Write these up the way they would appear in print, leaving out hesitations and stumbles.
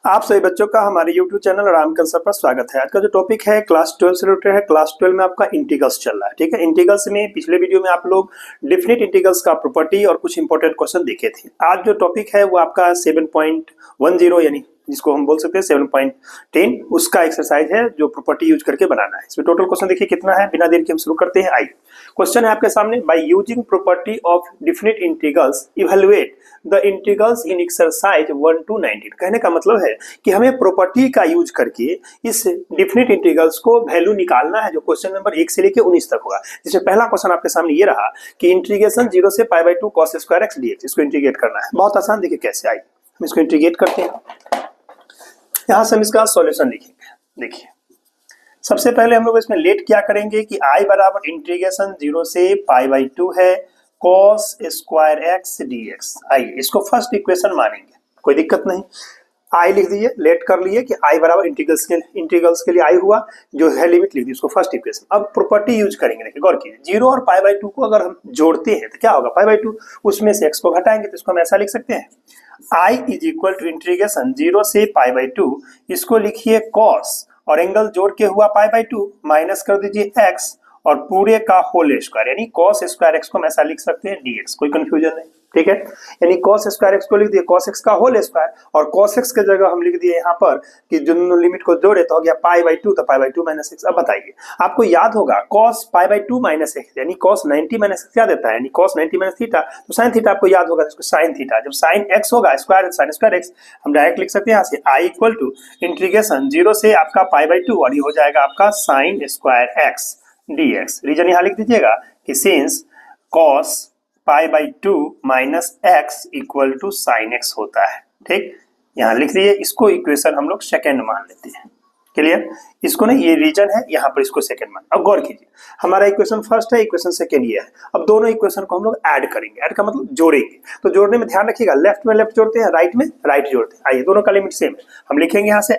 आप सभी बच्चों का हमारे YouTube चैनल रामकल सर पर स्वागत है। आज का जो टॉपिक है क्लास 12 से रिलेटेड है। क्लास 12 में आपका इंटीग्रल्स चल रहा है, ठीक है। इंटीग्रल्स में पिछले वीडियो में आप लोग डेफिनेट इंटीग्रल्स का प्रॉपर्टी और कुछ इंपॉर्टेंट क्वेश्चन देखे थे। आज जो टॉपिक है वो आपका 7.10 यानी जिसको हम बोल सकते हैं 7.10 उसका एक्सरसाइज है जो प्रॉपर्टी यूज करके बनाना है। इसमें टोटल क्वेश्चन देखिए कितना है, बिना देर के हम शुरू करते हैं। आइए, क्वेश्चन है आपके सामने, by using property of definite integrals evaluate the integrals in exercise 1 to 19। कहने का मतलब है कि हमें प्रॉपर्टी का यूज करके इस डेफिनेट इंटीग्रल्स को वैल्यू निकालना है जो क्वेश्चन नंबर 1 से लेकर 19 तक होगा। जिसमें पहला क्वेश्चन आपके सामने ये रहा कि इंटीग्रेशन 0 से π/2 cos स्क्वायर x dx, इसको इंटीग्रेट करना है। बहुत आसान, देखिए कैसे आई। हम इसको इंटीग्रेट करते हैं। यहां से हम इसका सॉल्यूशन लिखेंगे। देखिए सबसे पहले हम लोग इसमें लेट क्या करेंगे कि i बराबर इंटीग्रेशन 0 से π/2 है cos स्क्वायर x dx। आइए इसको फर्स्ट इक्वेशन मानेंगे, कोई दिक्कत नहीं। i लिख दीजिए, लेट कर लिए कि i बराबर इंटीग्रल्स के लिए i हुआ, जो है लिमिट लिख दी, उसको फर्स्ट इक्वेशन। अब प्रॉपर्टी यूज करेंगे। देखिए गौर कीजिए, 0 और π/2 को अगर हम जोड़ते हैं तो क्या होगा, π/2 उसमें से x को घटाएंगे तो इसको हम ऐसा लिख सकते हैं, i is equal to integration 0 से π/2, इसको लिखिए cos और एंगल जोड़ के हुआ π/2 माइनस कर दीजिए x और पूरे का होल स्क्वायर यानी cos स्क्वायर x को हम ऐसा लिख सकते हैं dx। कोई कंफ्यूजन नहीं, ठीक है। यानी cos स्क्वायर x को लिख दिए cos x का होल स्क्वायर और cos x के जगह हम लिख दिए यहाँ पर कि दोनों लिमिट को जोड़े तो हो गया π/2, तो π/2 माइनस x। अब बताइए, आपको याद होगा cos π/2 माइनस x यानी cos 90 माइनस x क्या देता है, यानी cos 90 माइनस थीटा, तो sin थीटा आपको याद होगा, इसको sin थीटा। जब sin x होगा स्क्वायर sin स्क्वायर x, हम डायरेक्ट लिख सकते हैं यहाँ से i इक्वल टू इंटीग्रेशन 0 से आपका π/2 और ये हो जाएगा आपका sin square x dx। Reason यहाँ लिख दीजिएगा कि since cos π/2 minus x equal to sine x होता है, ठीक। यहाँ लिख दिए, इसको इक्वेशन हम लोग सेकेंड मान लेते हैं। क्लियर, इसको नहीं, ये रीजन है, यहाँ पर इसको सेकेंड मान। अब गौर कीजिए, हमारा इक्वेशन फर्स्ट है, इक्वेशन सेकेंड ये है। अब दोनों इक्वेशन को हम लोग ऐड करेंगे। ऐड का मतलब जोड़ेंगे, तो जोड़ने में ध्यान रखिएगा, लेफ्ट में लेफ्ट जोड़ते हैं, राइट में राइट जोड़ते हैं। आइए, दोनों का लिमिट सेम है, हम लिखेंगे यहाँ से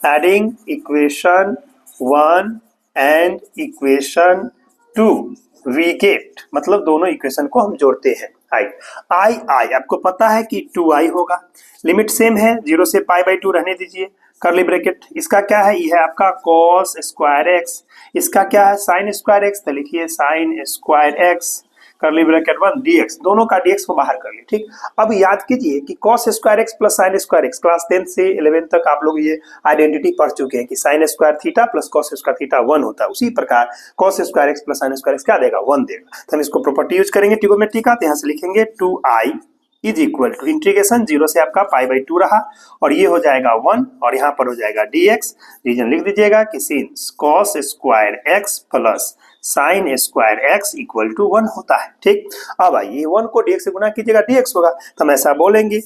adding equation 1 and equation 2 we get, मतलब दोनों इक्वेशन को हम जोड़ते हैं। आई आपको पता है कि 2i होगा, लिमिट सेम है, 0 से π/2 रहने दीजिए, करली ब्रैकेट। इसका क्या है, ये है आपका cos स्क्वायर x, इसका क्या है sin स्क्वायर x, तो लिखिए sin स्क्वायर x करली ब्रैकेट 1 dx, दोनों का dx को बाहर कर लिए, ठीक। अब याद कीजिए कि cos square x plus sin square x, class 10 से 11 तक आप लोग ये आइडेंटिटी पढ़ चुके हैं कि sin square theta plus cos square theta 1 होता है। उसी प्रकार cos square x plus sin square x क्या देगा, 1 देगा। तो हम इसको प्रॉपर्टी यूज करेंगे ट्रिगोनोमेट्री का, तो यहाँ से लिखेंगे 2i is equal to integration 0 से आपका π/2 रहा और ये हो जाएगा 1 और यहाँ पर हो जाएगा dx। रीजन लिख दीजिएगा कि since cos square x plus sin square x equal to 1 होता है, ठीक। अब आइए 1 को dx से गुना कीजिएगा, dx होगा, तो हम ऐसा बोलेंगे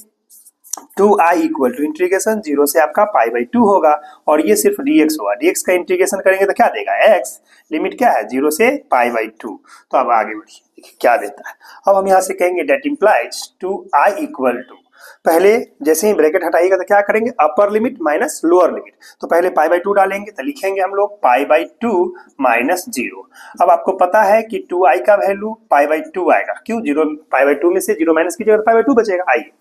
2i इक्वल टू इंटीग्रेशन 0 से आपका π/2 होगा और ये सिर्फ dx होगा। dx का इंटीग्रेशन करेंगे तो क्या देगा, x, लिमिट क्या है 0 से π/2। तो अब आगे बढ़िए, देखिए क्या देता है। अब हम यहाँ से कहेंगे that implies 2i equal to, पहले जैसे ही ब्रैकेट हटाइएगा तो क्या करेंगे, अपर लिमिट माइनस लोअर लिमिट, तो पहले π/2 डालेंगे तो लिखेंगे हम लोग π/2 माइनस 0। अब आपको पता है कि 2i का वैल्यू π/2 आएगा, क्यों, 0 π/2 में से 0 माइनस कीजिएगा तो π/2 बचेगा। आइए,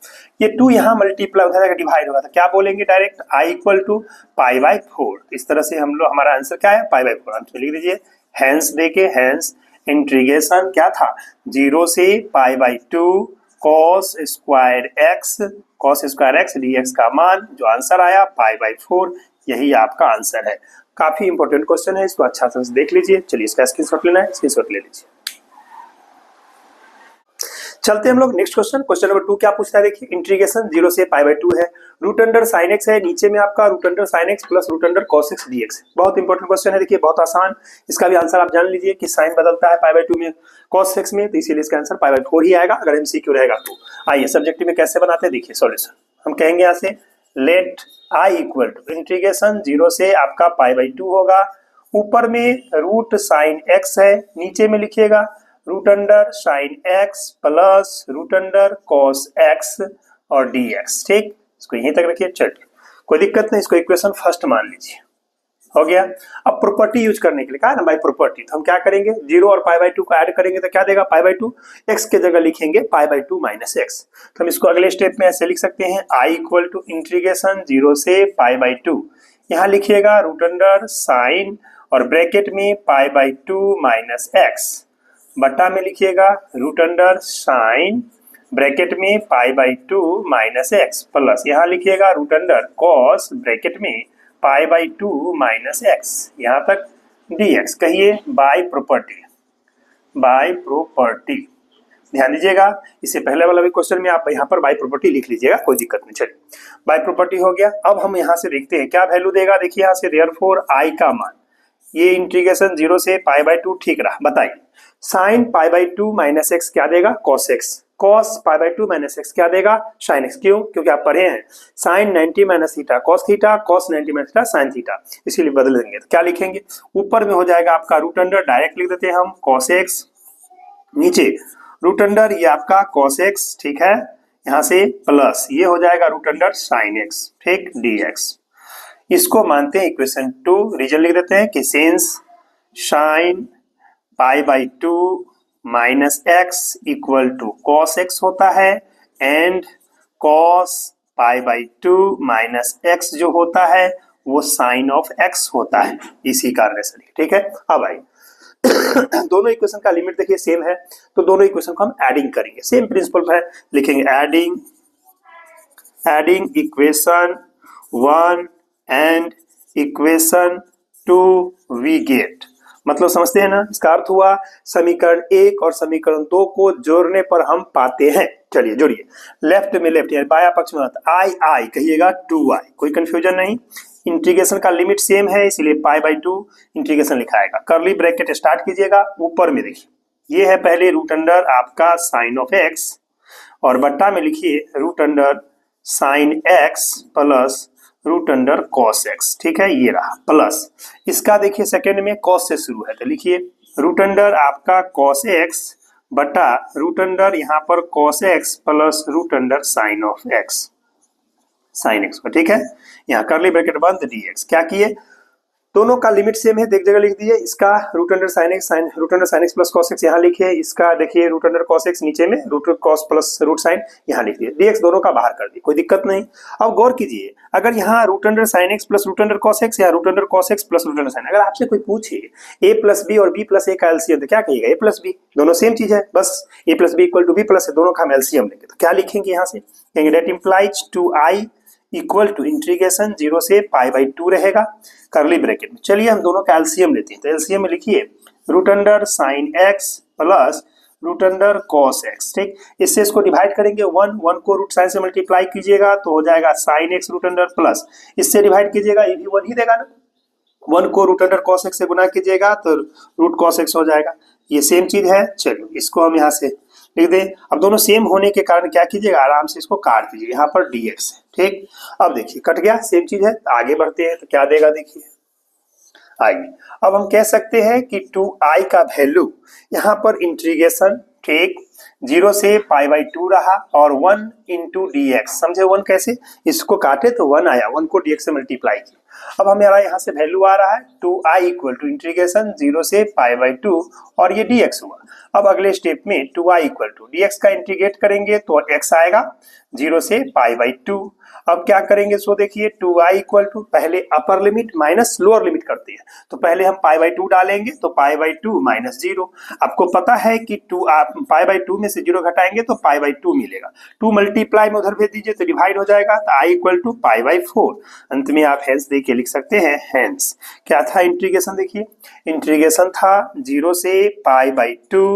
ये 2 यहाँ मल्टीप्लाई हो जाएगा, डिवाइड होगा, तो क्या बोलेंगे डायरेक्ट i इक्वल टू π/4। इस तरह से हम लोग, हमारा आंसर क्या है, π/4। आंसर लिख दीजिए, हैंस देके हैंस इंटीग्रेशन क्या था, 0 से π/2 cos स्क्वायर x dx का मान जो आंसर आया π/4, यही आपका आंसर है। काफी इंपॉर्टेंट क्वेश्चन है, इसको अच्छा से देख लीजिए। चलिए इसका स्क्रीनशॉट लेना है, स्क्रीनशॉट ले लीजिए। चलते हैं हम लोग नेक्स्ट क्वेश्चन। क्वेश्चन नंबर 2 क्या पूछता है, देखिए इंटीग्रेशन 0 से π/2 है, रूट अंडर साइन x है, नीचे में आपका root under sine x plus root under cos x dx। बहुत इंपॉर्टेंट क्वेश्चन है, देखिए बहुत आसान। इसका भी आंसर आप जान लीजिए कि साइन बदलता है π/2 में cos x में, तो इसीलिए इसका आंसर π/4 ही आएगा अगर MCQ रहेगा तो। आइए सब्जेक्टिव में कैसे बनाते हैं, देखिए सॉल्यूशन। हम कहेंगे यहाँ से let i equal to integration 0 से आपका π/2 होगा, ऊपर में रूट साइन x है, नीचे में लिखिएगा root under sine x plus root under cos x और dx, ठीक। इसको यहीं तक रखिए, चलिए कोई दिक्कत नहीं, इसको इक्वेशन फर्स्ट मान लीजिए। हो गया। अब प्रॉपर्टी यूज करने के लिए कहा है ना बाय प्रॉपर्टी, तो हम क्या करेंगे, 0 और पाई बाई 2 को ऐड करेंगे तो क्या देगा पाई बाई 2, एक्स के जगह लिखेंगे पाई बाई 2 माइनस एक्स। तो हम इसको अगले स्टेप में ऐसे लिख सकते हैं, आई इक्वल टू इंटीग्रेशन 0 से पाई बाई 2, यहाँ लिखिएगा रूट अंडर साइन और ब्रैकेट में पाई बाई 2 माइनस एक्स, बटा में लिखिएगा रूट अंडर साइन ब्रैकेट में पाई बाई 2 माइनस एक्स, प्लस यहाँ लिखिएगा रूट अंडर कॉस ब्रैकेट में पाई बाई 2 माइनस एक्स, यहाँ तक dx। कहिए बाय प्रॉपर्टी, बाय प्रॉपर्टी। ध्यान दीजिएगा, इससे पहले वाला भी क्वेश्चन में आप यहाँ पर बाय प्रॉपर्टी लिख लीजिएगा, कोई दिक्कत नहीं। चलिए बाय प्रॉपर्टी हो गया। अब हम यहाँ से देखते हैं क्या वैल्यू देगा। देखिए यहाँ से देयरफॉर आई का मान, ये इंटीग्रेशन 0 से पाई बाई 2 ठीक रहा। बताइए sine pi by 2 minus x क्या देगा, cos x, cos pi by 2 minus x क्या देगा, साइन एक्स। क्यों, क्योंकि आप पढ़े हैं sine 90 minus theta cos theta, cos 90 minus theta sine theta, इसीलिए बदल देंगे। तो क्या लिखेंगे, ऊपर में हो जाएगा आपका रूट अंडर, डायरेक्ट लिख देते हैं हम कॉस एक्स, नीचे रूट अंडर ये आपका कॉस एक्स, ठीक है, यहाँ से प्लस ये हो जाएगा रूट अंडर साइन एक्स, ठीक, dx। इसको मानते हैं इक्वेशन 2, रीजन लिख देते हैं कि since sine pi by 2 minus x equal to cos x होता है and cos pi by 2 minus x जो होता है वो साइन ऑफ एक्स होता है, इसी कारण से, ठीक है। अब आई दोनों इक्वेशन का लिमिट देखिए सेम है, तो दोनों इक्वेशन को हम एडिंग करेंगे, सेम प्रिंसिपल है, लिखेंगे adding equation 1 and equation 2 we get, मतलब समझते हैं ना, इसका अर्थ हुआ समीकरण 1 और समीकरण 2 को जोड़ने पर हम पाते हैं। चलिए जोड़िए, लेफ्ट में लेफ्ट यानी बाया पक्ष में आई आई कहिएगा 2i, कोई कंफ्यूजन नहीं। इंटीग्रेशन का लिमिट सेम है इसलिए पाई बाई 2 इंटीग्रेशन लिखाएगा, कर्ली ब्रैकेट स्टार्ट कीजिएगा, ऊपर में देखिए ये है पहले रूट अंडर आपका साइन ऑफ एक्स और बट्टा में लिखिए root under sine x plus root under cos x, ठीक है, ये रहा प्लस इसका देखिए सेकंड में कॉस से शुरू है तो लिखिए रूट अंडर आपका कॉस एक्स बटा रूट अंडर यहाँ पर cos x plus root under sine of x, sine x, ठीक है, यहाँ कर्ली ब्रैकेट बंद dx। क्या किए, दोनों का लिमिट सेम है, देख जगह लिख दिए, इसका root under sine x, sine root under sine x plus cos x यहाँ लिखिए, इसका देखिए रूट अंडर कॉस एक्स नीचे में root cos plus root sine यहाँ लिख दिए, dx दोनों का बाहर कर दिए, कोई दिक्कत नहीं। अब गौर कीजिए, अगर यहाँ root under sine x plus root under cos x या root under cos x plus root under sine, अगर आपसे कोई पूछे a प्लस बी और b प्लस a का एलसीएम तो क्या कहिएगा, a प्लस बी, दोनों सेम चीज है, बस a plus B equal to b plus, दोनों का हम एलसीएम लेंगे तो क्या लिखेंगे यहाँ से, कहेंगे that implies 2i equal to integration 0 से पाई बाई 2 रहेगा कर्ली ब्रैकेट में। चलिए हम दोनों का एलसीएम लेते हैं, तो एलसीएम में लिखिए root under sine x plus root under cos x, ठीक, इससे इसको डिवाइड करेंगे 1 को रूट साइन से मल्टीप्लाई कीजिएगा तो हो जाएगा sine x root under plus इससे डिवाइड कीजिएगा ये भी 1 ही देगा ना, 1 को रूट अंडर कॉस एक्स से गुना कीजिएगा तो रूट कॉस एक्स हो जाएगा, ये सेम चीज है। चलो इसको हम यहाँ से लिख दें, अब दोनों सेम होने के कारण क्या कीजिएगा, आराम से इसको काट दीजिए, यहाँ पर dx है, ठीक, अब देखिए कट गया, सेम चीज है, आगे बढ़ते हैं तो क्या देगा देखिए आइए, अब हम कह सकते हैं कि 2i का वैल्यू यहाँ पर इंटीग्रेशन, ठीक, 0 से पाई बाई 2 रहा और 1 इंटू dx, समझे 1 कैसे, इसको काटे तो 1 आया, 1 को dx से मल्टीप्लाई किया, अब हमारा यहाँ से वैल्यू आ रहा है 2i इक्वल टू इंटीग्रेशन 0 से पाई बाई 2 और ये dx हुआ। अब अगले स्टेप में 2i इक्वल टू dx का इंटीग्रेट करेंगे तो x आएगा 0 से पाई बाई 2। अब क्या करेंगे, सो देखिए 2i इक्वल टू पहले अपर लिमिट माइनस लोअर लिमिट करते हैं, तो पहले हम पाई बाई 2 डालेंगे तो पाई बाई 2 माइनस 0, आपको पता है कि 2 आप पाई बाई 2 में से 0 घटाएंगे तो पाई बाई 2 मिलेगा, 2 मल्टीप्लाई में उधर भेज दीजिए तो डिवाइड हो जाएगा, तो i equal to pi by 4, अंत में आप हेंस दे के लिख सकते हैं हेंस। क्या था इंटीग्रेशन, देखिए इंटीग्रेशन था 0 से पाई बाई 2,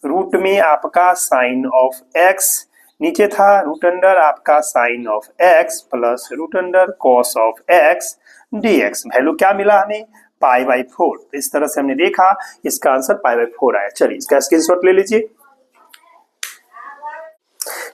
रूट में आपका साइन ऑफ एक्स, नीचे था रूट अंडर आपका sine of x plus root under cos of x dx, value क्या मिला हमें, पाई बाई 4, तो इस तरह से हमने देखा इसका आंसर पाई बाई 4 आया। चलिए इसका स्क्रीनशॉट ले लीजिए।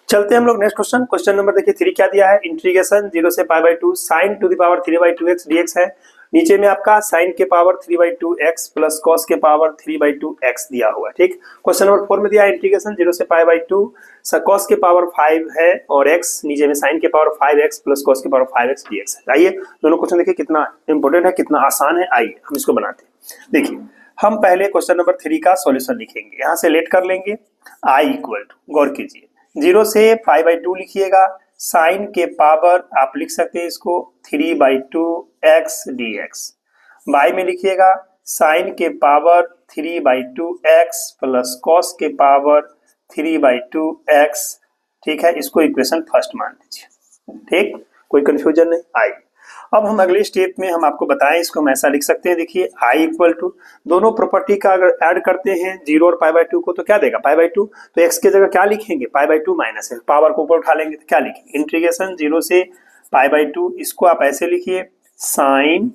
चलते हैं हम लोग नेक्स्ट क्वेश्चन, क्वेश्चन नंबर देखिए 3 क्या दिया है, इंटीग्रेशन 0 से pi by 2 sign to the power 3 by 2x dx है, नीचे में आपका साइन के पावर 3/2x प्लस कॉस के पावर 3/2x दिया हुआ है। ठीक, क्वेश्चन नंबर 4 में दिया इंटीग्रेशन 0 से π/2 कॉस के पावर 5 है और x नीचे में साइन के पावर 5x प्लस कॉस के पावर 5x dx है। आइए दोनों क्वेश्चन देखिए कितना इंपॉर्टेंट है, कितना आसान है। आइए हम इसको बनाते हैं। देखिए हम पहले क्वेश्चन नंबर 3 का सॉल्यूशन लिखेंगे, यहाँ से लेट कर लेंगे i इक्वल टू, गौर कीजिए 0 से π/2 लिखिएगा, साइन के पावर आप लिख सकते हैं इसको 3/2x dx, बाय में लिखिएगा साइन के पावर 3/2x प्लस कॉस के पावर 3/2x। ठीक है, इसको इक्वेशन फर्स्ट मान लीजिए। ठीक, कोई कंफ्यूजन नहीं। आई अब हम अगले स्टेप में हम आपको बताएं, इसको हम ऐसा लिख सकते हैं। देखिए i इक्वल टू दोनों प्रॉपर्टी का अगर ऐड करते हैं 0 और π/2 को तो क्या देगा π/2, तो x की जगह क्या लिखेंगे π/2 माइनस है, पावर को ऊपर उठा लेंगे तो क्या लिखेंगे इंटीग्रेशन 0 से π/2, इसको आप ऐसे लिखिए साइन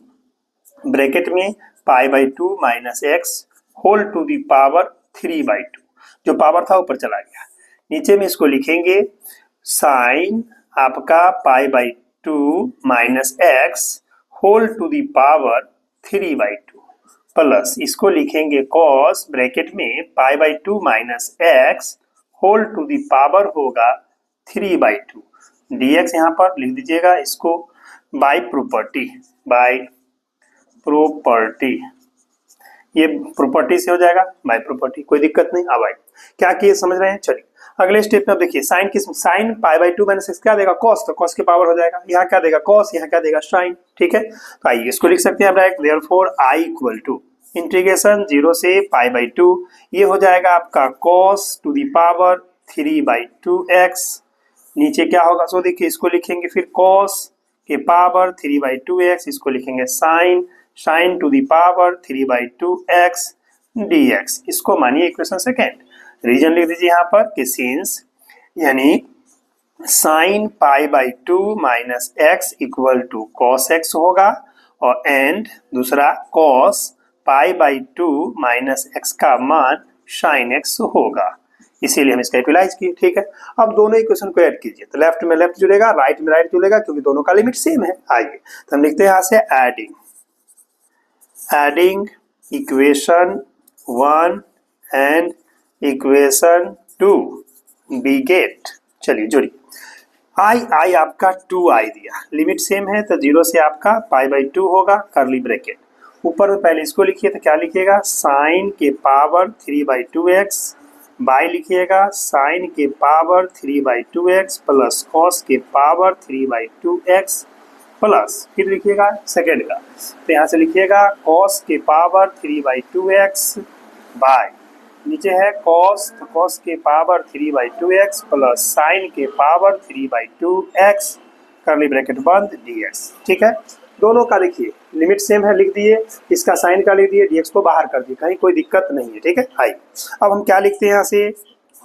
ब्रैकेट में π/2 minus x whole to the power 3/2, जो पावर था ऊपर चला गया। नीचे में इसको लिखेंगे साइन आपका π/2 minus x whole to the power 3/2 plus इसको लिखेंगे cos ब्रैकेट में π/2 minus x whole to the power होगा 3/2 dx, यहाँ पर लिख दीजिएगा इसको बाय प्रॉपर्टी, ये प्रॉपर्टी से हो जाएगा बाय प्रॉपर्टी, कोई दिक्कत नहीं। अब आइए क्या किए समझ रहे हैं। चलिए अगले स्टेप में अब देखिए साइन साइन π/2 माइनस x क्या देगा cos, तो cos के पावर हो जाएगा, यहाँ क्या देगा cos, यहाँ क्या देगा sin। ठीक है, तो आइए इसको लिख सकते हैं आप direct, therefore i equal to integration 0 से π/2, ये हो जाएगा आपका cos to the power 3/2x, नीचे क्या होगा सो देखिए इसको लिखेंगे फिर cos के पावर 3/2x, इसको लिखेंगे sin to the power 3/2x dx, इसको मानिए इक्वेशन सेकेंड। रीजन लिख दीजिए यहाँ पर कि सिंस यानी sine π/2 minus x equal to cos x होगा और एंड दूसरा cos π/2 माइनस x का मान sin x होगा, इसीलिए हम इसका यूटिलाइज किए। ठीक है, अब दोनों इक्वेशन को ऐड कीजिए तो लेफ्ट में लेफ्ट जुड़ेगा, राइट में राइट जुड़ेगा, क्योंकि दोनों का लिमिट सेम है। आइए तो हम लिखते हैं यहाँ से adding equation 1 and equation 2 we get. चलिए जोड़िए, आई आपका 2i दिया, लिमिट सेम है तो 0 से आपका π/2 होगा, करली ब्रैकेट ऊपर में पहले इसको लिखिए तो क्या लिखिएगा साइन के पावर 3/2x, बाय लिखिएगा साइन के पावर 3/2x प्लस कॉस के पावर 3/2x प्लस फिर लिखिएगा सेकेंड का, तो यहाँ से लिखिएगा cos के पावर 3/2x बाय नीचे है cos, तो cos के पावर 3/2x प्लस साइन के पावर 3/2x करली ब्रैकेट बंद dx। ठीक है, दोनों का लिखिए लिमिट सेम है, लिख दिए, इसका साइन का लिख दिए, dx को बाहर कर दिए, कहीं कोई दिक्कत नहीं है। ठीक है, आई अब हम क्या लिखते हैं यहाँ से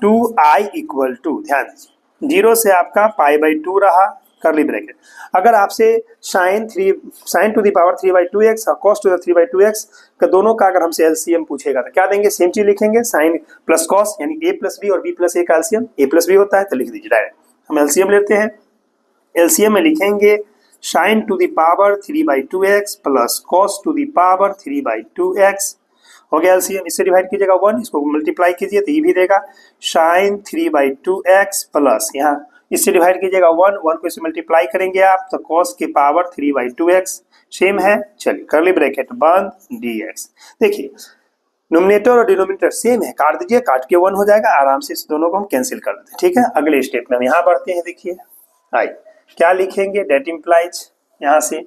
2i इक्वल टू, ध्यान दीजिए 0 से आपका π/2 रहा, करली ब्रैकेट, अगर आपसे sign to the power 3/2x और cos टू द 3/2x का दोनों का अगर हमसे एलसीएम पूछेगा तो क्या देंगे, सेम चीज लिखेंगे साइन प्लस कॉस यानी a प्लस बी और b प्लस a का एलसीएम a प्लस बी होता है, तो लिख दीजिए डायरेक्ट। हम एलसीएम लेते हैं, एलसीएम में लिखेंगे sine to the power 3/2x plus cos to the power 3/2x हो गया एलसीएम, इससे डिवाइड कीजिएगा 1, इसको मल्टीप्लाई कीजिए तो ये भी देगा साइन 3/2x प्लस यहाँ इससे डिवाइड कीजिएगा 1 को इससे मल्टीप्लाई करेंगे आप तो cos के पावर 3/2x सेम है। चलिए करली ब्रैकेट बंद dx, देखिए नोमिनेटर और डिनोमिनेटर सेम है, काट दीजिए, काट के 1 हो जाएगा, आराम से इस दोनों को हम कैंसिल कर देते हैं। ठीक है, अगले स्टेप में हम यहाँ बढ़ते हैं। देखिए आई क्या लिखेंगे, डेट इम्प्लाइज यहाँ से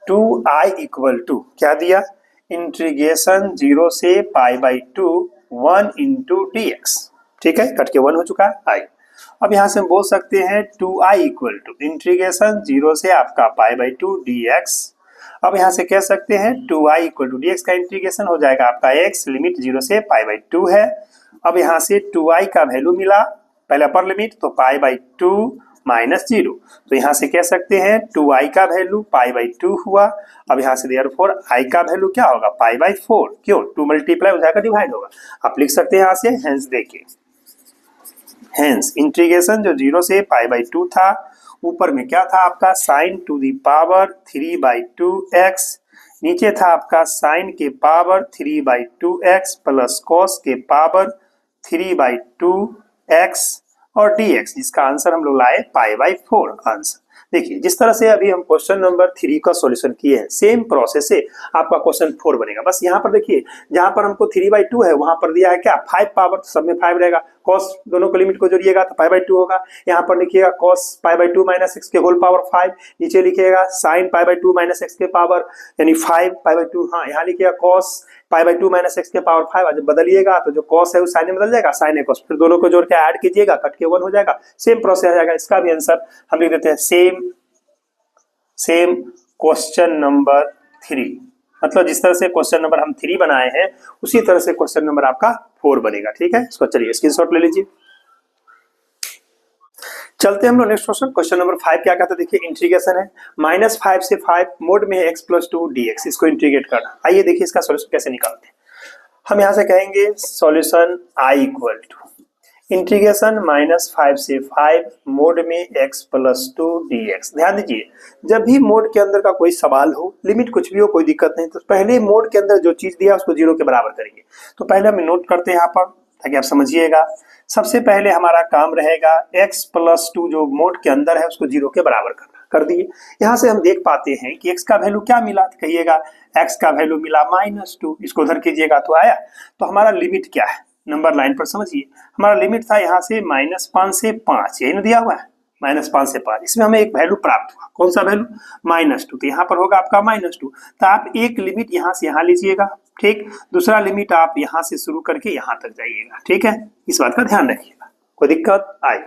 2i इक्वल टू क्या दिया इंटीग्रेशन 0 से π/2 1 इंटू dx। ठीक है, कट के 1 हो चुका है। आई अब यहाँ से हम बोल सकते हैं 2i इक्वल टू इंटीग्रेशन 0 से आपका π/2 dx। अब यहाँ से कह सकते हैं 2i इक्वल टू dx का इंटीग्रेशन हो जाएगा आपका x, लिमिट 0 से π/2 है। अब यहाँ से 2i का वैल्यू मिला, पहले अपर लिमिट तो π/2 माइनस 0, तो यहाँ से कह सकते हैं 2i का वैल्यू π/2 हुआ। अब यहाँ से देयरफॉर i का वैल्यू क्या होगा π/4, क्यों 2 मल्टीप्लाई हो जाएगा डिवाइड होगा। आप लिख सकते हैं यहाँ से हेंस, देखिए हेंस इंटीग्रेशन जो 0 से π/2 था, ऊपर में क्या था आपका sine to the power 3/2x, नीचे था आपका साइन के पावर 3/2x प्लस कॉस के पावर 3/2x और dx, जिसका आंसर हम लोग लाए π/4 आंसर। देखिए जिस तरह से अभी हम क्वेश्चन नंबर 3 का सॉल्यूशन किए हैं, सेम प्रोसेस से आपका क्वेश्चन 4 बनेगा। बस यहाँ पर देखिए, जहां पर हमको 3/2 है वहां पर दिया है क्या 5 पावर, सब में 5 रहेगा। cos दोनों को लिमिट को जोड़िएगा तो π/2 होगा। यहाँ पर लिखिएगा cos π/2 - x के होल पावर 5, नीचे लिखिएगा sin π/2 - x के पावर यानी 5 π/2। हाँ, यहाँ लिखिएगा cos π/2 - x के पावर 5। जब बदलिएगा तो जो cos है वो sin में बदल जाएगा, sin है cos, फिर दोनों को जोड़ के ऐड कीजिएगा, कट के 1 हो जाएगा। सेम प्रोसेस आ जाएगा। इसका भी आंसर हम लिख देते हैं सेम क्वेश्चन नंबर 3। मतलब जिस तरह से क्वेश्चन नंबर हम 3 बनाए हैं उसी तरह से क्वेश्चन नंबर आपका 4 बनेगा। ठीक है, इसको चलिए स्क्रीनशॉट ले लीजिए। चलते हैं हम लोग नेक्स्ट क्वेश्चन नंबर 5 क्या कहता है, देखिए इंटीग्रेशन है -5 से 5 मोड में है x + 2 dx, इसको इंटीग्रेट करना। आइए देखिए इसका सॉल्यूशन कैसे निकालते हैं। हम यहाँ से कहेंगे सॉल्यूशन i = इंटीग्रेशन -5 से 5 मोड में x + 2 dx। ध्यान दीजिए, जब भी मोड के अंदर का कोई सवाल हो, लिमिट कुछ भी हो, कोई दिक्कत नहीं, तो पहले मोड के अंदर जो चीज दिया उसको 0 के बराबर करेंगे। तो पहले हम नोट करते हैं यहाँ पर ताकि आप समझिएगा। सबसे पहले हमारा काम रहेगा x + 2 जो मोड के अंदर है उसको 0 के बराबर करना। कर दिए। यहाँ से हम देख पाते हैं कि x का वैल्यू क्या मिला, तो कहिएगा x का वैल्यू मिला -2। इसको उधर कीजिएगा तो आया। तो हमारा लिमिट क्या है, नंबर लाइन पर समझिए। हमारा लिमिट था यहाँ से -5 से 5, यही ना दिया हुआ है, -5 से 5। इसमें हमें एक वैल्यू प्राप्त हुआ, कौन सा वैल्यू, -2। तो यहाँ पर होगा आपका -2। तो आप एक लिमिट यहाँ से यहाँ लीजिएगा, ठीक। दूसरा लिमिट आप यहाँ से शुरू करके यहाँ तक जाइएगा, ठीक है। इस बात का ध्यान रखिएगा, कोई दिक्कत आई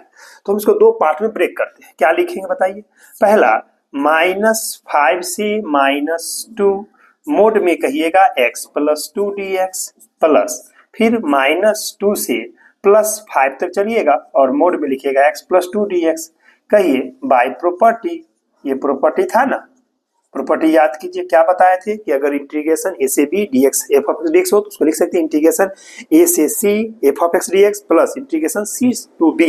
तो हम इसको 2 पार्ट में ब्रेक करते हैं। क्या लिखेंगे बताइए। पहला -5 से -2 मोड में कहिएगा x + 2 dx प्लस, फिर -2 से +5 तक चलिएगा और मोड में लिखिएगा x + 2 dx। कहिए बाय प्रॉपर्टी, ये प्रॉपर्टी था ना, प्रॉपर्टी याद कीजिए। क्या बताए थे कि अगर इंटीग्रेशन a से b dx f(x) dx हो तो उसको लिख सकते हैं इंटीग्रेशन a से c f(x) dx plus integration c to b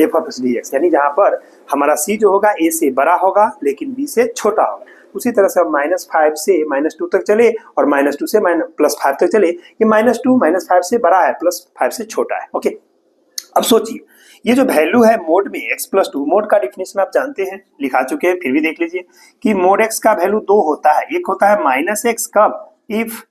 f(x) dx। यानी जहां पर हमारा c जो होगा a से बड़ा होगा लेकिन b से छोटा होगा। उसी तरह से हम -5 से -2 तक चले और -2 से +5 तक चले। ये -2 -5 से बड़ा है, +5 से छोटा है। ओके, अब सोचिए ये जो वैल्यू है मोड में x + 2, मोड का डिफिनेशन आप जानते हैं, लिखा चुके हैं, फिर भी देख लीजिए कि मोड x का वैल्यू 2 होता है। एक होता है -x कब, इफ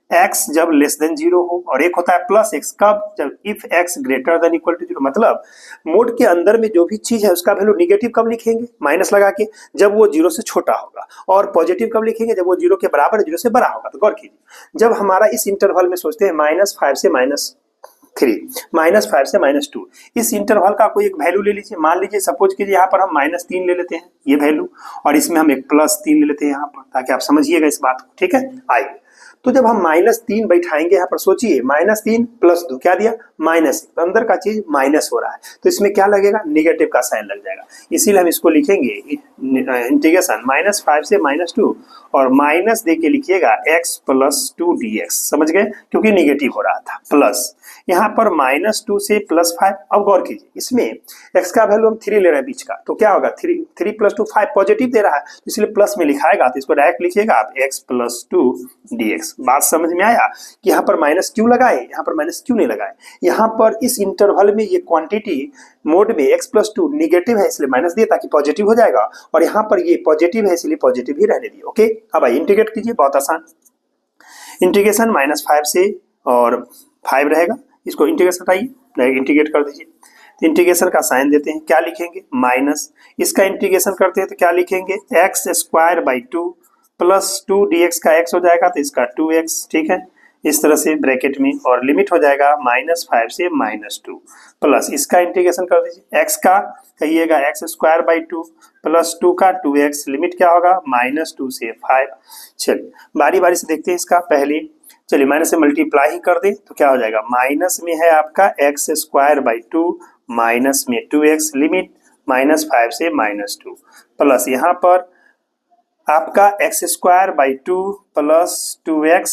x जब <0 हो, और एक होता है +x कब, जब इफ x > = 0। मतलब मोड के अंदर में जो भी चीज है उसका वैल्यू निगेटिव कब लिखेंगे, माइनस लगा के, जब वो 0 से छोटा होगा, और पॉजिटिव कब लिखेंगे, जब वो 0 के बराबर 0 से बड़ा होगा। तो गौर कीजिए, जब हमारा इस इंटरवल में सोचते हैं -5 से -3, -5 से -2, इस इंटरवल का कोई एक वैल्यू ले लीजिए। मान लीजिए सपोज कीजिए यहाँ पर हम -3 ले लेते हैं ये वैल्यू, और इसमें हम एक +3 ले लेते हैं यहाँ पर, ताकि आप समझिएगा इस बात को, ठीक है। आइए, तो जब हम -3 बैठाएंगे यहाँ पर, सोचिए -3 + 2 क्या दिया, -1, तो अंदर का चीज माइनस हो रहा है, तो इसमें क्या लगेगा, निगेटिव का साइन लग जाएगा। इसीलिए हम इसको लिखेंगे इंटीग्रेशन -5 से -2 और माइनस दे के लिखिएगा x + 2 dx। समझ गए, क्योंकि निगेटिव हो रहा था। प्लस यहाँ पर -2 से +5। अब गौर कीजिए, इसमें x का वैल्यू हम 3 ले रहे हैं बीच का, तो क्या होगा, 3 + 2 5 पॉजिटिव दे रहा है, तो इसलिए प्लस में लिखाएगा, तो इसको डायरेक्ट लिखिएगा आप x + 2 dx। बात समझ में आया कि यहाँ पर माइनस क्यों लगाए, यहाँ पर माइनस क्यों नहीं लगाए। यहाँ पर इस इंटरवल में ये क्वांटिटी मोड में x + 2 निगेटिव है इसलिए माइनस दिया ताकि पॉजिटिव हो जाएगा, और यहाँ पर ये पॉजिटिव है इसलिए पॉजिटिव ही रहने दिए। ओके, अब आइए इंटीग्रेट कीजिए, बहुत आसान। इंटीग्रेशन -5 से और 5 रहेगा, इसको इंटीग्रेशन हटाइए, इंटीग्रेट कर दीजिए। तो इंटीग्रेशन का साइन देते हैं, क्या लिखेंगे, माइनस, इसका इंटीग्रेशन करते हैं तो क्या लिखेंगे, x² प्लस 2 dx का x हो जाएगा तो इसका 2x, ठीक है, इस तरह से ब्रैकेट में, और लिमिट हो जाएगा -5 से -2 प्लस इसका इंटीग्रेशन कर दीजिए, x का कहिएगा x² प्लस 2 का 2x, लिमिट क्या होगा, -2 से 5। चलिए बारी बारी से देखते हैं इसका। पहले चलिए माइनस से मल्टीप्लाई ही कर दे तो क्या हो जाएगा, माइनस में है आपका x² माइनस में 2x, लिमिट -5 से -2 प्लस यहाँ पर आपका x² प्लस 2x,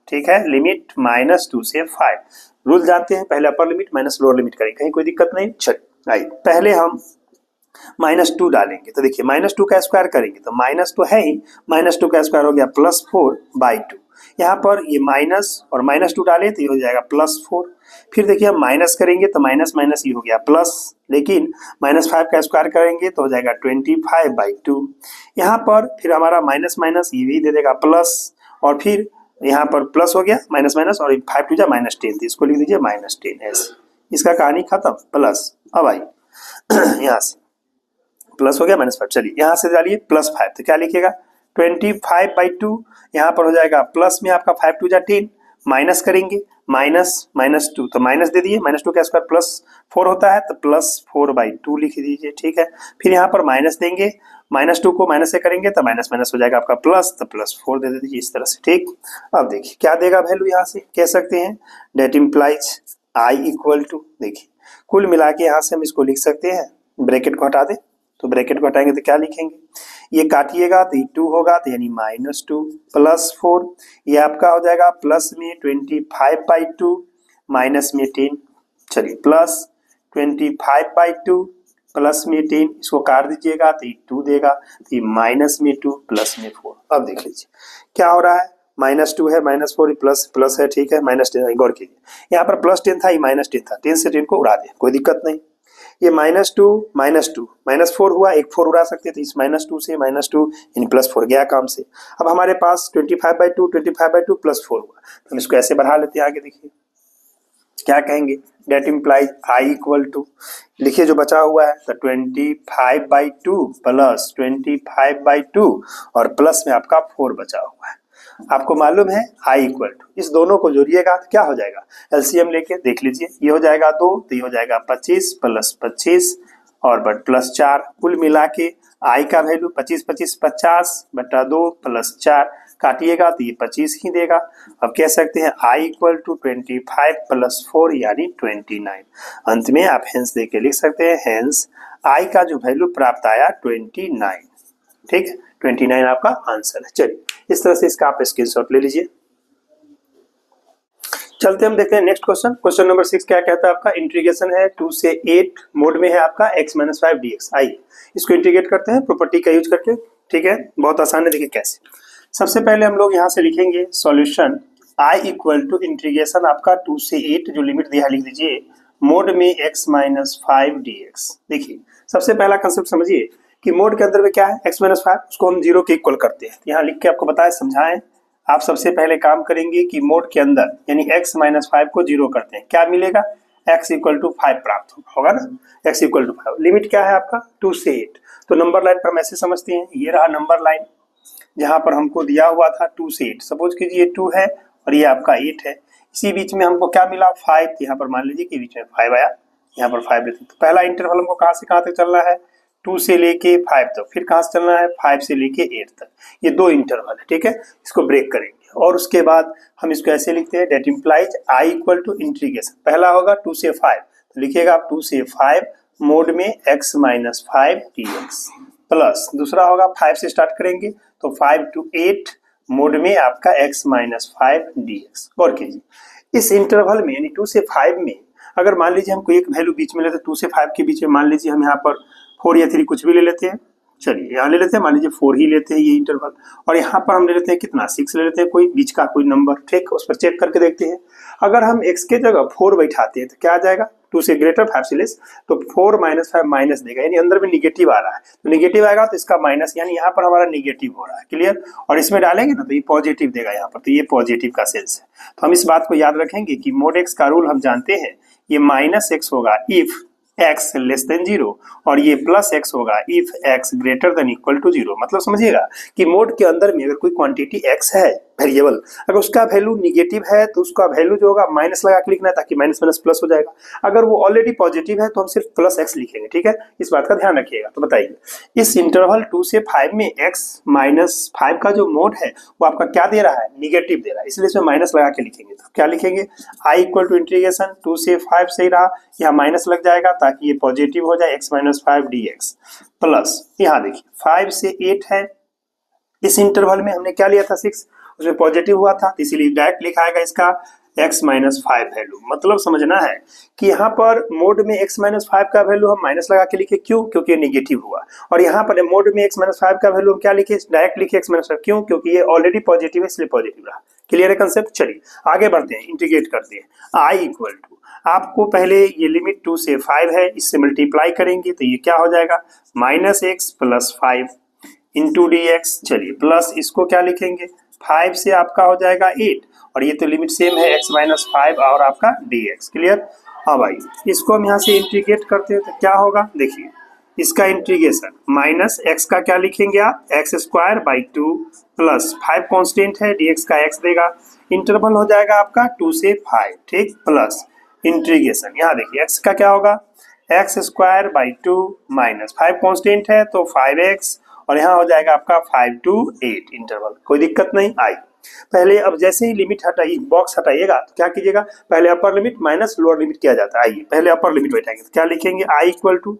ठीक है, लिमिट -2 से 5। रूल जानते हैं, पहले अपर लिमिट माइनस लोअर लिमिट करेंगे, कहीं कोई दिक्कत नहीं। चलिए आइए, पहले हम -2 डालेंगे तो देखिए -2 का स्क्वायर करेंगे तो माइनस तो है ही, -2 का स्क्वायर हो गया +4/2। यहाँ पर ये माइनस और -2 डाले तो ये हो जाएगा +4। फिर देखिए हम माइनस करेंगे तो माइनस माइनस ये हो गया प्लस, लेकिन -5 का स्क्वायर करेंगे तो हो जाएगा 25/2। यहाँ पर फिर हमारा माइनस माइनस ये भी दे देगा प्लस, और फिर यहाँ पर प्लस हो गया माइनस माइनस, और 5 टू जा -10 तो इसको लिख दीजिए -10 ऐसे। इसका कहानी खत्म। प्लस अब आई यहाँ से प्लस हो गया -5, चलिए यहाँ से डालिए +5 तो क्या लिखिएगा 25/2। यहाँ पर हो जाएगा प्लस में आपका 5 टू जा 10, माइनस करेंगे -2 तो माइनस दे दिए, -2 का स्क्वायर +4 होता है तो +4/2 लिख दीजिए, ठीक है। फिर यहाँ पर माइनस देंगे, -2 को माइनस से करेंगे तो माइनस माइनस हो जाएगा आपका प्लस, तो +4 दे दीजिए इस तरह से, ठीक। अब देखिए क्या देगा वैल्यू, यहाँ से कह सकते हैं that implies I equal to, देखिए कुल मिला के यहाँ से हम इसको लिख सकते हैं, ब्रैकेट को हटा दें तो ब्रैकेट को हटाएंगे तो क्या लिखेंगे, ये काटिएगा तो ये 2 होगा तो यानी -2 +4, ये आपका हो जाएगा प्लस में 25/2 माइनस में 10, चलिए प्लस 25/2 प्लस में 10, इसको काट दीजिएगा तो ये 2 देगा तो ये माइनस में 2 प्लस में 4। अब देख लीजिए क्या हो रहा है, -2 है -4 प्लस प्लस है, ठीक है, -10 गौर कीजिए यहाँ पर +10 था, ये -10 था, 10 से 10 को उड़ा दें कोई दिक्कत नहीं। ये -2 -4 हुआ, एक 4 उड़ा सकते थे, इस -2 से -2 यानी +4 गया काम से। अब हमारे पास 25/2 +4 हुआ तो हम इसको ऐसे बढ़ा लेते हैं आगे, देखिए क्या कहेंगे that implies I equal to, लिखिए जो बचा हुआ है तो 25/2 प्लस 25/2 और प्लस में आपका 4 बचा हुआ है। आपको मालूम है I इक्वल टू, इस दोनों को जोड़िएगा तो क्या हो जाएगा, एलसीएम लेके देख लीजिए, ये हो जाएगा 2 तो ये हो जाएगा 25 + 25 और +4, कुल मिला के I का वैल्यू 25 25 50/2 + 4 काटिएगा तो ये 25 ही देगा। अब कह सकते हैं I इक्वल टू 25 + 4 यानी 29। अंत में आप हेंस दे के लिख सकते हैं, हेंस I का जो वैल्यू प्राप्त आया 29, ठीक है, 29 आपका आंसर है। चलिए इस तरह से इसका आप स्क्रीनशॉट ले लीजिए। चलते हम देखते हैं नेक्स्ट क्वेश्चन। क्वेश्चन नंबर 6 क्या कहता है आपका, इंटीग्रेशन है 2 से 8 मोड में है आपका x-5 dx। आइए इसको इंटीग्रेट करते हैं प्रॉपर्टी का यूज करके, ठीक है, बहुत आसान है, देखिए कैसे। सबसे पहले हम लोग यहाँ से लिखेंगे solution I equal to integration आपका 2 से 8 जो लिमिट दिया है लिख दीजिए मोड में x-5 dx। देखिए सबसे पहला कंसेप्ट समझिए कि मोड के अंदर में क्या है x-5, उसको हम 0 के इक्वल करते हैं। यहाँ लिख के आपको बताएं समझाएं। आप सबसे पहले काम करेंगे कि मोड के अंदर यानी x-5 को 0 करते हैं, क्या मिलेगा x इक्वल टू 5 प्राप्त होगा ना, x इक्वल टू 5। लिमिट क्या है आपका 2 से 8, तो नंबर लाइन पर हम ऐसे समझते हैं, ये रहा नंबर लाइन जहां पर हमको दिया हुआ था 2 से 8, सपोज कीजिए 2 है और ये आपका 8 है, इसी बीच में हमको क्या मिला 5, यहाँ पर मान लीजिए कि बीच में 5 आया, यहाँ पर 5 लेते हैं। तो पहला इंटरवल हमको कहाँ से कहाँ तक चलना है 2 से लेके 5 तक, फिर कहाँ से चलना है 5 से लेके 8 तक, ये 2 इंटरवल है, ठीक है। इसको ब्रेक करेंगे और उसके बाद हम इसको ऐसे लिखते हैं that implies I equal to integration, पहला होगा 2 से 5 तो लिखिएगा आप 2 से 5 मोड में x-5 dx प्लस दूसरा होगा 5 से स्टार्ट करेंगे तो 5 to 8 मोड में आपका x-5 dx। गौर कीजिए इस इंटरवल में यानी 2 से 5 में अगर मान लीजिए हमको एक वैल्यू बीच में लेते हैं 2 से 5 के बीच में, मान लीजिए हम यहाँ पर 4 या 3 कुछ भी ले लेते हैं, चलिए यहाँ ले लेते हैं, मान लीजिए 4 ही लेते हैं ये इंटरवल, और यहाँ पर हम ले लेते हैं कितना 6 ले लेते हैं, कोई बीच का कोई नंबर, ठीक, उस पर चेक करके देखते हैं। अगर हम x के जगह 4 बैठाते हैं तो क्या आ जाएगा 2 से ग्रेटर 5 से लेस, तो 4 - 5 माइनस देगा, यानी अंदर में निगेटिव आ रहा है, तो निगेटिव आएगा तो इसका माइनस, यानी यहाँ पर हमारा निगेटिव हो रहा है, क्लियर। और इसमें डालेंगे ना तो ये पॉजिटिव देगा यहाँ पर, तो ये पॉजिटिव का सेंस है। तो हम इस बात को याद रखेंगे कि मोड x का रूल हम जानते हैं, ये -x होगा इफ x लेस देन 0 और ये +x होगा if x greater than equal to 0। मतलब समझिएगा कि मोड के अंदर में अगर कोई क्वांटिटी x है वेरिएबल, अगर उसका वैल्यू निगेटिव है तो उसका वैल्यू जो होगा माइनस लगा के लिखना है ताकि माइनस माइनस प्लस हो जाएगा। अगर वो ऑलरेडी पॉजिटिव है तो हम सिर्फ +x लिखेंगे, ठीक है, इस बात का ध्यान रखिएगा। तो बताइए इस इंटरवल 2 से 5 में x-5 का जो मोड है वो आपका क्या दे रहा है, निगेटिव दे रहा है, इसलिए इसमें माइनस लगा के लिखेंगे। तो क्या लिखेंगे I इक्वल टू इंटीग्रेशन 2 से 5 सही रहा, यहाँ माइनस लग जाएगा ताकि ये पॉजिटिव हो जाए x-5 dx प्लस यहाँ देखिए 5 से 8 है, इस इंटरवल में हमने क्या लिया था 6, उसमें पॉजिटिव हुआ था इसीलिए डायरेक्ट लिखा आएगा इसका x माइनस 5 वैल्यू। मतलब समझना है कि यहाँ पर मोड में x माइनस 5 का वैल्यू हम माइनस लगा के लिखे, क्यों? क्योंकि ये निगेटिव हुआ। और यहाँ पर मोड में x माइनस 5 का वैल्यू हम क्या लिखे? डायरेक्ट लिखे x माइनस 5, क्यों? क्योंकि ये ऑलरेडी पॉजिटिव है, इसलिए पॉजिटिव रहा। क्लियर है कंसेप्ट? चलिए आगे बढ़ते हैं, इंटीग्रेट करते हैं। i इक्वल टू, आपको पहले ये लिमिट 2 से 5 है, इससे मल्टीप्लाई करेंगे तो ये क्या हो जाएगा? Minus x plus 5 into d x. चलिए प्लस इसको क्या लिखेंगे? 5 से आपका हो जाएगा 8, और ये तो लिमिट सेम है x माइनस 5 और आपका dx। क्लियर? हाँ भाई, इसको हम यहाँ से इंटीग्रेट करते हैं तो क्या होगा? देखिए इसका इंटीग्रेशन माइनस x का क्या लिखेंगे आप? X square by 2 plus 5 constant है, dx का x देगा, इंटरवल हो जाएगा आपका 2 से 5, ठीक, प्लस इंटीग्रेशन। यहाँ देखिए x का क्या होगा? X square by 2 minus 5 constant है तो 5x, और यहाँ हो जाएगा आपका 5 to 8 इंटरवल। कोई दिक्कत नहीं आई। पहले अब जैसे ही लिमिट हटाइए, बॉक्स हटाइएगा तो क्या कीजिएगा? पहले अपर लिमिट माइनस लोअर लिमिट किया जाता है। आइए पहले अपर लिमिट बैठाएंगे तो क्या लिखेंगे? i इक्वल टू,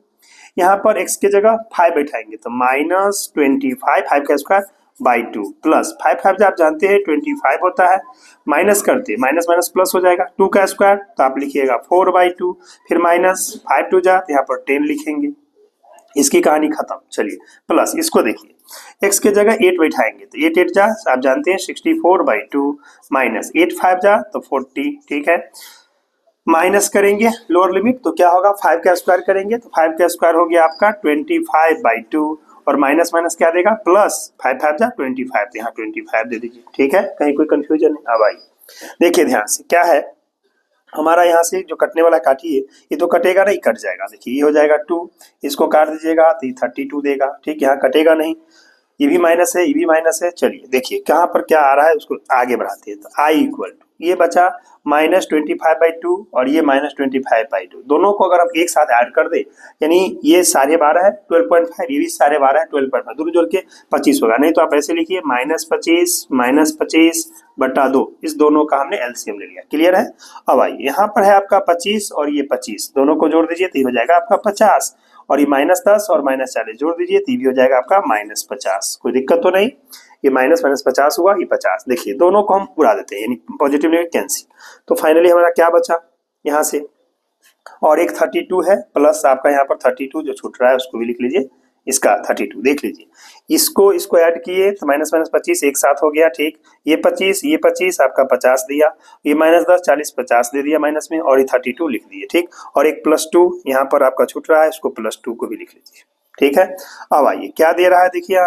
यहाँ पर x की जगह 5 बैठाएंगे तो माइनस 25, 5 का स्क्वायर बाई 2 प्लस 5 आप जानते हैं 25 होता है, माइनस करते माइनस माइनस प्लस हो जाएगा, 2 का स्क्वायर तो आप लिखिएगा 4/2, फिर माइनस 5 2 जा, यहाँ पर 10 लिखेंगे। इसकी कहानी खत्म। चलिए प्लस इसको देखिए, x के जगह 8 बैठाएंगे तो 8 8 जा, आप जानते हैं 64/2 माइनस 8 5 जा तो 40, ठीक है। माइनस करेंगे लोअर लिमिट तो क्या होगा? 5 का स्क्वायर करेंगे तो 5 का स्क्वायर हो गया आपका 25/2, और माइनस माइनस क्या देगा? प्लस 5 5 जा 25, तो यहाँ 25 दे दीजिए, ठीक है। कहीं कोई कंफ्यूजन नहीं? अब आइए देखिए ध्यान से, क्या है हमारा यहाँ से जो कटने वाला काटिए, ये तो कटेगा नहीं, कट जाएगा। देखिए ये हो जाएगा 2, इसको काट दीजिएगा तो ये 32 देगा, ठीक, यहाँ कटेगा नहीं। ये भी माइनस है, ये भी माइनस है। चलिए देखिए कहाँ पर क्या आ रहा है, उसको आगे बढ़ाते हैं। तो i इक्वल टू, ये बचा माइनस 25/2 और ये माइनस 25/2, दोनों को अगर हम एक साथ ऐड कर दे, यानी ये 12.5 है 12.5, ये भी 12.5 है 12.5, दोनों जोड़ के 25 होगा। नहीं तो आप ऐसे लिखिए -25 बटा 2, इस दोनों का हमने एलसीएम ले लिया। क्लियर है? अब आइए यहाँ पर है आपका 25 और ये 25, दोनों को जोड़ दीजिए तो ये हो जाएगा आपका 50, और ये -10 और -40 जोड़ दीजिए तो ये भी हो जाएगा आपका -50। कोई दिक्कत तो नहीं? ये माइनस माइनस 50 हुआ, ये 50। देखिए दोनों को हम उड़ा देते हैं, यानी पॉजिटिव नेगेटिव कैंसिल। तो फाइनली हमारा क्या बचा यहाँ से? और एक 32 है प्लस आपका यहाँ पर 32 जो छूट रहा है उसको भी लिख लीजिए, इसका 32 देख लीजिए। इसको ऐड किए तो माइनस माइनस 25 एक साथ हो गया, ठीक। ये 25 आपका 50 दिया, ये -10 40 50 दे दिया माइनस में, और ये 32 लिख दिए, ठीक। और एक +2 यहाँ पर आपका छूट रहा है, इसको +2 को भी लिख लीजिए, ठीक है। अब आइए क्या दे रहा है, देखिए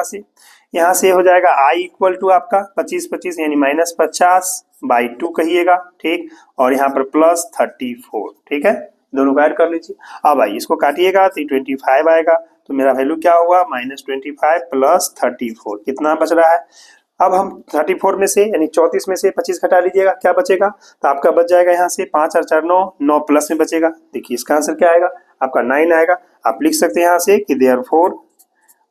यहाँ से हो जाएगा i इक्वल टू आपका 25 यानी -50/2 कहिएगा, ठीक, और यहाँ पर +34, ठीक है, दोनों को ऐड कर लीजिए। अब आइए इसको काटिएगा तो 25 आएगा, तो मेरा वैल्यू क्या हुआ? -25 + 34, कितना बच रहा है? अब हम 34 में से यानी 34 में से 25 घटा लीजिएगा, क्या बचेगा? तो आपका बच जाएगा यहाँ से 5 और 4 9, 9 प्लस में बचेगा। देखिए इसका आंसर क्या आएगा? आपका 9 आएगा। आप लिख सकते हैं यहाँ से कि देयरफॉर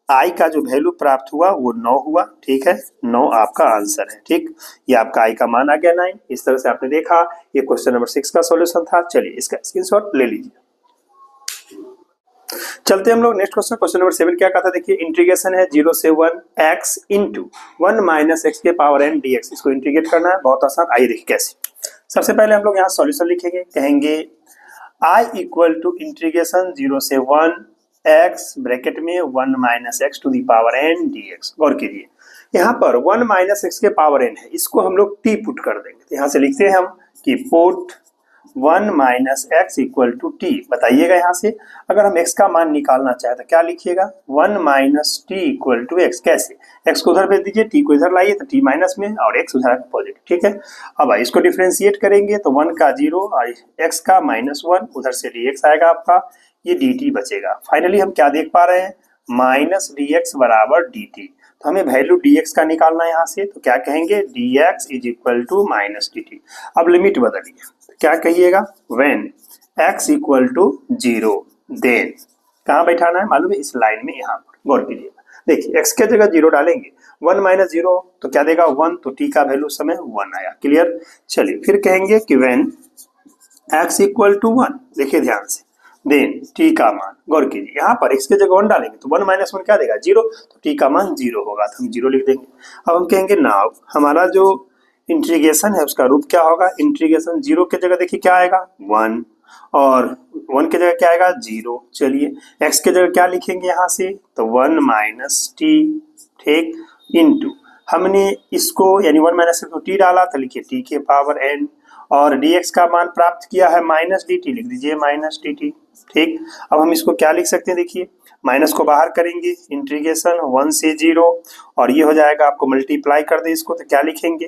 आई का जो वैल्यू प्राप्त हुआ वो 9 हुआ, ठीक है, 9 आपका आंसर है, ठीक। ये आपका आई का मान आ गया 9। इस तरह से आपने देखा, ये क्वेश्चन नंबर 6 का सॉल्यूशन था। चलिए इसका स्क्रीनशॉट ले लीजिए। चलते हम लोग नेक्स्ट क्वेश्चन नंबर 7 क्या कहता है, देखिए इंटीग्रेशन है 0 से 1 x इंटू 1 माइनस एक्स के पावर n dx, इसको इंटीग्रेट करना है, बहुत आसान। आइए देखिए कैसे। सबसे पहले हम लोग यहाँ सॉल्यूशन लिखेंगे, कहेंगे i इक्वल टू इंटीग्रेशन 0 से 1 x ब्रैकेट में 1 minus x to the power n dx। गौर कीजिए यहाँ पर 1 माइनस एक्स के पावर n है, इसको हम लोग t पुट कर देंगे। तो यहाँ से लिखते हैं हम कि put 1 minus x equal to t. बताइएगा यहाँ से अगर हम x का मान निकालना चाहे तो क्या लिखिएगा? 1 minus t equal to x. कैसे? x को उधर भेज दीजिए, t को इधर लाइए तो t माइनस में और x उधर पॉजिटिव, ठीक है। अब इसको डिफ्रेंशिएट करेंगे तो 1 का 0 और x का -1, उधर से dx आएगा आपका, ये dt बचेगा। फाइनली हम क्या देख पा रहे हैं? माइनस dx बराबर dt। तो हमें वैल्यू dx का निकालना है यहाँ से, तो क्या कहेंगे? dx is equal to minus dt। अब लिमिट बदलिए, क्या कहिएगा? When x equal to 0 then, कहाँ बैठाना है मालूम है? इस लाइन में, यहाँ पर गौर कीजिएगा। देखिए x के जगह 0 डालेंगे, 1 माइनस 0 तो क्या देगा? 1, तो t का वैल्यू समय 1 आया। क्लियर? चलिए फिर कहेंगे कि व्हेन x इक्वल टू 1, देखिए ध्यान से, देन t का मान, गौर कीजिए यहाँ पर x के जगह 1 डालेंगे तो 1 माइनस 1 क्या देगा? 0, तो t का मान 0 होगा, तो हम 0 लिख देंगे। अब हम कहेंगे नाउ हमारा जो इंटीग्रेशन है उसका रूप क्या होगा, इंटीग्रेशन जीरो की जगह देखिए क्या आएगा 1 और 1 की जगह क्या आएगा 0। चलिए x की जगह क्या लिखेंगे यहाँ से, तो 1 माइनस टी, ठीक, इनटू हमने इसको यानी 1 माइनस को टी डाला तो लिखिए टी के पावर n और dx का मान प्राप्त किया है माइनस डी टी, लिख दीजिए माइनस डी टी, ठीक। अब हम इसको क्या लिख सकते हैं, देखिए माइनस को बाहर करेंगे, इंटीग्रेशन 1 से 0 और ये हो जाएगा, आपको मल्टीप्लाई कर दे इसको तो क्या लिखेंगे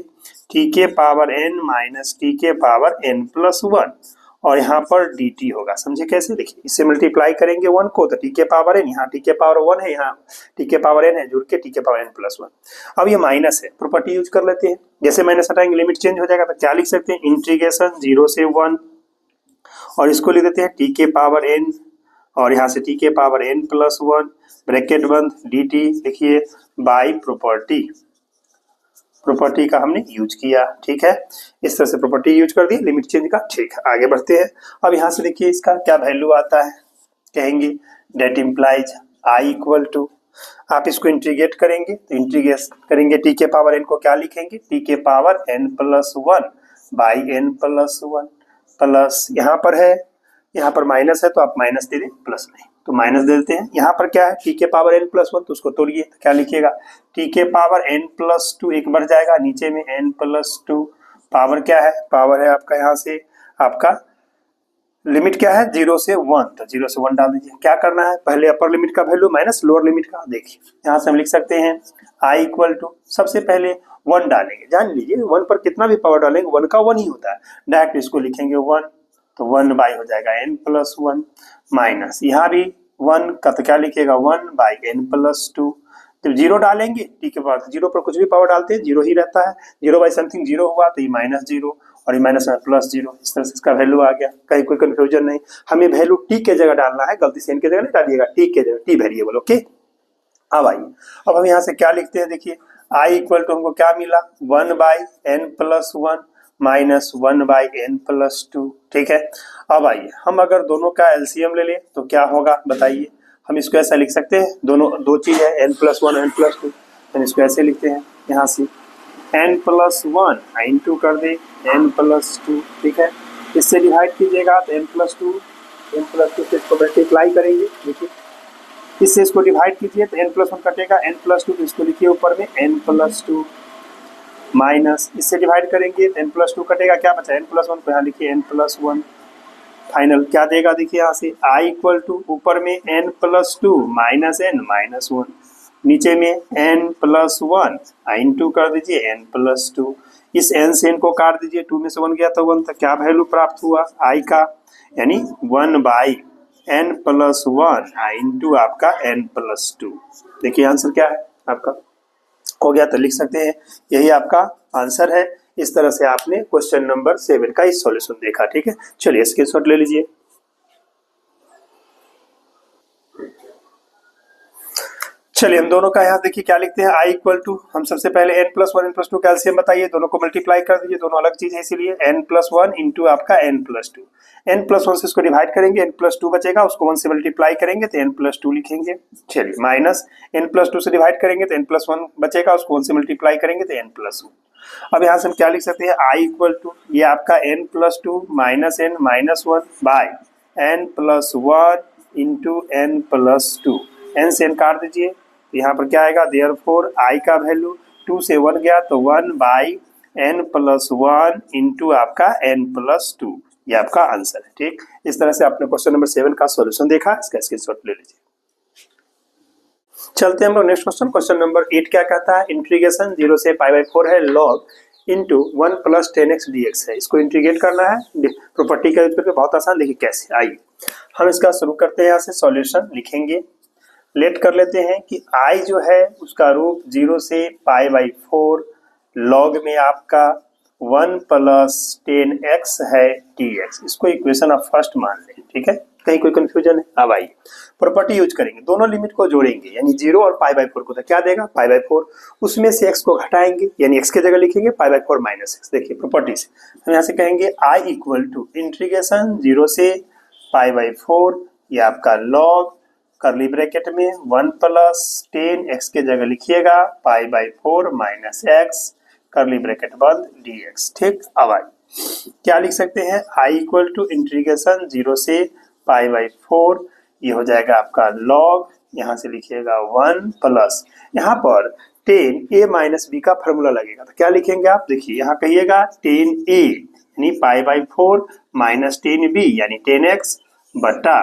टी के पावर n माइनस टी के पावर n प्लस 1 और यहाँ पर dt होगा, समझे कैसे, देखिए इससे मल्टीप्लाई करेंगे 1 को तो टी के पावर n, यहाँ टी के पावर 1 है, यहाँ टी के पावर n है, जुड़ के टी के पावर n प्लस 1। अब ये माइनस है, प्रॉपर्टी यूज कर लेते हैं, जैसे माइनस हटाएंगे लिमिट चेंज हो जाएगा, तो क्या लिख सकते हैं इंटीग्रेशन 0 से 1 और इसको लिख देते हैं टी के पावर n और यहाँ से टी के पावर n प्लस 1 ब्रैकेट बंद dt, देखिए बाई प्रॉपर्टी का हमने यूज किया, ठीक है, इस तरह से प्रॉपर्टी यूज कर दी लिमिट चेंज का, ठीक है। आगे बढ़ते हैं, अब यहाँ से देखिए इसका क्या वैल्यू आता है, कहेंगे that implies i equal to, आप इसको इंटीग्रेट करेंगे तो इंटीग्रेट करेंगे टी के पावर n को क्या लिखेंगे टी के power n plus 1 by n plus 1 plus यहाँ पर है, यहाँ पर माइनस है तो आप माइनस दे दें, प्लस नहीं तो माइनस दे देते हैं। यहाँ पर क्या है टी के पावर n प्लस 1 तो उसको तोड़िए तो क्या लिखिएगा टी के पावर n प्लस 2, एक बढ़ जाएगा नीचे में n प्लस 2, पावर क्या है, पावर है आपका यहाँ से आपका लिमिट क्या है 0 से 1, तो 0 से 1 डाल दीजिए। क्या करना है, पहले अपर लिमिट का वैल्यू माइनस लोअर लिमिट का, देखिए यहाँ से हम लिख सकते हैं i इक्वल टू, सबसे पहले 1 डालेंगे, जान लीजिए 1 पर कितना भी पावर डालेंगे 1 का 1 ही होता है, डायरेक्ट इसको लिखेंगे 1 तो 1 बाई हो जाएगा n प्लस 1 माइनस यहाँ भी 1 का तो क्या लिखेगा 1 बाई n प्लस 2, जब 0 डालेंगे टी के पावर, 0 पर कुछ भी पावर डालते हैं 0 ही रहता है, 0 बाई समथिंग 0 हुआ तो ये माइनस 0 और ये माइनस प्लस 0, इस तरह से इसका वैल्यू आ गया, कहीं कोई कंफ्यूजन नहीं। हमें वैल्यू टी के जगह डालना है, गलती से n के जगह नहीं डालिएगा, टी के जगह, टी वेरिएबल, ओके। अब आइए, अब हम यहाँ से क्या लिखते हैं, देखिए i इक्वल टू हमको क्या मिला 1 by n plus 1 minus 1 by n plus 2, ठीक है। अब आइए हम अगर दोनों का एलसीएम ले लें तो क्या होगा बताइए, हम इसको ऐसा लिख सकते हैं, दोनों दो चीज़ है n प्लस 1 n प्लस 2, हम इसको ऐसे लिखते हैं यहाँ से n प्लस 1 इंटू कर दे n प्लस 2, ठीक है, इससे डिवाइड कीजिएगा तो n प्लस 2 से इसको मल्टीप्लाई करेंगे, देखिए इससे इसको डिवाइड कीजिए तो n प्लस 1 कटेगा, n प्लस 2 तो इसको लिखिए ऊपर में n प्लस 2 माइनस इससे डिवाइड करेंगे तो n प्लस 2 कटेगा, क्या बचा n प्लस 1 को यहाँ लिखिए n प्लस 1, फाइनल क्या देगा देखिए यहाँ से i इक्वल टू ऊपर में n plus 2 minus n minus 1, नीचे में n प्लस 1 इंटू कर दीजिए n प्लस 2, इस n से n को काट दीजिए, 2 में से 1 गया तो 1, तो क्या वैल्यू प्राप्त हुआ i का, यानी 1 बाई n प्लस 1 इंटू आपका n प्लस 2, देखिए आंसर क्या है आपका हो गया, तो लिख सकते हैं यही आपका आंसर है। इस तरह से आपने क्वेश्चन नंबर 7 का इस सॉल्यूशन देखा, ठीक है। चलिए स्क्रीनशॉट ले लीजिए। चलिए हम दोनों का यहाँ देखिए क्या लिखते हैं i इक्वल टू, हम सबसे पहले n प्लस 1 n प्लस 2 का एलसीएम बताइए, दोनों को मल्टीप्लाई कर दीजिए, दोनों अलग चीज है इसीलिए n प्लस 1 इंटू आपका n प्लस 2, n प्लस 1 से इसको डिवाइड करेंगे, n प्लस 2 बचेगा, उसको 1 से मल्टीप्लाई करेंगे तो n प्लस 2 लिखेंगे, चलिए माइनस n प्लस 2 से डिवाइड करेंगे तो n प्लस 1 बचेगा, उसको 1 से मल्टीप्लाई करेंगे तो n प्लस 1। अब यहाँ से हम क्या लिख सकते हैं i इक्वल टू, ये आपका n plus 2 minus n minus 1 by n plus 1 into n plus 2, n से n काट दीजिए, यहाँ पर क्या आएगा देयरफॉर i का वैल्यू 2 से 1 गया तो 1 बाई n प्लस 1 इंटू आपका n प्लस 2, ये आपका आंसर है, ठीक। इस तरह से आपने क्वेश्चन नंबर 7 का सॉल्यूशन देखा, इसका स्क्रीनशॉट ले लीजिए। चलते हैं हम लोग नेक्स्ट क्वेश्चन, क्वेश्चन नंबर 8 क्या कहता है, इंटीग्रेशन 0 से π/4 है log into 1 plus 10x dx है, इसको इंटीग्रेट करना है प्रॉपर्टी का यूज करके, बहुत आसान, देखिए कैसे। आइए हम इसका शुरू करते हैं, यहाँ से सॉल्यूशन लिखेंगे, लेट कर लेते हैं कि i जो है उसका रूप 0 से π/4 लॉग में आपका 1 प्लस 10x है dx, इसको इक्वेशन ऑफ फर्स्ट मान लें, ठीक है, कहीं कोई कंफ्यूजन है। अब आइए प्रॉपर्टी यूज करेंगे, दोनों लिमिट को जोड़ेंगे, यानी 0 और π/4 को, तो क्या देगा π/4, उसमें से x को घटाएंगे, यानी x की जगह लिखेंगे π/4 माइनस x, देखिए प्रॉपर्टी से हम यहाँ से कहेंगे i इक्वल टू इंटीग्रेशन 0 से π/4, ये आपका लॉग करली ब्रैकेट में 1 प्लस 10x के जगह लिखिएगा π/4 माइनस x करली ब्रैकेट बंद dx। ठीक, अब आई क्या लिख सकते हैं, i इक्वल टू इंटीग्रेशन 0 से पाई बाई 4, ये हो जाएगा आपका log, यहाँ से लिखिएगा 1 प्लस, यहाँ पर 10a माइनस बी का फॉर्मूला लगेगा, तो क्या लिखेंगे आप, देखिए यहाँ कहिएगा 10a यानी पाई बाई 4 माइनस 10b यानी 10x बटा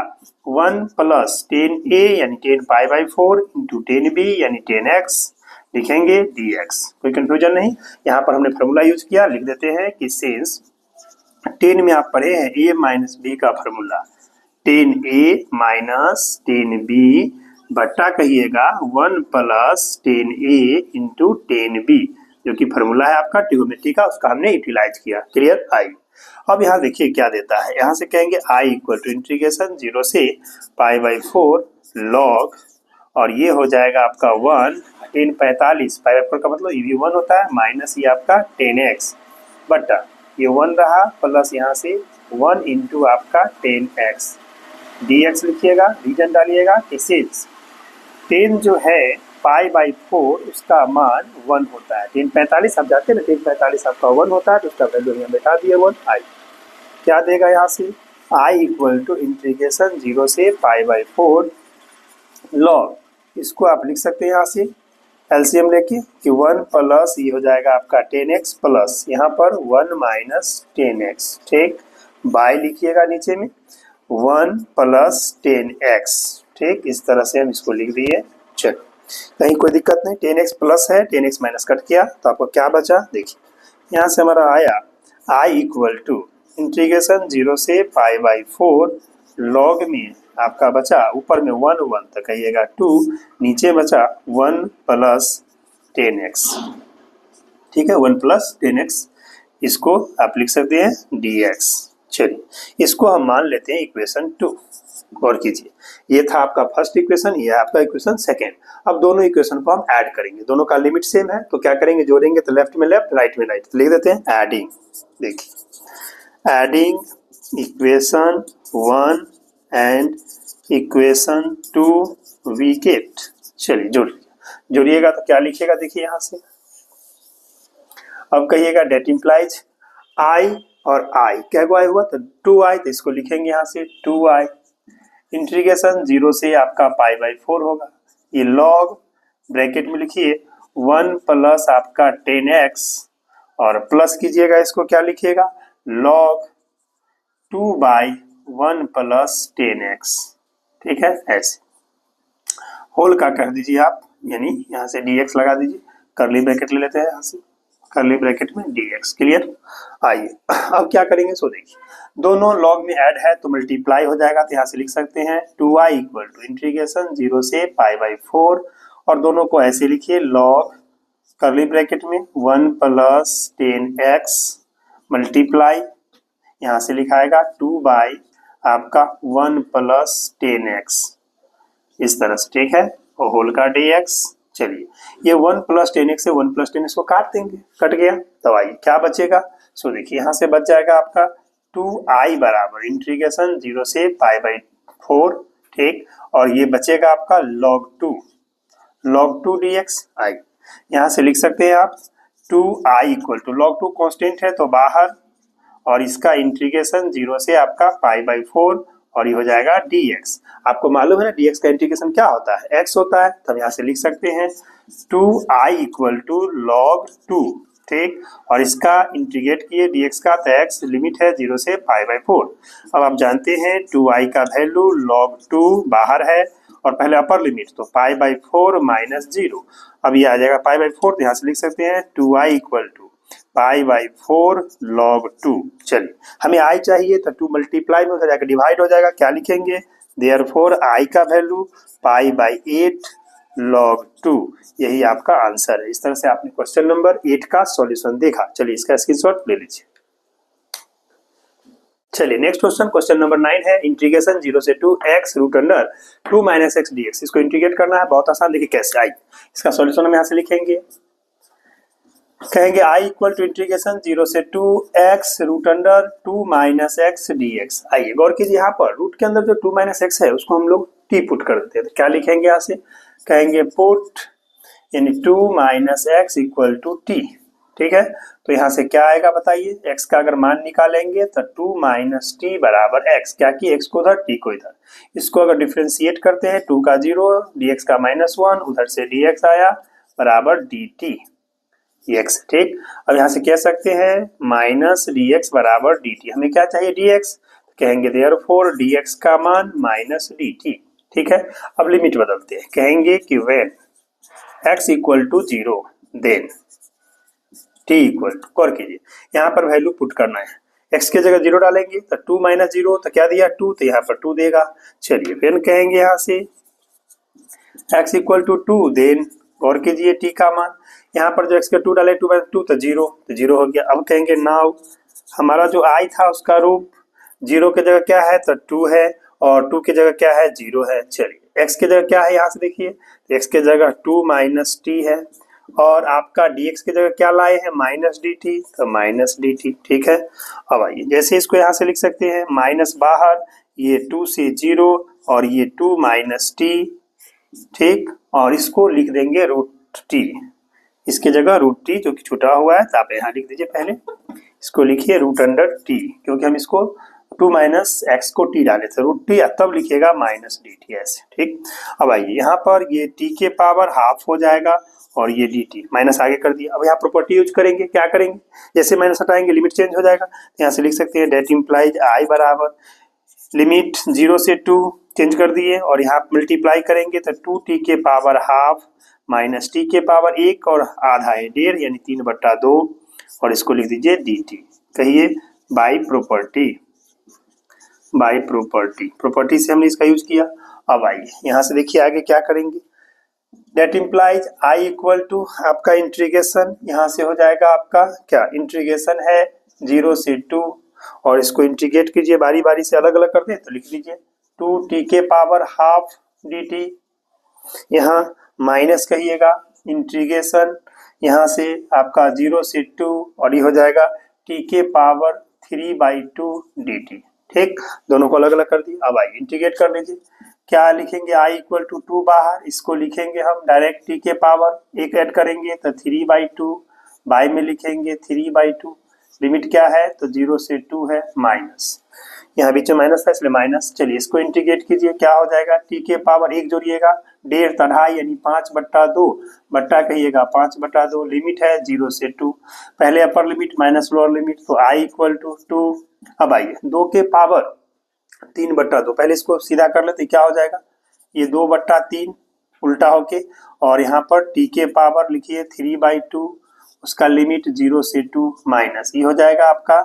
1 प्लस 10a यानी 10 पाई बाई 4 इंटू 10b यानी 10x लिखेंगे dx। कोई कंफ्यूजन नहीं, यहाँ पर हमने फॉर्मूला यूज किया, लिख देते हैं कि सिंस 10 में आप पढ़े हैं a माइनस b का फॉर्मूला 10a माइनस 10b बटा कहिएगा 1 प्लस 10a इंटू 10b जो कि फॉर्मूला है आपका ट्रिग्नोमेट्री का, उसका हमने यूटिलाइज किया। क्लियर, आई अब यहाँ देखिए क्या देता है, यहाँ से कहेंगे i इक्वल टू इंटीग्रेशन 0 से पाई बाई 4 log, और ये हो जाएगा आपका 1 10 45 पाई बाई 4 का मतलब ये भी 1 होता है, माइनस ये आपका 10x बटा ये 1 रहा प्लस यहाँ से 1 इंटू आपका 10x dx लिखिएगा, रीजन डालिएगा कि सिंस 10 जो है पाई बाई 4 उसका मान 1 होता है, 10 45 आप जाते हैं ना, 10 45 आपका 1 होता है, तो उसका वैल्यू यहाँ बैठा दिए 1 आई। क्या देगा यहाँ से, i इक्वल टू इंटीग्रेशन 0 से पाई बाई 4 log, इसको आप लिख सकते हैं यहाँ से एलसीएम लेके कि 1 प्लस ये हो जाएगा आपका 10x प्लस यहाँ पर 1 माइनस 10x, ठीक, बाय लिखिएगा नीचे में 1 प्लस 10x, ठीक, इस तरह से हम इसको लिख दिए। चलो कहीं कोई दिक्कत नहीं, 10x प्लस है, 10x माइनस कट किया तो आपको क्या बचा, देखिए यहाँ से हमारा आया i इक्वल टू इंटीग्रेशन 0 से पाई बाई 4 log में आपका बचा ऊपर में 1 1 तो कहिएगा 2, नीचे बचा 1 प्लस 10x, ठीक है, 1 प्लस 10x, इसको आप लिख सकते हैं dx। चलिए इसको हम मान लेते हैं इक्वेशन 2। गौर कीजिए, ये था आपका फर्स्ट इक्वेशन, ये है आपका इक्वेशन सेकेंड। अब दोनों इक्वेशन को हम ऐड करेंगे, दोनों का लिमिट सेम है, तो क्या करेंगे, जोड़ेंगे तो लेफ्ट में लेफ्ट राइट में राइट, तो लिख देते हैं एडिंग। देखिए adding equation 1 and equation 2 we get, चलिए जोड़िएगा तो क्या लिखिएगा, देखिए यहाँ से अब कहिएगा डेट इम्प्लाइज i और i, क्या आई हुआ तो 2i, तो इसको लिखेंगे यहाँ से 2i इंटीग्रेशन 0 से आपका पाई बाई 4 होगा, ये log ब्रैकेट में लिखिए 1 प्लस आपका 10x और प्लस कीजिएगा इसको क्या लिखिएगा log 2 बाई 1 प्लस 10x, ठीक है, ऐसे होल का कर दीजिए आप, यानी यहाँ से dx लगा दीजिए, करली ब्रैकेट ले लेते हैं यहाँ से, करली ब्रैकेट में dx। क्लियर, आइए अब क्या करेंगे, सो देखिए दोनों लॉग में ऐड है तो मल्टीप्लाई हो जाएगा, तो यहाँ से लिख सकते हैं 2i इक्वल टू इंटीग्रेशन 0 से पाई बाई 4 और दोनों को ऐसे लिखिए log करली ब्रैकेट में 1 प्लस 10x मल्टीप्लाई यहाँ से लिखाएगा 2 बाई आपका 1 प्लस 10x, इस तरह से, ठीक है, और होल का dx। चलिए ये 1 प्लस 10x से 1 प्लस 10x को काट देंगे, कट गया, तो आइए क्या बचेगा, सो देखिए यहाँ से बच जाएगा आपका 2i बराबर इंटीग्रेशन 0 से पाई बाई 4, ठीक, और ये बचेगा आपका log 2 dx। आई यहाँ से लिख सकते हैं आप 2i equal to log 2 constant है तो बाहर, और इसका इंटीग्रेशन 0 से आपका पाई बाई 4 और ये हो जाएगा dx। आपको मालूम है ना dx का इंटीग्रेशन क्या होता है, x होता है, तो हम यहाँ से लिख सकते हैं 2i इक्वल टू log 2, ठीक, और इसका इंटीग्रेट किए dx का, तो x लिमिट है 0 से पाई बाई 4। अब आप जानते हैं 2i का वैल्यू log 2 बाहर है और पहले अपर लिमिट तो पाई बाई 4 माइनस 0, अब ये आ जाएगा पाई बाई 4, तो यहाँ से लिख सकते हैं 2i equal to pi by 4 log 2। चलिए हमें i चाहिए तो 2 मल्टीप्लाई में हो जाएगा, डिवाइड हो जाएगा, क्या लिखेंगे, देयरफॉर i का वैल्यू पाई बाई 8 log 2, यही आपका आंसर है। इस तरह से आपने क्वेश्चन नंबर 8 का सॉल्यूशन देखा। चलिए इसका स्क्रीनशॉट ले लीजिए। चलिए नेक्स्ट क्वेश्चन, क्वेश्चन नंबर 9 है इंटीग्रेशन 0 से 2x root under 2 minus x dx, इसको इंटीग्रेट करना है, बहुत आसान, देखिए कैसे। आई इसका सॉल्यूशन हम यहाँ से लिखेंगे, कहेंगे i इक्वल टू इंटीग्रेशन 0 से 2x root under 2 minus x dx। आइए गौर कीजिए, यहाँ पर रूट के अंदर जो 2 माइनस एक्स है उसको हम लोग t पुट कर देते हैं, तो क्या लिखेंगे यहाँ से, कहेंगे पुट यानी 2 minus x equal to t, ठीक है। तो यहाँ से क्या आएगा बताइए, x का अगर मान निकालेंगे तो 2 माइनस टी बराबर x, क्या कि x को उधर t को इधर, इसको अगर डिफ्रेंशिएट करते हैं 2 का 0 dx का -1 उधर से dx आया बराबर dt x, ठीक। अब यहाँ से कह सकते हैं माइनस dx बराबर dt, हमें क्या चाहिए dx, कहेंगे देयरफॉर dx का मान माइनस dt, ठीक है। अब लिमिट बदलते हैं, कहेंगे कि when x equal to 0 then t equal to, गौर कीजिए यहाँ पर वैल्यू पुट करना है, x के जगह 0 डालेंगे तो 2 माइनस 0 तो क्या दिया 2, तो यहाँ पर 2 देगा। चलिए फिर कहेंगे यहाँ से x इक्वल टू 2 देन, गौर कीजिए t का मान, यहाँ पर जो x के 2 डाले 2 माइनस 2 तो 0, तो 0 हो गया। अब कहेंगे नाउ हमारा जो i था उसका रूप 0 के जगह क्या है तो 2 है और 2 की जगह क्या है 0 है। चलिए x के जगह क्या है, यहाँ से देखिए x के जगह 2 माइनस t है और आपका dx की जगह क्या लाए हैं माइनस dt, तो माइनस dt, ठीक है। अब आइए जैसे इसको यहाँ से लिख सकते हैं माइनस बाहर, ये 2 से 0 और ये 2 माइनस t, ठीक, और इसको लिख देंगे रूट t, इसके जगह रूट t जो कि छुटा हुआ है तो आप यहाँ लिख दीजिए, पहले इसको लिखिए रूट अंडर t, क्योंकि हम इसको 2 माइनस एक्स को t डाले थे रूट t, तब लिखिएगा माइनस dt ऐसे, ठीक। अब आइए यहाँ पर ये t के पावर हाफ हो जाएगा और ये dt माइनस आगे कर दिया। अब यहाँ प्रॉपर्टी यूज करेंगे, क्या करेंगे, जैसे माइनस हटाएंगे लिमिट चेंज हो जाएगा, यहाँ से लिख सकते हैं डेट इम्प्लाइज i बराबर लिमिट 0 से 2 चेंज कर दिए और यहाँ मल्टीप्लाई करेंगे तो 2t के पावर हाफ माइनस t के पावर 1 और आधा है 1.5 यानी 3/2 और इसको लिख दीजिए dt, कहिए बाई प्रॉपर्टी, बाई प्रॉपर्टी से हमने इसका यूज किया। अब आइए यहाँ से देखिए आगे क्या करेंगे, that implies i equal to आपका इंटीग्रेशन, यहाँ से हो जाएगा आपका क्या इंटीग्रेशन है 0 से 2 और इसको इंटीग्रेट कीजिए बारी बारी से अलग अलग कर दे तो लिख लीजिए 2t के पावर हाफ dt, यहाँ माइनस कहिएगा इंटीग्रेशन यहाँ से आपका 0 से 2 और ये हो जाएगा t के पावर 3/2 dt, ठीक, दोनों को अलग अलग कर दिया। अब आइए इंटीग्रेट कर लीजिए, क्या लिखेंगे i इक्वल टू 2 बाहर, इसको लिखेंगे हम डायरेक्ट t के पावर 1 ऐड करेंगे तो 3/2 बाई में लिखेंगे 3/2, लिमिट क्या है तो 0 से 2 है माइनस, यहाँ बीच में माइनस था इसलिए माइनस। चलिए इसको इंटीग्रेट कीजिए, क्या हो जाएगा t के पावर 1 जोड़िएगा 1.5 तो 2.5 यानी 5/2 बट्टा कहिएगा 5/2, लिमिट है 0 से 2, पहले अपर लिमिट माइनस लोअर लिमिट तो i इक्वल टू 2। अब आइए 2 के पावर 3/2, पहले इसको सीधा कर लेते क्या हो जाएगा, ये 2/3 उल्टा होके और यहाँ पर t के पावर लिखिए 3/2, उसका लिमिट 0 से 2 माइनस, ये हो जाएगा आपका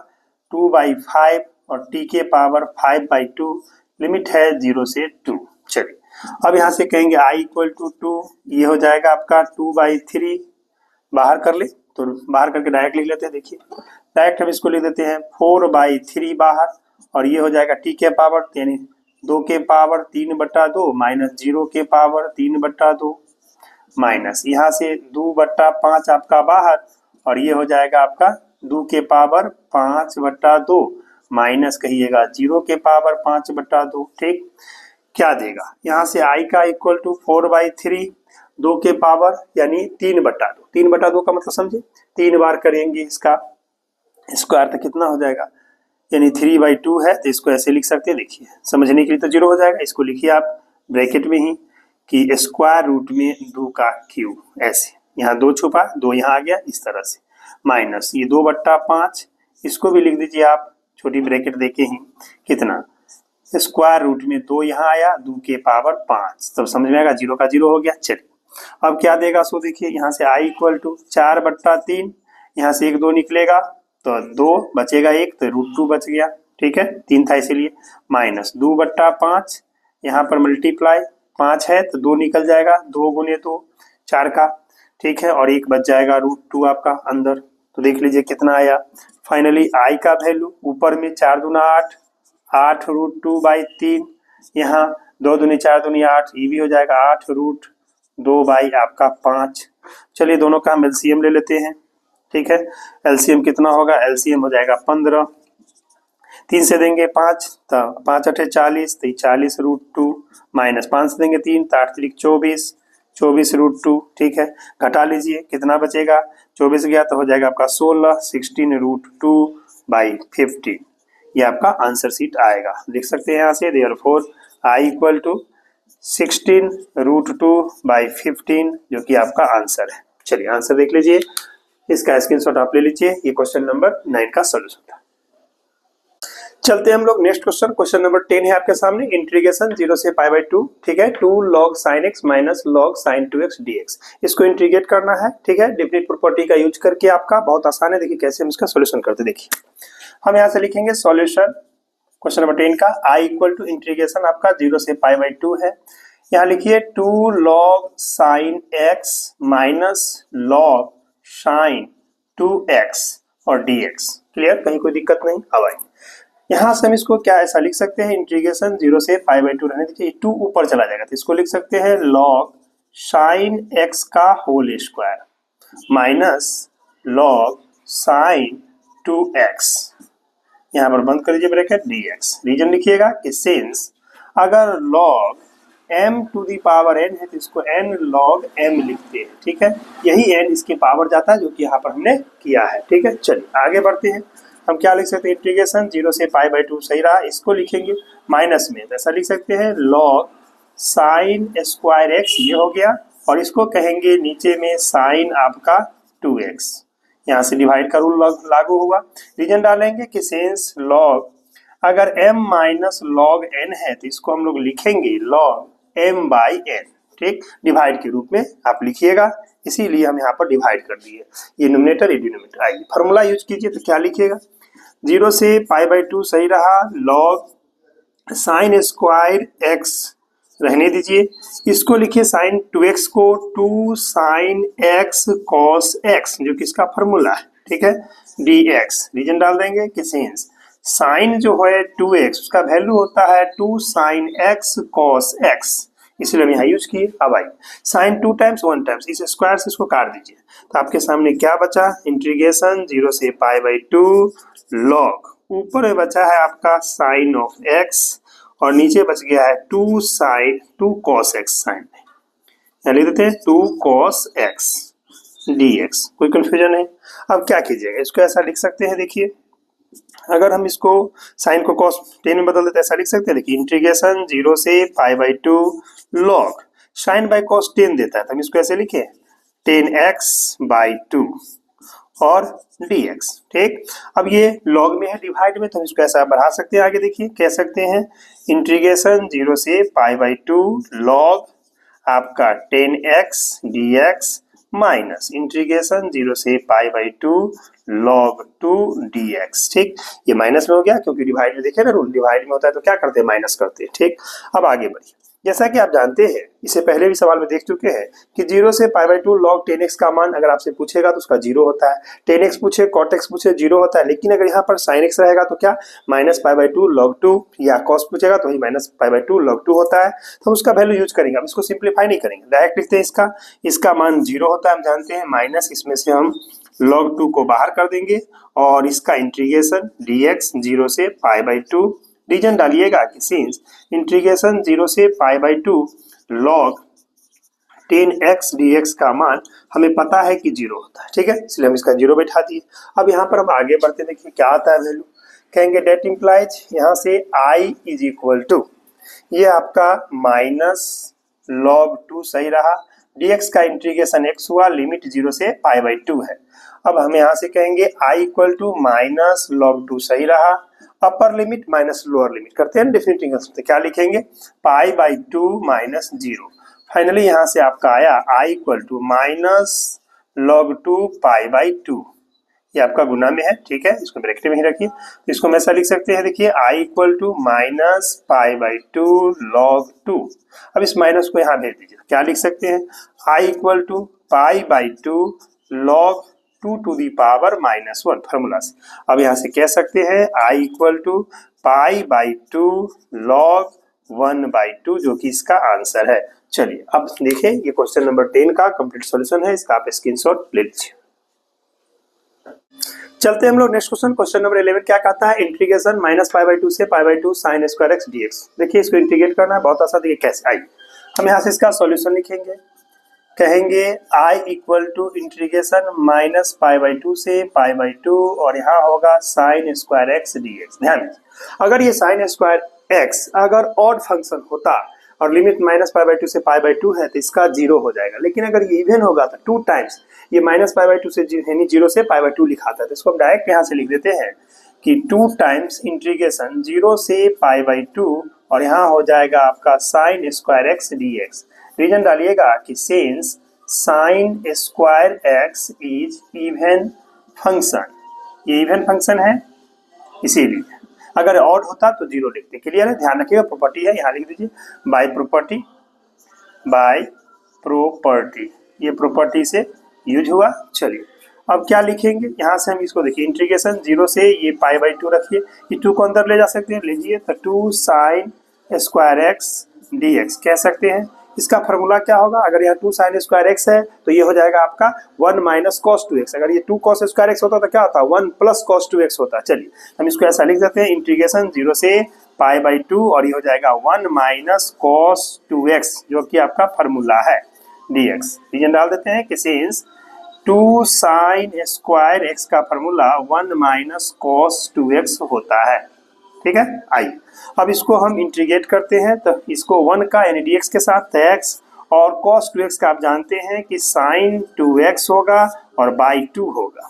2/5 और t के पावर 5/2, लिमिट है 0 से 2। चलिए अब यहाँ से कहेंगे i इक्वल टू 2, ये हो जाएगा आपका 2/3, बाहर कर ले तो बाहर करके डायरेक्ट लिख लेते हैं, देखिए डायरेक्ट हम इसको लिख देते हैं 4/3 बाहर और ये हो जाएगा t के पावर यानी 2 के पावर 3/2 माइनस 0 के पावर 3/2 माइनस यहाँ से 2/5 आपका बाहर और ये हो जाएगा आपका 2 के पावर 5/2 माइनस कहिएगा 0 के पावर 5/2, ठीक, क्या देगा यहाँ से i का इक्वल टू 4/3 2 के पावर यानी 3/2, 3/2 का मतलब समझे 3 बार करेंगे इसका स्क्वायर तो कितना हो जाएगा यानी 3/2 है, तो इसको ऐसे लिख सकते हैं, देखिए समझने के लिए तो 0 हो जाएगा, इसको लिखिए आप ब्रैकेट में ही कि स्क्वायर रूट में 2 का क्यूब, ऐसे यहाँ 2 छुपा 2 यहाँ आ गया इस तरह से माइनस ये 2/5, इसको भी लिख दीजिए आप छोटी ब्रैकेट देके ही कितना स्क्वायर रूट में 2 यहाँ आया 2 के पावर 5, तब समझ में आएगा 0 का 0 हो गया। चलिए अब क्या देगा, सो देखिए यहाँ से i इक्वल टू 4/3, यहाँ से 1 2 निकलेगा तो 2 बचेगा 1 तो √2 बच गया, ठीक है 3 था इसीलिए माइनस 2/5, यहाँ पर मल्टीप्लाई 5 है तो 2 निकल जाएगा 2 गुने 2 4 का, ठीक है, और 1 बच जाएगा √2 आपका अंदर, तो देख लीजिए कितना आया फाइनली i का वैल्यू ऊपर में 4 दूना 8 8 √2/3, यहाँ 2 दूनी 4 दूनी 8, ये भी हो जाएगा 8 √2 बाई आपका 5। चलिए दोनों का हम एलसीएम ले लेते हैं, ठीक है, एलसीएम कितना होगा, एलसीएम हो जाएगा 15, 3 से देंगे 5 तो 5 8 40 तो 40 √2 माइनस 5 से देंगे 3 तो 8 3 24, 24√2, ठीक है। घटा लीजिए, कितना बचेगा, 24 गया तो हो जाएगा आपका 16, 16√2/15। ये आपका आंसर सीट आएगा। लिख सकते हैं यहाँ से देयरफॉर आई इक्वल टू 16√2/15 जो कि आपका आंसर है। चलिए आंसर देख लीजिए, इसका स्क्रीनशॉट आप ले लीजिए। ये क्वेश्चन नंबर 9 का सोल्यूशन था। चलते हैं हम लोग नेक्स्ट क्वेश्चन। क्वेश्चन नंबर 10 है आपके सामने, इंटीग्रेशन 0 से π/2, ठीक है, 2 log sin x minus log sin 2x dx। इसको इंटीग्रेट करना है, ठीक है, डेफिनेट प्रॉपर्टी का यूज करके। आपका बहुत आसान है, देखिए कैसे हम इसका सोल्यूशन करते। देखिए हम यहाँ से लिखेंगे सॉल्यूशन क्वेश्चन नंबर 10 का। i इक्वल टू इंटीग्रेशन आपका 0 से π/2 है। यहाँ लिखिए 2 log sin x minus log sin 2x और dx। क्लियर, कहीं कोई दिक्कत नहीं। अब आइए यहाँ से हम इसको क्या ऐसा लिख सकते हैं, इंटीग्रेशन 0 से π/2 रहने दीजिए, 2 ऊपर चला जाएगा तो इसको लिख सकते हैं log sin x का whole square minus log sin 2x, यहाँ पर बंद कर दीजिए ब्रैकेट, dx। रीजन लिखिएगा कि सिंस अगर log m to the power n है तो इसको n log m लिखते हैं, ठीक है। यही n इसके पावर जाता है जो कि यहाँ पर हमने किया है, ठीक है। चलिए आगे बढ़ते हैं। हम क्या लिख सकते हैं, इंटीग्रेशन 0 से π/2 सही रहा, इसको लिखेंगे माइनस में तो ऐसा लिख सकते हैं log sin स्क्वायर x, ये हो गया, और इसको कहेंगे नीचे में sin आपका 2x। यहाँ से डिवाइड का रूल लागू हुआ। रीजन डालेंगे कि सिंस log अगर m माइनस log n है तो इसको हम लोग लिखेंगे log m/n, ठीक, डिवाइड के रूप में आप लिखिएगा, इसीलिए हम यहाँ पर डिवाइड कर दिए। ये न्यूमरेटर ये डिनोमिनेटर। आइए फॉर्मूला यूज कीजिए तो क्या लिखिएगा, 0 से π/2 सही रहा, log sin स्क्वायर x रहने दीजिए, इसको लिखिए sin 2x को 2 sin x cos x जो कि इसका फॉर्मूला है, ठीक है, dx। रीजन डाल देंगे कि सिंस sin जो है 2x उसका वैल्यू होता है 2 sin x cos x, इसलिए हम यहाँ यूज किए। अब आइए sin 2 टाइम्स 1 टाइम्स, इस स्क्वायर से इसको काट दीजिए तो आपके सामने क्या बचा, इंटीग्रेशन 0 से π/2 log, ऊपर में बचा है आपका sin ऑफ x और नीचे बच गया है 2 cos x साइन, यहाँ लिख देते हैं 2 cos x dx। कोई कंफ्यूजन है? अब क्या कीजिएगा, इसको ऐसा लिख सकते हैं, देखिए अगर हम इसको साइन को cos 10 में बदल देते ऐसा लिख सकते हैं, देखिए इंटीग्रेशन 0 से π/2 log sin बाई cos 10 देता है तो हम इसको ऐसे लिखे 10x/2 और dx, ठीक। अब ये log में है डिवाइड में तो हम इसको ऐसा बढ़ा सकते हैं, आगे देखिए कह सकते हैं इंटीग्रेशन 0 से π/2 log आपका 10x dx माइनस इंटीग्रेशन 0 से π/2 log 2 dx, ठीक। ये माइनस में हो गया क्योंकि डिवाइड में देखिए ना रूल, डिवाइड में होता है तो क्या करते हैं, माइनस करते हैं, ठीक। अब आगे बढ़िए, जैसा कि आप जानते हैं, इससे पहले भी सवाल में देख चुके हैं कि 0 से π/2 log 10x का मान अगर आपसे पूछेगा तो उसका 0 होता है, 10x पूछे cot x पूछे 0 होता है, लेकिन अगर यहाँ पर sin x रहेगा तो क्या -π/2 log 2, या cos पूछेगा तो वही -π/2 log 2 होता है, तो हम उसका वैल्यू यूज करेंगे। अब इसको सिंप्लीफाई नहीं करेंगे, डायरेक्ट लिखते हैं इसका मान 0 होता है, हम जानते हैं, माइनस इसमें से हम log 2 को बाहर कर देंगे और इसका इंटीग्रेशन dx 0 से π/2, रीजन डालिएगा कि सिंस इंटीग्रेशन 0 से π/2 log 10x dx का मान हमें पता है कि 0 होता है, ठीक है, इसलिए हम इसका 0 बैठा दिए। अब यहाँ पर हम आगे बढ़ते देखिए क्या आता है वैल्यू, कहेंगे डेट इंप्लाइज यहाँ से i इज इक्वल टू, ये आपका माइनस log 2 सही रहा, dx का इंटीग्रेशन x हुआ, लिमिट 0 से π/2 है। अब हम यहाँ से कहेंगे i equal to minus log 2 सही रहा, upper limit minus lower limit करते हैं डेफिनेट इंटीग्रल से, क्या लिखेंगे π/2 माइनस 0। फाइनली यहाँ से आपका आया i equal to minus log 2 π/2, ये आपका गुना में है, ठीक है, इसको ब्रैकेट में ही रखिए, इसको हम ऐसा लिख सकते हैं, देखिए i equal to minus π/2 log 2। अब इस माइनस को यहाँ भेज दीजिए, क्या लिख सकते हैं, i equal to π/2 log 2 to the power -1 formula से। अब यहाँ से कह सकते हैं i इक्वल टू π/2 log 1/2 जो कि इसका आंसर है। चलिए अब देखिए ये क्वेश्चन नंबर 10 का कंप्लीट सॉल्यूशन है, इसका आप स्क्रीनशॉट ले लीजिए। चलते हैं हम लोग नेक्स्ट क्वेश्चन। क्वेश्चन नंबर 11 क्या कहता है, इंटीग्रेशन -π/2 से π/2 sin स्क्वायर x dx। देखिए इसको इंटीग्रेट करना है, बहुत आसान, देखिए कैसे। आइए हम यहाँ से इसका सॉल्यूशन लिखेंगे, कहेंगे I equal to integration minus pi by two से पाई बाई टू और यहाँ होगा sine square x d x. ध्यान दीजिए, अगर ये साइन स्क्वायर एक्स अगर ऑड फंक्शन होता और limit minus pi by two से पाई बाई टू है तो इसका जीरो हो जाएगा, लेकिन अगर ये इवन होगा तो टू टाइम्स ये माइनस पाई बाई टू से यानी जीरो से पाई बाई टू लिखाता है, तो इसको हम डायरेक्ट यहाँ से लिख देते हैं कि टू टाइम्स इंटीग्रेशन जीरो से पाई बाई टू और यहाँ हो जाएगा आपका sine square x d x. Reason डालिएगा कि since sine square x is even function, ये इवन फंक्शन है इसीलिए, अगर ऑड होता तो जीरो लिखते। क्लियर है, ध्यान रखिएगा, प्रॉपर्टी है यहाँ लिख दीजिए बाय प्रॉपर्टी, ये प्रॉपर्टी से यूज हुआ। चलिए अब क्या लिखेंगे, यहाँ से हम इसको देखिए इंटीग्रेशन जीरो से ये पाई बाई टू रखिए, ये टू को अंदर ले जा सकते हैं, लीजिए तो two sine square x d x कह सकते हैं। इसका फॉर्मूला क्या होगा, अगर यह टू साइन स्क्वायर एक्स है तो ये हो जाएगा आपका one minus cos two x, अगर ये टू कॉस स्क्वायर एक्स होता तो क्या होता one plus cos two x होता। चलिए हम इसको ऐसा लिख देते हैं इंटीग्रेशन जीरो से पाई बाई टू और ये हो जाएगा one minus cos two x जो कि आपका फॉर्मूला है डी एक्स। रीजन डाल देते हैं कि since two sine square x का formula one minus cos two x होता है। ठीक है, आइए अब इसको हम इंटीग्रेट करते हैं, तो इसको वन का यानी डी एक्स के साथ एक्स और कॉस टू एक्स का आप जानते हैं कि साइन टू एक्स होगा और बाई टू होगा।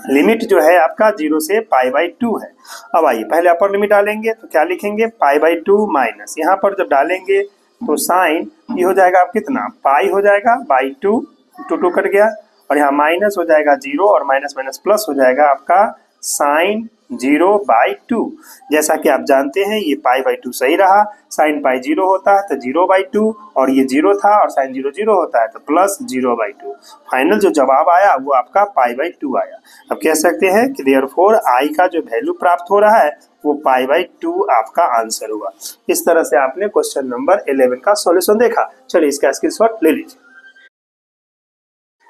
लिमिट जो है आपका जीरो से पाई बाई टू है। अब आइए पहले अपर लिमिट डालेंगे तो क्या लिखेंगे पाई बाई टू माइनस, यहाँ पर जब डालेंगे तो साइन ये हो जाएगा आप कितना पाई हो जाएगा बाई टू, टू टू कट गया और यहाँ माइनस हो जाएगा जीरो और माइनस माइनस प्लस हो जाएगा आपका साइन जीरो बाई टू। जैसा कि आप जानते हैं ये पाई बाई टू सही रहा, साइन पाई जीरो होता है तो जीरो बाई टू और ये जीरो था और साइन जीरो जीरो होता है तो plus zero by two. Final जो जवाब आया वो आपका पाई बाई टू आया। अब कह सकते हैं कि देयरफॉर आई का जो वैल्यू प्राप्त हो रहा है वो पाई बाई टू आपका आंसर हुआ। इस तरह से आपने क्वेश्चन नंबर 11 का सॉल्यूशन देखा। चलिए इसका स्क्रीनशॉट ले लीजिए।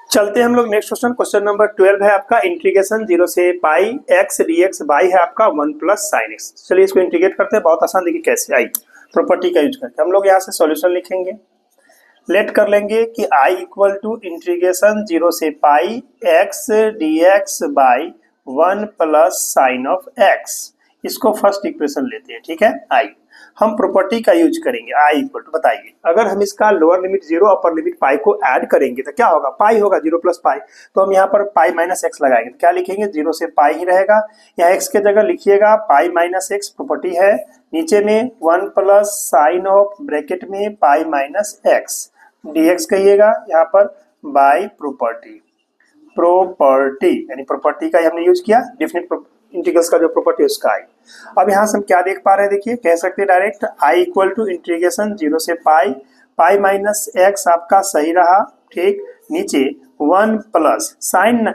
चलते हैं हम लोग नेक्स्ट क्वेश्चन, क्वेश्चन नंबर 12 है आपका इंटीग्रेशन जीरो से pi x d x by है आपका वन प्लस साइन एक्स। चलिए इसको इंटीग्रेट करते हैं, बहुत आसान, देखिए कैसे। आई प्रॉपर्टी का यूज करके हम लोग यहाँ से सॉल्यूशन लिखेंगे, लेट कर लेंगे कि I equal to integration zero से pi x d x by one plus sine of x. इसको फर्स्ट इक्वेशन लेते हैं, ठीक है। आई हम प्रॉपर्टी का यूज करेंगे, आई इक्वल टू, बताइए अगर हम इसका lower limit zero upper limit pi को ऐड करेंगे तो क्या होगा, पाई होगा, जीरो प्लस पाई। तो हम यहाँ पर पाई माइनस एक्स लगाएंगे तो क्या लिखेंगे, जीरो से पाई ही रहेगा, यहाँ एक्स के जगह लिखिएगा पाई माइनस एक्स, प्रॉपर्टी है, नीचे में one plus sine of bracket में pi minus x d x कहिएगा यहाँ पर बाई प्रॉपर्टी यानी प्रॉपर्टी का हमने यूज किया, डेफिनेट इंटीग्रल्स का जो प्रॉपर्टी उसका आई। अब यहाँ से हम क्या देख पा रहे हैं, देखिए कह सकते हैं direct I equal to integration zero से पाई माइनस एक्स आपका सही रहा, ठीक, नीचे one plus sine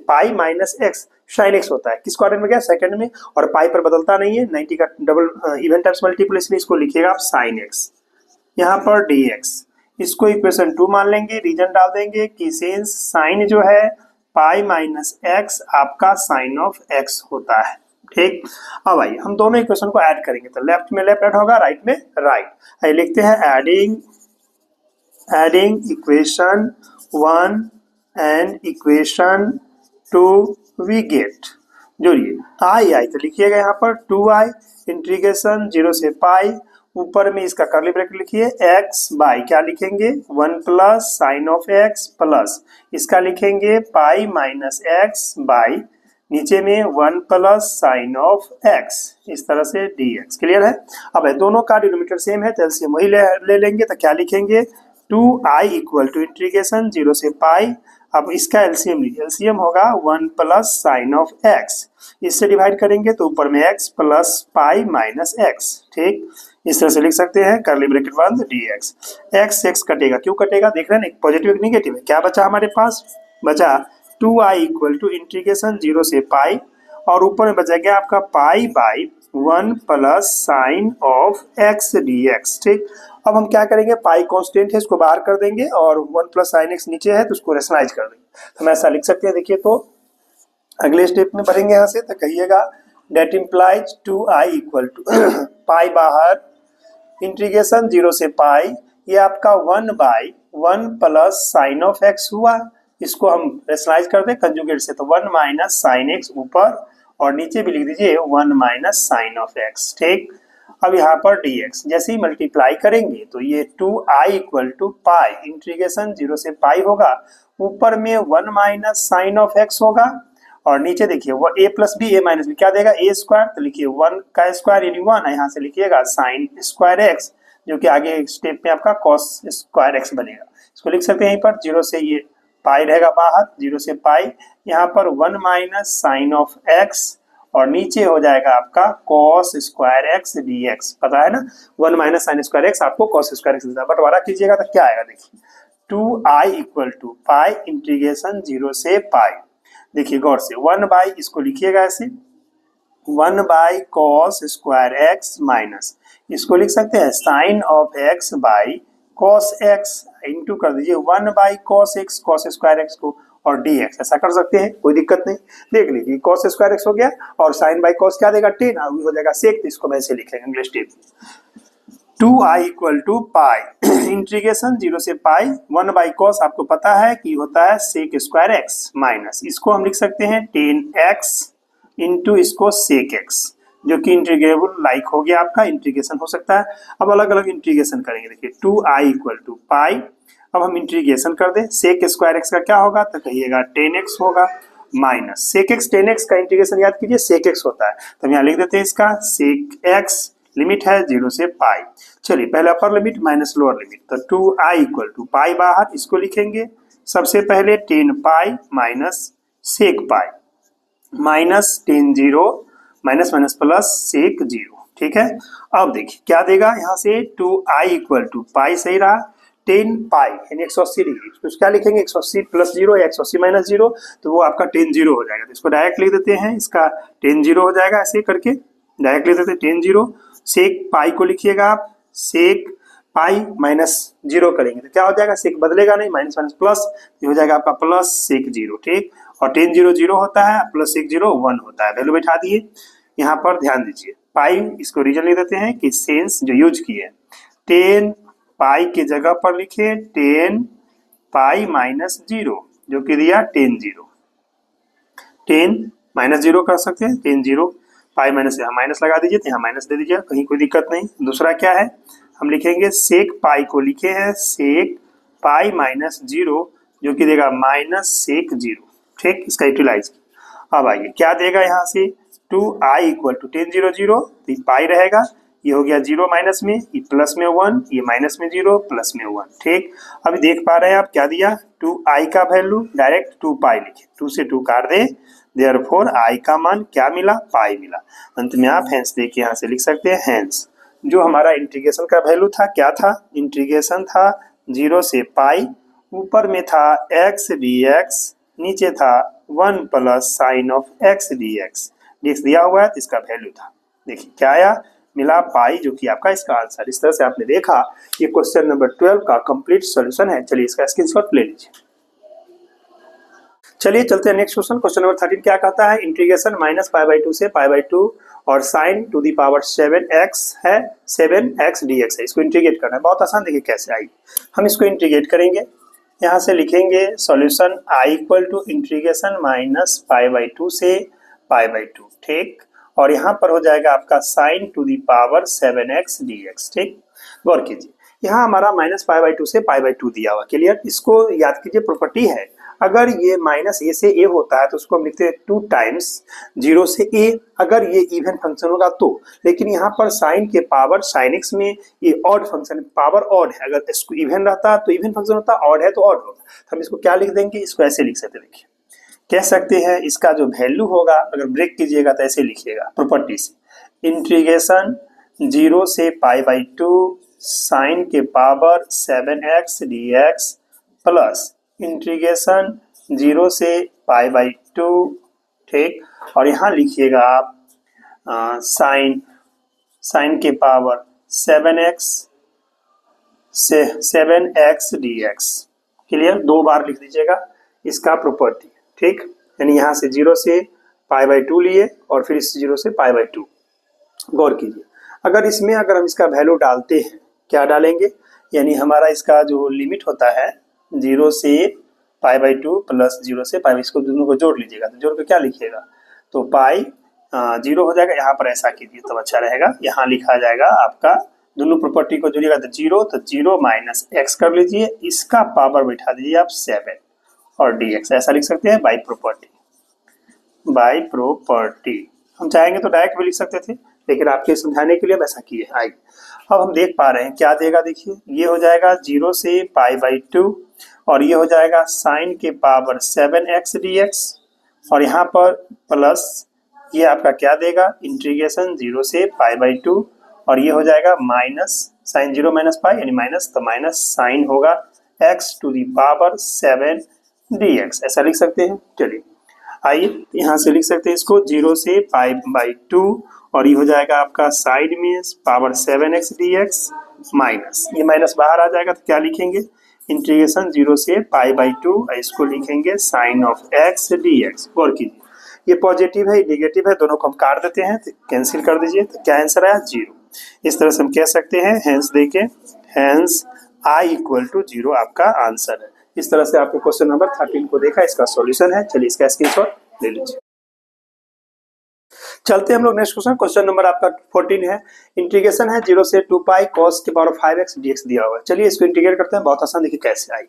pi minus x sine x होता है किस क्वाड्रेंट में, क्या सेकंड में, और पाई पर बदलता नहीं है, 90 का डबल इवन टाइम्स मल्टीपल, इसलिए इसको लिखिएगा आप साइन एक्स, यहाँ पर डी एक्स, इसको इक्वेशन 2 मान लेंगे, रीजन डाल देंगे कि सिंस साइन जो है पाई माइनस एक्स आपका साइन ऑफ एक्स होता है, ठीक। अब आइए हम दोनों इक्वेशन को ऐड करेंगे, तो लेफ्ट में लेफ्ट ऐड होगा, राइट में राइट। आइए लिखते हैं adding equation 1 and equation 2 we get, जोड़िए आई तो लिखिएगा यहाँ पर 2i इंटीग्रेशन जीरो से पाई, ऊपर में इसका कर्ली ब्रैकेट लिखिए एक्स बाई क्या लिखेंगे one plus sine of x plus इसका लिखेंगे पाई माइनस एक्स बाई नीचे में one plus sine of x, इस तरह से डी एक्स। क्लियर है। अब दोनों का डिनोमिनेटर सेम है तो एलसीएम वही ले लेंगे, तो क्या लिखेंगे 2i equal to integration zero से पाई, अब इसका एलसीएम लीजिए, एलसीएम होगा one plus sine of x, इससे डिवाइड करेंगे तो ऊपर में x plus pi minus x, ठीक, इस तरह से लिख सकते हैं, करली ब्रैकेट बंद डी एक्स, एक्स एक्स कटेगा, क्यों कटेगा देख रहे हैं, एक पॉजिटिव एक निगेटिव है, क्या बचा हमारे पास, बचा 2i equal to integration zero से पाई और ऊपर में बचा गया आपका pi by one plus sine of x d x, ठीक। अब हम क्या करेंगे, पाई कांस्टेंट है इसको बाहर कर देंगे और वन प्लस साइन एक्स नीचे है तो उसको रेशनलाइज कर देंगे, तो हम ऐसा लिख सकते हैं। देखिए तो अगले स्टेप में बढ़ेंगे यहाँ से, तो कहिएगा that implies 2i equal to pi बाहर इंटीग्रेशन जीरो से पाई, ये आपका 1 by 1 plus sine of x हुआ, इसको हम रेशनलाइज कर दें कंजुगेट से, तो 1 माइनस साइन एक्स ऊपर और नीचे भी लिख दीजिए 1 माइनस साइन ऑफ एक्स। ठीक, अब यहाँ पर dx जैसे ही मल्टीप्लाई करेंगे तो ये 2i equal to pi, integration 0 से पाई होगा, ऊपर में 1 माइनस साइन ऑफ एक्स होगा और नीचे देखिए वो a plus b, a minus b क्या देगा a स्क्वायर, तो लिखिए 1 का स्क्वायर यानी 1, यहाँ से लिखिएगा साइन स्क्वायर एक्स जो कि आगे स्टेप में आपका कॉस स्क्वायर एक्स बनेगा। इसको लिख सकते हैं यहीं पर 0 से ये पाई रहेगा बाहर, 0 से पाई, यहाँ पर 1 माइनस साइन ऑफ एक्स और नीचे हो जाएगा आपका कॉस स्क्वायर एक्स dx, पता है ना 1 माइनस साइन स्क्वायर एक्स आपको कॉस स्क्वायर एक्स देता है, बंटवारा कीजिएगा तो क्या आएगा देखिए 2i equal to pi integration 0 से पाई, देखिए गौर से 1 बाई इसको लिखिएगा ऐसे 1 by cos square x minus इसको लिख सकते हैं sine of x by cos x into कर दीजिए 1 by cos x, cos square x को और dx, ऐसा कर सकते हैं, कोई दिक्कत नहीं। देख लीजिए कॉस स्क्वायर एक्स हो गया और साइन बाई कॉस क्या देगा 10 और हो जाएगा सेक, तो इसको वैसे लिखेंगे English tip 2i equal to pi integration 0 से पाई 1 बाई कॉस आपको पता है कि होता है सेक स्क्वायर एक्स माइनस इसको हम लिख सकते हैं 10x इंटू इसको सेक एक्स जो कि इंटीग्रेबल लाइक हो गया आपका, इंटीग्रेशन हो सकता है। अब अलग अलग इंटीग्रेशन करेंगे, देखिए 2i इक्वल टू पाई, अब हम इंटीग्रेशन कर दें सेक स्क्वायर एक्स का क्या होगा तो कहिएगा 10x होगा माइनस सेक एक्स, 10x का इंटीग्रेशन याद कीजिए सेक एक्स होता है, तो हम यहाँ लिख देते हैं इसका सेक एक्स, लिमिट है 0 से पाई। चलिए पहले अपर लिमिट माइनस लोअर लिमिट, तो 2i इक्वल टू पाई बाहर, इसको लिखेंगे सबसे पहले 10 pi minus sec pi minus 10 0 minus minus plus sec 0। ठीक है, अब देखिए क्या देगा यहाँ से 2i इक्वल टू पाई सही रहा 10 पाई यानी 180 डिग्री, तो क्या लिखेंगे 180 प्लस 0 या 180 माइनस 0, तो वो आपका 10 0 हो जाएगा, तो इसको डायरेक्ट लिख देते हैं, इसका 10 0 हो जाएगा, ऐसे करके डायरेक्ट लिख देते हैं 10 0। सेक पाई को लिखिएगा आप सेक पाई माइनस 0 करेंगे तो क्या हो जाएगा, सेक बदलेगा नहीं, माइनस माइनस प्लस, ये हो जाएगा आपका प्लस सेक 0। ठीक, और 10 0 0 होता है प्लस सेक 0 1 होता है, वैल्यू बैठा दिए। यहाँ पर ध्यान दीजिए पाई इसको रीजन लिख देते हैं कि सेंस जो यूज किए 10 पाई के जगह पर लिखे 10 पाई माइनस 0 जो कि दिया 10 0, 10 माइनस 0 कर सकते हैं 10 0 पाई माइनस, यहाँ माइनस लगा दीजिए तो यहाँ माइनस दे दीजिए, कहीं कोई दिक्कत नहीं। दूसरा क्या है हम लिखेंगे सेक पाई को लिखे हैं सेक पाई माइनस 0 जो कि देगा माइनस सेक 0। ठीक, इसका यूटिलाइज। अब आइए क्या देगा यहाँ से 2i इक्वल टू 10 0 0, तो पाई रहेगा, ये हो गया 0 माइनस में, ये प्लस में 1, ये माइनस में 0 प्लस में 1। ठीक, अभी देख पा रहे हैं आप क्या दिया 2i का वैल्यू डायरेक्ट 2 पाई लिखे, 2 से 2 काट दे, देयरफॉर i का मान क्या मिला पाई मिला। अंत में आप हैंस देके यहाँ से लिख सकते हैं हैंस जो हमारा इंटीग्रेशन का वैल्यू था क्या था, इंटीग्रेशन था 0 से पाई, ऊपर में था x dx, नीचे था 1 plus sine of x dx, dx दिया हुआ है तो इसका वैल्यू था, देखिए क्या आया मिला पाई जो कि आपका इसका आंसर। इस तरह से आपने देखा ये क्वेश्चन नंबर 12 का कंप्लीट सॉल्यूशन है। चलिए इसका स्क्रीनशॉट ले लीजिए। चलिए चलते हैं नेक्स्ट क्वेश्चन, क्वेश्चन नंबर 13 क्या कहता है, इंटीग्रेशन माइनस पाई बाई 2 से पाई बाई 2 और sign to the power 7x है 7x dx है, इसको इंटीग्रेट करना है, बहुत आसान, देखिए कैसे आई। हम इसको इंटीग्रेट करेंगे, यहाँ से लिखेंगे solution i equal to integration minus pi by 2 से पाई बाई 2। ठीक, और यहाँ पर हो जाएगा आपका sine to the power 7x dx। ठीक, गौर कीजिए यहाँ हमारा माइनस पाई बाई 2 से पाई बाई 2 दिया हुआ, क्लियर। इसको याद कीजिए, प्रॉपर्टी है अगर ये माइनस ए से ए होता है तो उसको हम लिखते हैं 2 टाइम्स 0 से ए, अगर ये इवन फंक्शन होगा तो, लेकिन यहाँ पर साइन के पावर साइन एक्स में ये ऑड फंक्शन पावर ऑड है, अगर इसको इवन रहता तो इवन फंक्शन होता, ऑड है तो ऑड होता, तो हम इसको क्या लिख देंगे, इसको ऐसे लिख सकते, देखिए कह सकते हैं इसका जो वैल्यू होगा अगर ब्रेक कीजिएगा तो ऐसे लिखिएगा प्रॉपर्टी से, इंटीग्रेशन 0 से पाई बाई 2 साइन के power 7x dx plus integration 0 से पाई बाई 2। ठीक, और यहाँ लिखिएगा आप साइन के पावर 7x से 7x dx, क्लियर, 2 बार लिख दीजिएगा इसका प्रॉपर्टी। ठीक, यानी यहाँ से 0 से पाई बाई 2 लिए और फिर इस 0 से पाई बाई 2। गौर कीजिए अगर इसमें अगर हम इसका वैल्यू डालते हैं, क्या डालेंगे, यानी हमारा इसका जो लिमिट होता है 0 से π/2 प्लस 0 से पाई, इसको दोनों को जोड़ लीजिएगा तो जोड़ के क्या लिखिएगा, तो पाई 0 हो जाएगा। यहाँ पर ऐसा कीजिए तब अच्छा रहेगा, यहाँ लिखा जाएगा आपका दोनों प्रॉपर्टी को जोड़िएगा तो 0 माइनस एक्स कर लीजिए, इसका पावर बैठा दीजिए आप 7 और dx ऐसा लिख सकते हैं बाई प्रॉपर्टी। हम चाहेंगे तो डायरेक्ट भी लिख सकते थे, लेकिन आपके समझाने के लिए वैसा किए। आइए अब हम देख पा रहे हैं क्या देगा, देखिए ये हो जाएगा 0 से π/2 और ये हो जाएगा साइन के पावर 7x dx और यहाँ पर प्लस ये आपका क्या देगा इंटीग्रेशन 0 से π/2 और ये हो जाएगा माइनस साइन 0 माइनस पाई यानी माइनस, तो माइनस साइन होगा x to the power 7 dx ऐसा लिख सकते हैं। चलिए आइए यहाँ से लिख सकते हैं इसको 0 से π/2 और ये हो जाएगा आपका साइड में पावर 7x dx माइनस, ये माइनस बाहर आ जाएगा तो क्या लिखेंगे इंटीग्रेशन 0 से π/2 इसको लिखेंगे साइन ऑफ x dx। गौर कीजिए ये पॉजिटिव है नेगेटिव है, दोनों को हम काट देते हैं तो कैंसिल कर दीजिए, तो क्या आंसर आया 0। इस तरह से हम कह सकते हैं हेंस देके हेंस i इक्वल टू 0 आपका आंसर है। इस तरह से आपने क्वेश्चन नंबर 13 को देखा, इसका सॉल्यूशन है। चलिए इसका स्क्रीनशॉट ले लीजिए। चलते हैं हम लोग नेक्स्ट क्वेश्चन नंबर आपका 14 है। इंटीग्रेशन है 0 से 2 पाई cos के पावर 5x dx दिया हुआ है। चलिए इसको इंटीग्रेट करते हैं, बहुत आसान, देखिए कैसे आई।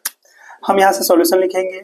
हम यहाँ से सॉल्यूशन लिखेंगे,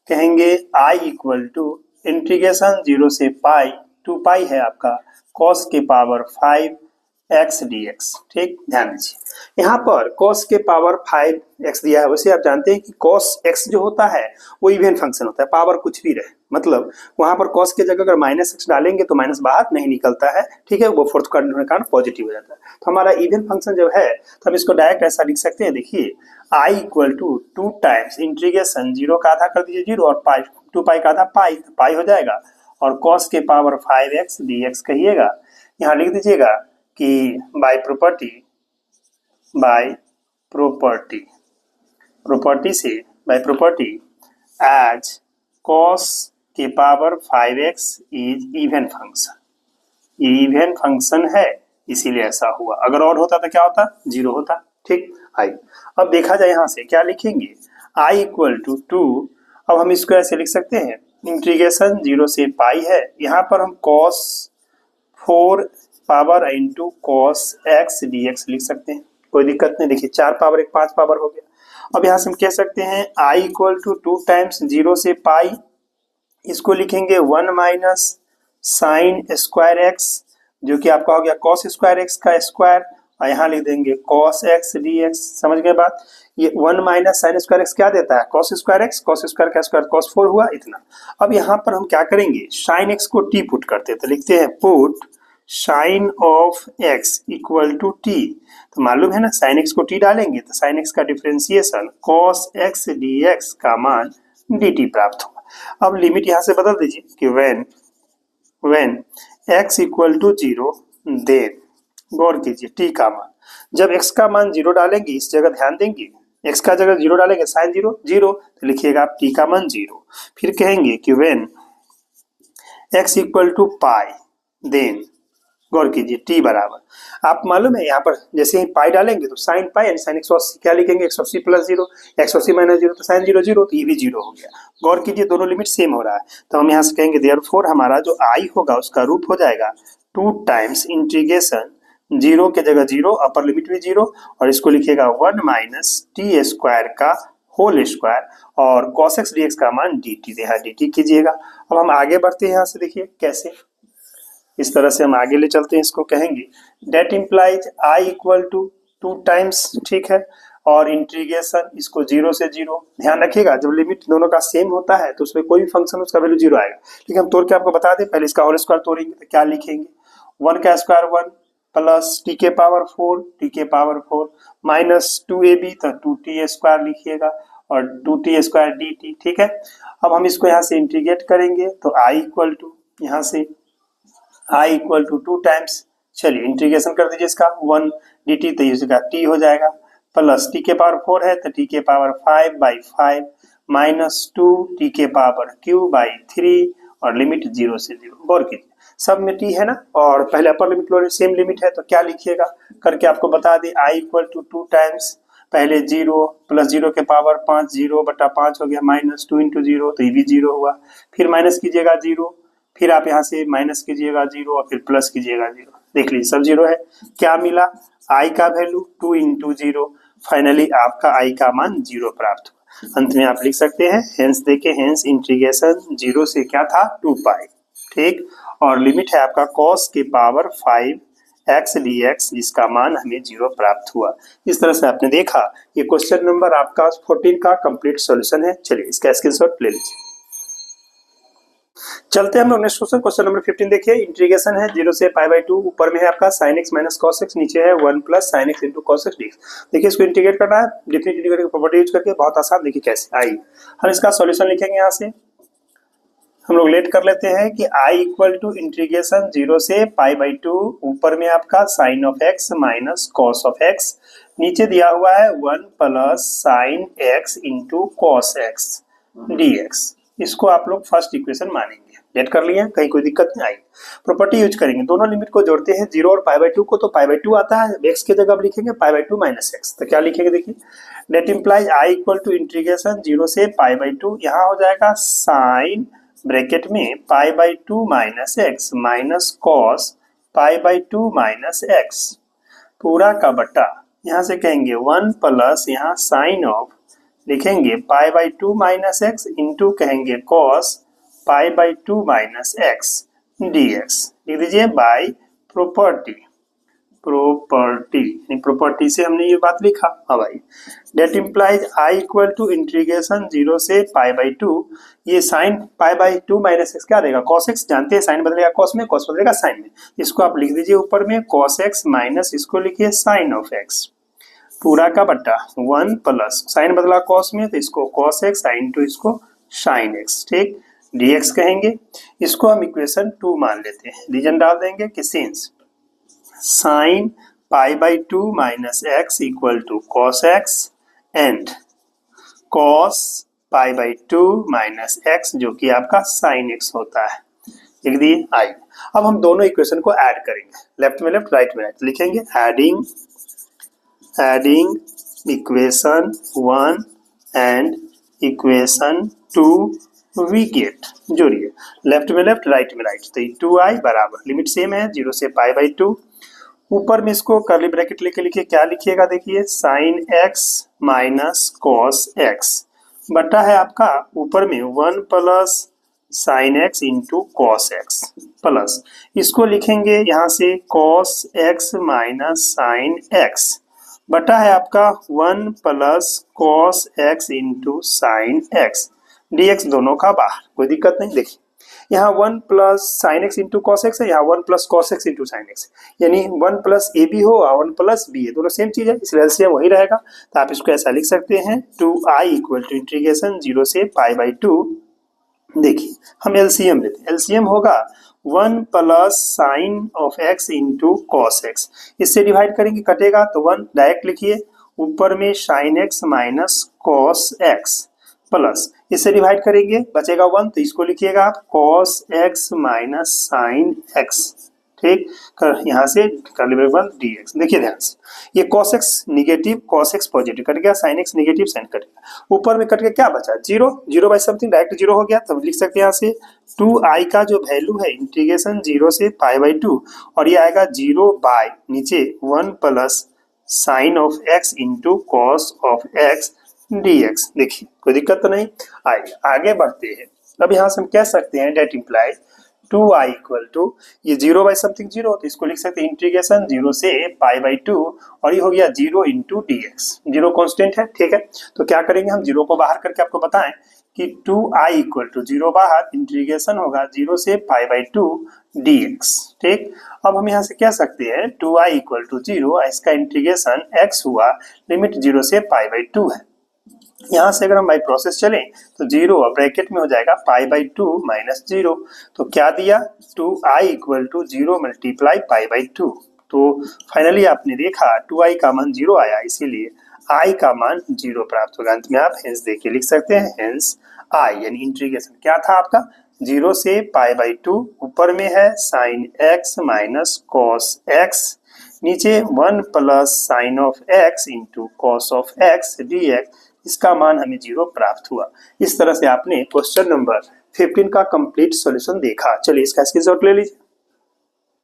कहेंगे i इक्वल टू इंटीग्रेशन 0 से पाई 2 पाई है आपका cos के पावर 5x dx। ठीक, ध्यान दीजिए यहाँ पर cos के पावर 5x दिया है। वैसे आप जानते हैं कि cos x जो होता है वो इवन फंक्शन होता है, पावर कुछ भी रहे, मतलब वहां पर cos के जगह अगर माइनस x डालेंगे तो माइनस बाहर नहीं निकलता है, ठीक है, वो फोर्थ क्वाड्रेंट होने के कारण पॉजिटिव हो जाता है। तो हमारा इवन फंक्शन जब है तो हम इसको डायरेक्ट ऐसा लिख सकते हैं, देखिए i equal to 2 times integration 0 का आधा कर दीजिए 0 और पाई 2 पाई का आधा पाई हो जाएगा और cos के पावर 5x dx कहिएगा। यहाँ लिख दीजिएगा कि बाय प्रॉपर्टी एज cos के power 5x is even function, ये इवन फंक्शन है इसीलिए ऐसा हुआ, अगर और होता तो क्या होता 0 होता। ठीक, आई अब देखा जाए यहाँ से क्या लिखेंगे i इक्वल टू 2। अब हम इसको ऐसे लिख सकते हैं इंटीग्रेशन 0 से पाई है, यहाँ पर हम cos 4 power into cos x dx लिख सकते हैं, कोई दिक्कत नहीं। देखिए 4 पावर 1 5 पावर हो गया। अब यहाँ से हम कह सकते हैं i इक्वल टू 2 टाइम्स 0 से पाई, इसको लिखेंगे 1 माइनस साइन स्क्वायर x जो कि आपका हो गया cos स्क्वायर x का स्क्वायर और यहाँ लिख देंगे cos x dx। समझ गए बात, ये 1 माइनस साइन स्क्वायर x क्या देता है cos square x, cos square का स्क्वायर cos 4 हुआ इतना। अब यहाँ पर हम क्या करेंगे साइन x को t पुट करते हैं, तो लिखते हैं put sine of x equal to t। तो मालूम है ना साइन x को t डालेंगे तो साइन x का डिफरेंशिएशन cos x dx का मान dt प्राप्त होगा। अब लिमिट यहाँ से बदल दीजिए कि when x equal to 0 then, गौर कीजिए t का मान, जब x का मान 0 डालेंगे इस जगह ध्यान देंगे, x का जगह 0 डालेंगे साइन 0 तो लिखिएगा आप t का मान 0। फिर कहेंगे कि when x equal to pi then, गौर कीजिए t बराबर, आप मालूम है यहाँ पर जैसे ही पाई डालेंगे तो साइन पाई यानी साइन 180 क्या लिखेंगे 180 प्लस 0, 180 माइनस 0 तो साइन 0 तो ये भी 0 हो गया। गौर कीजिए दोनों लिमिट सेम हो रहा है, तो हम यहाँ से कहेंगे देयरफॉर हमारा जो i होगा उसका रूप हो जाएगा 2 टाइम्स इंटीग्रेशन 0 के जगह 0 अपर लिमिट भी 0 और इसको लिखिएगा 1 माइनस टी स्क्वायर का होल स्क्वायर और cos x dx का मान dt, यहाँ dt कीजिएगा। अब हम आगे बढ़ते हैं यहाँ से, देखिए कैसे, इस तरह से हम आगे ले चलते हैं, इसको कहेंगे that implies i equal to 2 times, ठीक है, और इंटीग्रेशन इसको 0 से 0, ध्यान रखिएगा जब लिमिट दोनों का सेम होता है तो उसमें कोई भी फंक्शन उसका वैल्यू 0 आएगा। ठीक है, हम तोड़ के आपको बता दें, पहले इसका होल स्क्वायर तोड़ेंगे तो क्या लिखेंगे 1 का स्क्वायर 1 प्लस टी के पावर 4 माइनस 2ab तो 2t स्क्वायर लिखिएगा और 2t स्क्वायर dt। ठीक है, अब हम इसको यहाँ से इंटीग्रेट करेंगे तो i इक्वल टू यहाँ से i इक्वल टू 2 टाइम्स, चलिए इंटीग्रेशन कर दीजिए इसका 1 dt तो इसका t हो जाएगा प्लस t के पावर 4 है तो t के पावर 5/5 माइनस 2 t के पावर q/3 और लिमिट 0 से 0। गौर कीजिए सब में t है ना और पहले upper limit lower same limit है तो क्या लिखिएगा करके आपको बता दें i इक्वल टू 2 टाइम्स पहले 0 प्लस 0 के पावर 5, 0/5 हो गया, -2 × 0, तो ये भी 0 हुआ। फिर माइनस कीजिएगा 0, फिर आप यहाँ से माइनस कीजिएगा 0 और फिर प्लस कीजिएगा 0। देख लीजिए सब 0 है। क्या मिला? i का वैल्यू 2 × 0। फाइनली आपका i का मान 0 प्राप्त हुआ। अंत में आप लिख सकते हैं हेंस, देखे हेंस इंटीग्रेशन 0 से क्या था 2π, ठीक। और लिमिट है आपका cos के पावर 5x dx, जिसका मान हमें 0 प्राप्त हुआ। इस तरह से आपने देखा ये क्वेश्चन नंबर आपका 14 का कंप्लीट सॉल्यूशन है। चलिए इसका स्क्रीनशॉट ले लीजिए। चलते हैं हम लोग नेक्स्ट क्वेश्चन नंबर 15 देखिए। इंटीग्रेशन है 0 से π/2, ऊपर में है आपका sin x - cos x, नीचे है 1 + sin x × cos x dx। देखिए इसको इंटीग्रेट करना है डिफरेंट इंटीग्रेटर की प्रॉपर्टी यूज करके, बहुत आसान। देखिए कैसे आई, हम इसका सॉल्यूशन लिखेंगे। यहाँ से हम लोग लेट कर लेते हैं कि i = इंटीग्रेशन 0 से π/2, ऊपर में आपका sin of x - cos of x, नीचे दिया हुआ है 1 + sin x × cos x dx। इसको आप लोग फर्स्ट इक्वेशन मानेंगे। लेट कर लिए, कहीं कोई दिक्कत नहीं आई। प्रॉपर्टी यूज करेंगे, दोनों लिमिट को जोड़ते हैं 0 और π/2 को, तो π/2 आता है, x की जगह आप लिखेंगे π/2 - x। तो क्या लिखेंगे देखिए, डेट इम्प्लाइज i = इंटीग्रेशन 0 से π/2, यहाँ हो जाएगा साइन ब्रैकेट में π/2 - x माइनस कॉस π/2 - x पूरा का बट्टा, यहाँ से कहेंगे 1 प्लस यहाँ साइन ऑफ लिखेंगे π/2 - x इंटू कहेंगे cos π/2 - x dx। लिख दीजिए बाय प्रॉपर्टी, प्रॉपर्टी से हमने ये बात लिखा। अब भाई डेट इम्प्लाइज i = इंटीग्रेशन 0 से π/2, ये साइन π/2 - x क्या देगा cos x, जानते हैं साइन बदलेगा cos में, cos बदलेगा साइन में। इसको आप लिख दीजिए ऊपर में cos x माइनस इसको लिखिए साइन ऑफ x पूरा का बट्टा 1 प्लस साइन बदला cos में, तो इसको cos x इंटू इसको sin x, ठीक, dx कहेंगे। इसको हम इक्वेशन 2 मान लेते हैं। रीजन डाल देंगे कि since sin π/2 - x = cos x and cos π/2 - x जो कि आपका sin x होता है। लिख दिए आई। अब हम दोनों इक्वेशन को ऐड करेंगे, लेफ्ट में लेफ्ट राइट में राइट लिखेंगे। Adding equation 1 and equation 2 we get, जोड़िए लेफ्ट में लेफ्ट राइट में राइट, तो 2i बराबर लिमिट सेम है 0 से π/2, ऊपर में इसको कर्ली ब्रैकेट लेके लिखिए। क्या लिखिएगा देखिए sin x minus cos x बटा है आपका ऊपर में 1 plus sin x into cos x plus इसको लिखेंगे यहाँ से cos x minus sin x बटा है आपका 1 plus cos x into sin x dx, दोनों का बाहर, कोई दिक्कत नहीं। देखिए यहाँ 1 plus sine x into cos x है, यहाँ 1 plus cos x into sine x, यानी 1 प्लस ए बी हो और 1 प्लस बी है, दोनों सेम चीज है, इसलिए एलसीएम वही रहेगा। तो आप इसको ऐसा लिख सकते हैं 2i = इंटीग्रेशन 0 से π/2। देखिए हम एलसीएम लेते हैं, एलसीएम होगा 1 plus sine of x into cos x, इससे डिवाइड करेंगे कटेगा तो 1 डायरेक्ट लिखिए, ऊपर में sine x minus cos x plus इससे डिवाइड करेंगे बचेगा 1, तो इसको लिखिएगा आप cos x minus sine x, ठीक, यहाँ से कर लीजिए 1 dx। देखिए ध्यान से ये cos x negative cos x positive cut गया, sin x negative sin cut गया, ऊपर में कट के क्या बचा 0, 0 बाई समथिंग डायरेक्ट 0 हो गया, तब लिख सकते हैं यहाँ से 2i का जो वैल्यू है इंटीग्रेशन 0 से π/2 और ये आएगा 0 बाय नीचे 1 plus sine of x into cos of x dx। देखिए कोई दिक्कत तो नहीं आई। आगे बढ़ते हैं, अब यहाँ से हम कह सकते हैं डेट इम्प्लाइज 2i = ये 0 बाई समथिंग 0, तो इसको लिख सकते हैं इंटीग्रेशन 0 से π/2 और ये हो गया 0 इंटू dx, 0 कांस्टेंट है, ठीक है। तो क्या करेंगे हम 0 को बाहर करके आपको बताएं कि 2i = 0 बाहर, इंटीग्रेशन होगा 0 से π/2 dx, ठीक। अब हम यहाँ से कह सकते हैं 2i = 0, इसका इंटीग्रेशन x हुआ, लिमिट 0 से π/2 है। यहाँ से अगर हम बाई प्रोसेस चलें तो 0 ब्रैकेट में हो जाएगा π/2 - 0, तो क्या दिया 2i = 0 मल्टीप्लाई π/2, तो फाइनली आपने देखा 2i का मान 0 आया, इसीलिए i का मान 0 प्राप्त होगा। अंत में आप हेंस देके लिख सकते हैं हेंस i, यानी इंटीग्रेशन क्या था आपका 0 से π/2, ऊपर में है sin x minus cos x नीचे 1 plus sine of x into cos of x d x, इसका मान हमें 0 प्राप्त हुआ। इस तरह से आपने क्वेश्चन नंबर 15 का कंप्लीट सॉल्यूशन देखा। चलिए इसका स्क्रीनशॉट ले लीजिए।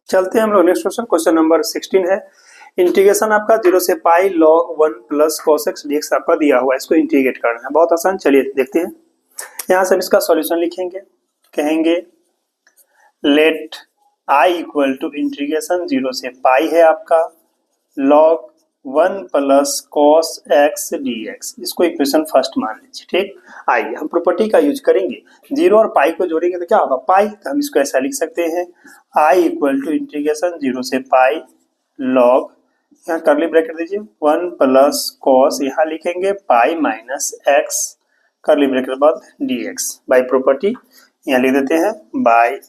चलते हैं हम लोग नेक्स्ट क्वेश्चन, क्वेश्चन नंबर 16 है। इंटीग्रेशन आपका 0 से pi log 1 plus cos x dx आपका दिया हुआ है, इसको इंटीग्रेट करना है, बहुत आसान। चलिए देखते हैं। यहाँ से हम इसका सॉल्यूशन लिखेंगे, कहेंगे let i equal to integration 0 से पाई है आपका log 1 plus cos x dx, इसको इक्वेशन फर्स्ट मान लीजिए। ठीक, आइए हम प्रॉपर्टी का यूज करेंगे। 0 और पाई को जोड़ेंगे तो क्या होगा, पाई, तो हम इसको ऐसा लिख सकते हैं i इक्वल टू इंटीग्रेशन 0 से पाई log, यहाँ करली ब्रैकेट दीजिए, 1 प्लस कॉस, यहाँ लिखेंगे पाई माइनस एक्स, करली ब्रैकेट बाद dx बाय प्रॉपर्टी, यहाँ लिख देते हैं बाय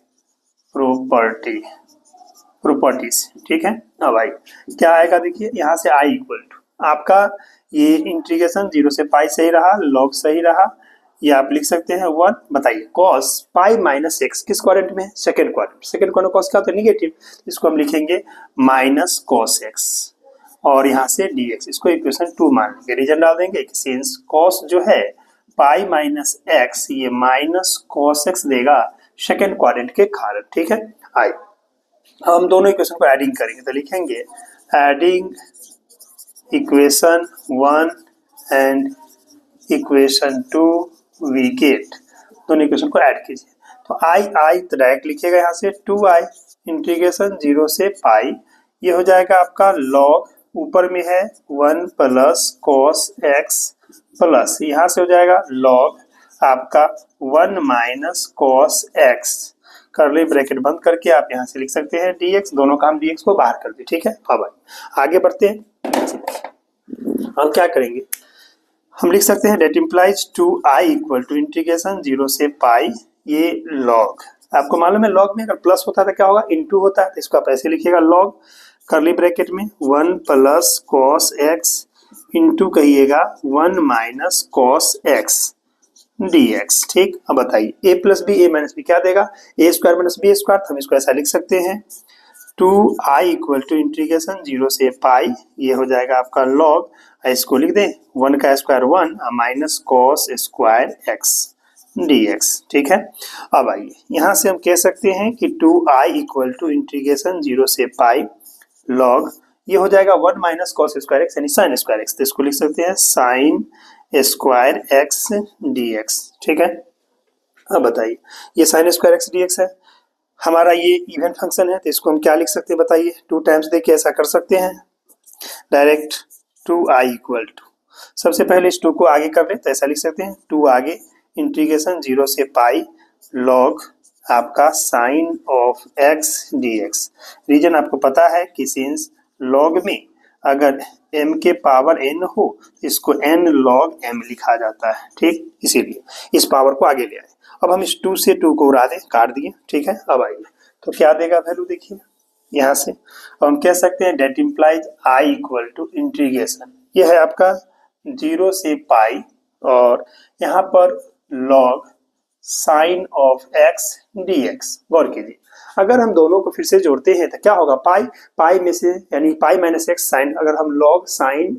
प्रॉपर्टीज। ठीक है, अब आई क्या आएगा, देखिए यहाँ से i इक्वल टू आपका ये इंटीग्रेशन 0 से पाई सही रहा, log सही रहा, ये आप लिख सकते हैं 1, बताइए cos पाई माइनस एक्स किस क्वाड्रेंट में है, second quadrant. Second quadrant cos क्या होता है, नेगेटिव, इसको हम लिखेंगे माइनस cos x और यहाँ से dx, इसको इक्वेशन 2 मान लेंगे। रीजन डाल देंगे कि सिंस cos जो है पाई माइनस एक्स, ये माइनस cos x देगा सेकंड क्वाड्रेंट के कारण। ठीक है, आई हम दोनों इक्वेशन को एडिंग करेंगे तो लिखेंगे adding equation 1 and equation 2 we get, दोनों इक्वेशन को ऐड कीजिए। तो आई तो डायरेक्ट लिखिएगा यहाँ से 2i इंटीग्रेशन 0 से पाई, ये हो जाएगा आपका log, ऊपर में है 1 प्लस cos x प्लस, यहाँ से हो जाएगा log आपका 1 माइनस cos x, करली ब्रैकेट बंद करके आप यहाँ से लिख सकते हैं dx, दोनों का हम dx को बाहर कर दिए। ठीक है, अब आगे बढ़ते हैं। हम क्या करेंगे, हम लिख सकते हैं that implies 2i equal to integration 0 से पाई, ये log, आपको मालूम है log में अगर प्लस होता है तो क्या होगा, इनटू होता है, तो इसको आप ऐसे लिखिएगा log, करली ब्रैकेट में 1 प्लस cos x इंटू कहिएगा 1 माइनस cos x dx। ठीक, अब बताइए a plus b a minus b क्या देगा, a square minus b square, तो हम इसको ऐसा लिख सकते हैं 2i इक्वल टू इंटीग्रेशन 0 से पाई, ये हो जाएगा आपका log, इसको लिख दें 1 का square 1 minus cos square x dx। ठीक है, अब आइए यहाँ से हम कह सकते हैं कि 2i इक्वल टू इंटीग्रेशन 0 से पाई log, ये हो जाएगा 1 माइनस cos स्क्वायर x यानी साइन स्क्वायर x, तो इसको लिख सकते हैं साइन स्क्वायर x dx। ठीक है, अब बताइए ये साइन स्क्वायर x dx है, हमारा ये इवन फंक्शन है, तो इसको हम क्या लिख सकते हैं, बताइए 2 टाइम्स देके ऐसा कर सकते हैं डायरेक्ट 2i इक्वल टू, सबसे पहले इस 2 को आगे कर ले तो ऐसा लिख सकते हैं 2 आगे इंटीग्रेशन 0 से पाई log आपका sine of x dx। Reason आपको पता है कि सिंस log में अगर m के पावर n हो इसको n log m लिखा जाता है। ठीक, इसीलिए इस पावर को आगे ले आए। अब हम इस 2 से 2 को उड़ा दें, काट दिए। ठीक है, अब आइए तो क्या देगा वैल्यू, देखिए यहाँ से अब हम कह सकते हैं that implies i equal to integration, ये है आपका 0 से पाई और यहाँ पर log sine of x dx। गौर कीजिए अगर हम दोनों को फिर से जोड़ते हैं तो क्या होगा, पाई में से यानी पाई माइनस एक्स साइन, अगर हम log साइन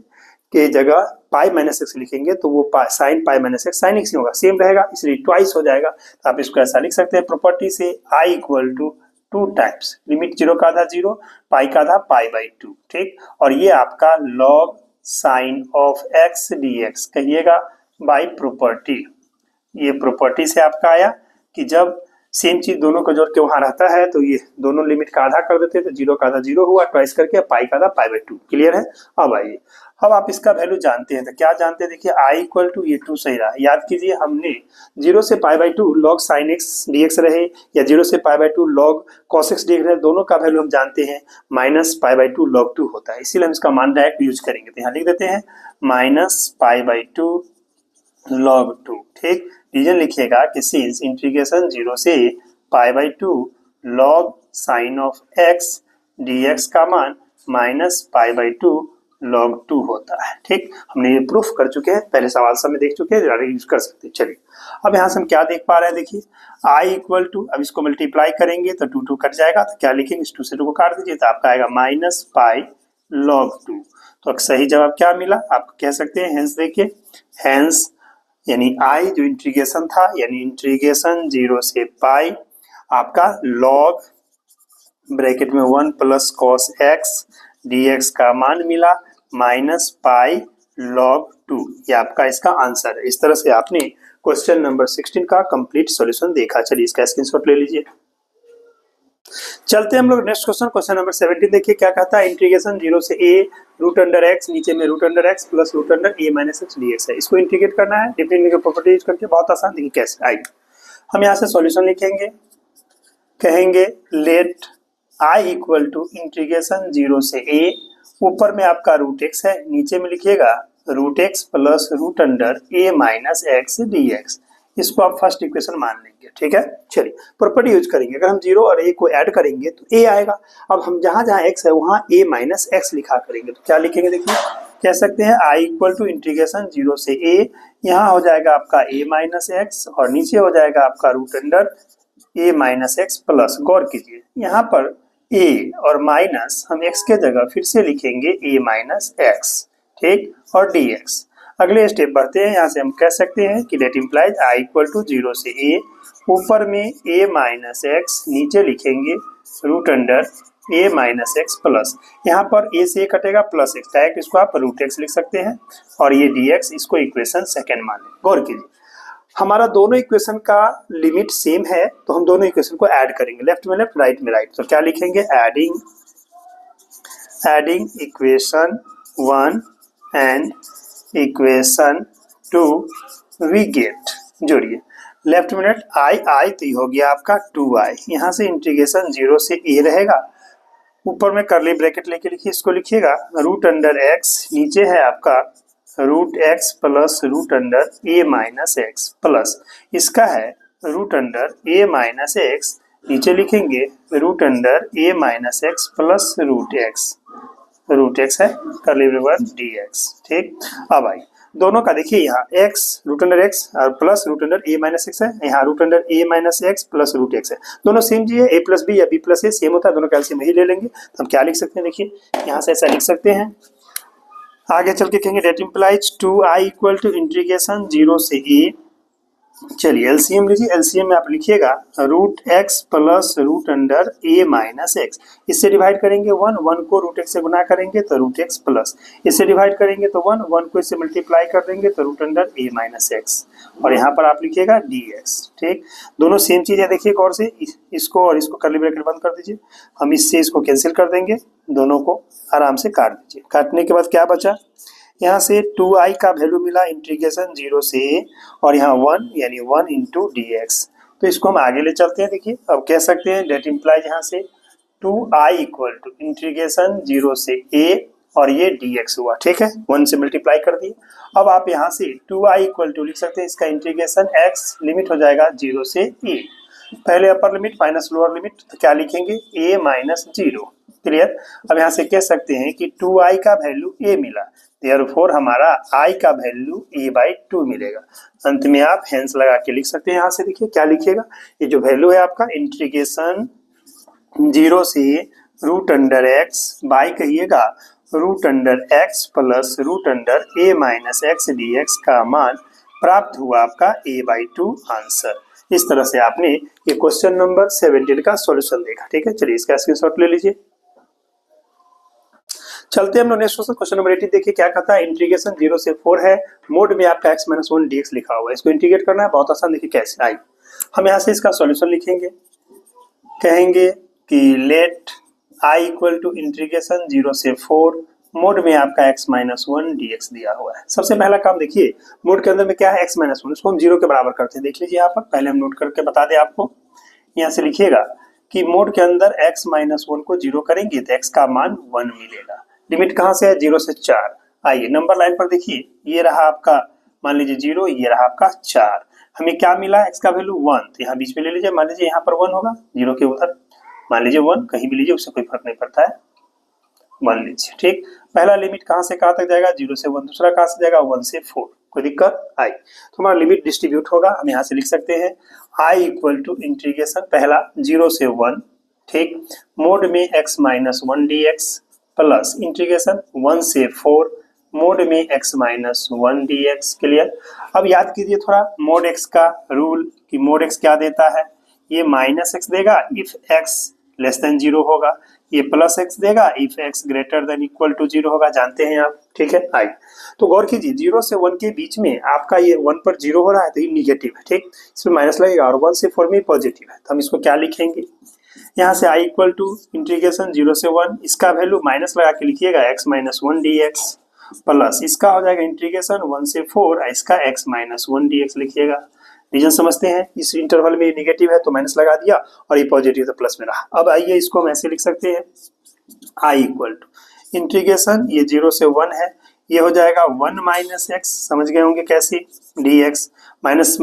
के जगह पाई माइनस एक्स लिखेंगे तो वो sine pi minus x sine x ही होगा, सेम रहेगा, इसलिए ट्वाइस हो जाएगा। तो आप इसको ऐसा लिख सकते हैं प्रॉपर्टी से i equal to 2 times limit 0 का आधा 0 पाई का आधा पाई बाई 2। ठीक, और ये आपका log sine of x dx कहिएगा बाई प्रॉपर्टी, ये प्रॉपर्टी से आपका आया कि जब सेम चीज दोनों को जोड़ के वहां रहता है तो ये दोनों लिमिट का आधा कर देते हैं, तो 0 का आधा 0 हुआ, ट्वाइस करके पाई का आधा पाई बाई 2। क्लियर है, अब आइए अब आप इसका वैल्यू जानते हैं तो क्या जानते हैं, देखिए i इक्वल टू ये 2 सही रहा, याद कीजिए हमने 0 से pi by 2 log sine x dx रहे या 0 से pi by 2 log cos x dx रहे, दोनों का वैल्यू हम जानते हैं माइनस पाई बाई 2 log 2 होता है, इसीलिए हम इसका मान डायरेक्ट यूज करेंगे। तो यहाँ लिख देते हैं माइनस पाई बाई 2 log 2। ठीक, रीजन लिखिएगा कि सिंस इंटीग्रेशन 0 से pi by 2 log sine of x dx का मान माइनस पाई बाई 2 log 2 होता है। ठीक, हमने ये प्रूफ कर चुके हैं, पहले सवाल सब में देख चुके हैं, यूज कर सकते हैं। चलिए अब यहाँ से हम क्या देख पा रहे हैं, देखिए I इक्वल टू, अब इसको मल्टीप्लाई करेंगे तो 2 2 कट जाएगा, तो क्या लिखेंगे, इस 2 से 2 को काट दीजिए तो आपका आएगा माइनस पाई log 2। तो सही जवाब क्या मिला, आप कह सकते हैं हेंस, देखिए हेंस यानी I जो इंटीग्रेशन था, यानी इंटीग्रेशन 0 से पाई आपका log ब्रैकेट में 1 प्लस कॉस एक्स dx का मान मिला माइनस पाई log 2। ये आपका इसका आंसर है। इस तरह से आपने क्वेश्चन नंबर 16 का कंप्लीट सॉल्यूशन देखा। चलिए इसका स्क्रीनशॉट ले लीजिए। चलते हैं हम लोग नेक्स्ट क्वेश्चन, क्वेश्चन नंबर 17 देखिए क्या कहता है, इंटीग्रेशन 0 से a रूट अंडर एक्स, नीचे में root under x plus root under a minus x dx है। इसको इंटीग्रेट करना है डिफरेंट की प्रॉपर्टी यूज करके, बहुत आसान। देखिए कैसे आएगी, हम यहाँ से सॉल्यूशन लिखेंगे, कहेंगे let I equal to integration 0 से a, ऊपर में आपका रूट एक्स है, नीचे में लिखिएगा root x plus root under a minus x dx। इसको आप फर्स्ट इक्वेशन मान लेंगे। ठीक है, चलिए प्रॉपर्टी यूज करेंगे, अगर हम 0 और a को ऐड करेंगे तो a आएगा। अब हम जहां जहां x है वहां a माइनस एक्स लिखा करेंगे, तो क्या लिखेंगे, देखिए कह सकते हैं I इक्वल टू इंटीग्रेशन 0 से a, यहाँ हो जाएगा आपका a माइनस एक्स और नीचे हो जाएगा आपका root under a minus x plus, गौर कीजिए यहाँ पर a और माइनस हम x के जगह फिर से लिखेंगे a माइनस एक्स, ठीक, और dx। अगले स्टेप बढ़ते हैं, यहाँ से हम कह सकते हैं कि that implies I equal to 0 से a, ऊपर में a माइनस एक्स, नीचे लिखेंगे root under a minus x plus, यहाँ पर a से a कटेगा प्लस एक्स, डायरेक्ट इसको आप रूट एक्स लिख सकते हैं, और ये dx, इसको इक्वेशन सेकेंड माने। गौर कीजिए हमारा दोनों इक्वेशन का लिमिट सेम है, तो हम दोनों इक्वेशन को ऐड करेंगे, लेफ्ट में लेफ्ट राइट में राइट। तो क्या लिखेंगे, adding equation 1 and equation 2 we get, जोड़िए लेफ्ट में लेफ्ट आई तो ये हो गया आपका 2i, यहाँ से इंटीग्रेशन 0 से a रहेगा, ऊपर में करली ब्रैकेट लेके लिखिए, इसको लिखिएगा रूट अंडर एक्स, नीचे है आपका root x plus root under a minus x plus, इसका है root under a minus x, नीचे लिखेंगे root under a minus x plus root x है करली ब्रैकेट dx। ठीक, अब आई दोनों का देखिए, यहाँ x रूट अंडर एक्स और plus root under a minus x है, यहाँ root under a minus x plus root x है, दोनों सेम जी है, a प्लस बी या b प्लस a सेम होता है, दोनों कैल्सियम ही ले लेंगे। तो हम क्या लिख सकते हैं, देखिए यहाँ से ऐसा लिख सकते हैं, आगे चल के कहेंगे that implies 2i equal to integration 0 से a, चलिए एलसीएम लीजिए, एलसीएम में आप लिखिएगा root x plus root under a minus x, इससे डिवाइड करेंगे 1 को रूट एक्स से गुना करेंगे तो रूट एक्स प्लस, इससे डिवाइड करेंगे तो 1 को इससे मल्टीप्लाई कर देंगे तो root under a minus x, और यहाँ पर आप लिखिएगा dx। ठीक, दोनों सेम चीज है, देखिए और से इसको और इसको करली ब्रैकेट बंद कर दीजिए, हम इससे इसको कैंसिल कर देंगे, दोनों को आराम से काट दीजिए। काटने के बाद क्या बचा, यहाँ से 2i का वैल्यू मिला इंटीग्रेशन 0 से a, और यहाँ 1 यानी 1 इंटू dx। तो इसको हम आगे ले चलते हैं, देखिए अब कह सकते हैं डेट इम्प्लाइज यहाँ से 2i इक्वल टू इंटीग्रेशन 0 से a, और ये dx हुआ। ठीक है, 1 से मल्टीप्लाई कर दिए। अब आप यहाँ से 2i इक्वल टू लिख सकते हैं, इसका इंटीग्रेशन x लिमिट हो जाएगा 0 से a, पहले अपर लिमिट माइनस लोअर लिमिट, तो क्या लिखेंगे a माइनस 0। क्लियर, अब यहाँ से कह सकते हैं कि 2i का वैल्यू a मिला, देयरफॉर हमारा i का वैल्यू a/2 मिलेगा। अंत में आप हेंस लगा के लिख सकते हैं, यहाँ से देखिए क्या लिखिएगा, ये जो वैल्यू है आपका इंटीग्रेशन 0 से रूट अंडर एक्स बाई कहिएगा root under x plus root under a minus x dx का मान प्राप्त हुआ आपका a/2 आंसर। इस तरह से आपने ये क्वेश्चन नंबर 17 का सॉल्यूशन देखा। ठीक है, चलिए इसका स्क्रीनशॉट ले लीजिए। चलते हैं हम लोग नेक्स्ट क्वेश्चन नंबर 18 देखिए क्या कहता है, इंटीग्रेशन 0 से 4 है, मोड में आपका x माइनस 1 dx लिखा हुआ है, इसको इंटीग्रेट करना है, बहुत आसान। देखिए कैसे आई, हम यहाँ से इसका सॉल्यूशन लिखेंगे, कहेंगे कि let i equal to integration 0 से 4, मोड में आपका x माइनस 1 dx दिया हुआ है। सबसे पहला काम देखिए, मोड के अंदर में क्या है x माइनस 1, इसको हम 0 के बराबर करते हैं। देख लीजिए यहाँ पर, पहले हम नोट करके बता दें आपको, यहाँ से लिखिएगा कि मोड के अंदर x माइनस 1 को 0 करेंगे तो x का मान 1 मिलेगा। लिमिट कहाँ से है, 0 से 4। आइए नंबर लाइन पर देखिए, ये रहा आपका मान लीजिए 0, ये रहा आपका 4, हमें क्या मिला, x का वैल्यू 1, तो यहाँ बीच में ले लीजिए, मान लीजिए यहाँ पर 1 होगा, 0 के उधर मान लीजिए 1, कहीं भी लीजिए उससे कोई फर्क नहीं पड़ता है। 1 लीजिए। ठीक, पहला लिमिट कहाँ से कहाँ तक जाएगा, 0 से 1, दूसरा कहाँ से जाएगा 1 से 4, कोई दिक्कत आई तो हमारा लिमिट डिस्ट्रीब्यूट होगा। हम यहाँ से लिख सकते हैं आई इक्वल टू इंटीग्रेशन पहला 0 से 1, ठीक, मोड में x minus 1 d x plus integration 1 से 4 मोड में x minus 1 d x. Clear. अब याद कीजिए थोड़ा मोड x का रूल कि मोड x क्या देता है, ये माइनस x देगा इफ x लेस देन 0 होगा, ये प्लस x देगा if x greater than equal to 0 होगा, जानते हैं आप। ठीक है, आई तो गौर कीजिए 0 से 1 के बीच में आपका ये 1 पर 0 हो रहा है तो ये निगेटिव है। ठीक, इसमें माइनस लगेगा और 1 से 4 में पॉजिटिव है, तो हम इसको क्या लिखेंगे, यहाँ से i इक्वल टू इंटीग्रेशन 0 से 1, इसका वैल्यू माइनस लगा के लिखिएगा x minus 1 d x plus इसका हो जाएगा इंटीग्रेशन 1 से 4, इसका x माइनस 1 डी एक्स लिखिएगा। रीजन समझते हैं, इस इंटरवल में निगेटिव है तो माइनस लगा दिया और ये पॉजिटिव तो प्लस में रहा। अब आइए इसको हम ऐसे लिख सकते हैं i इक्वल टू इंटीग्रेशन ये 0 से 1 है, ये हो जाएगा 1 माइनस एक्स, समझ गए होंगे कैसे, D x minus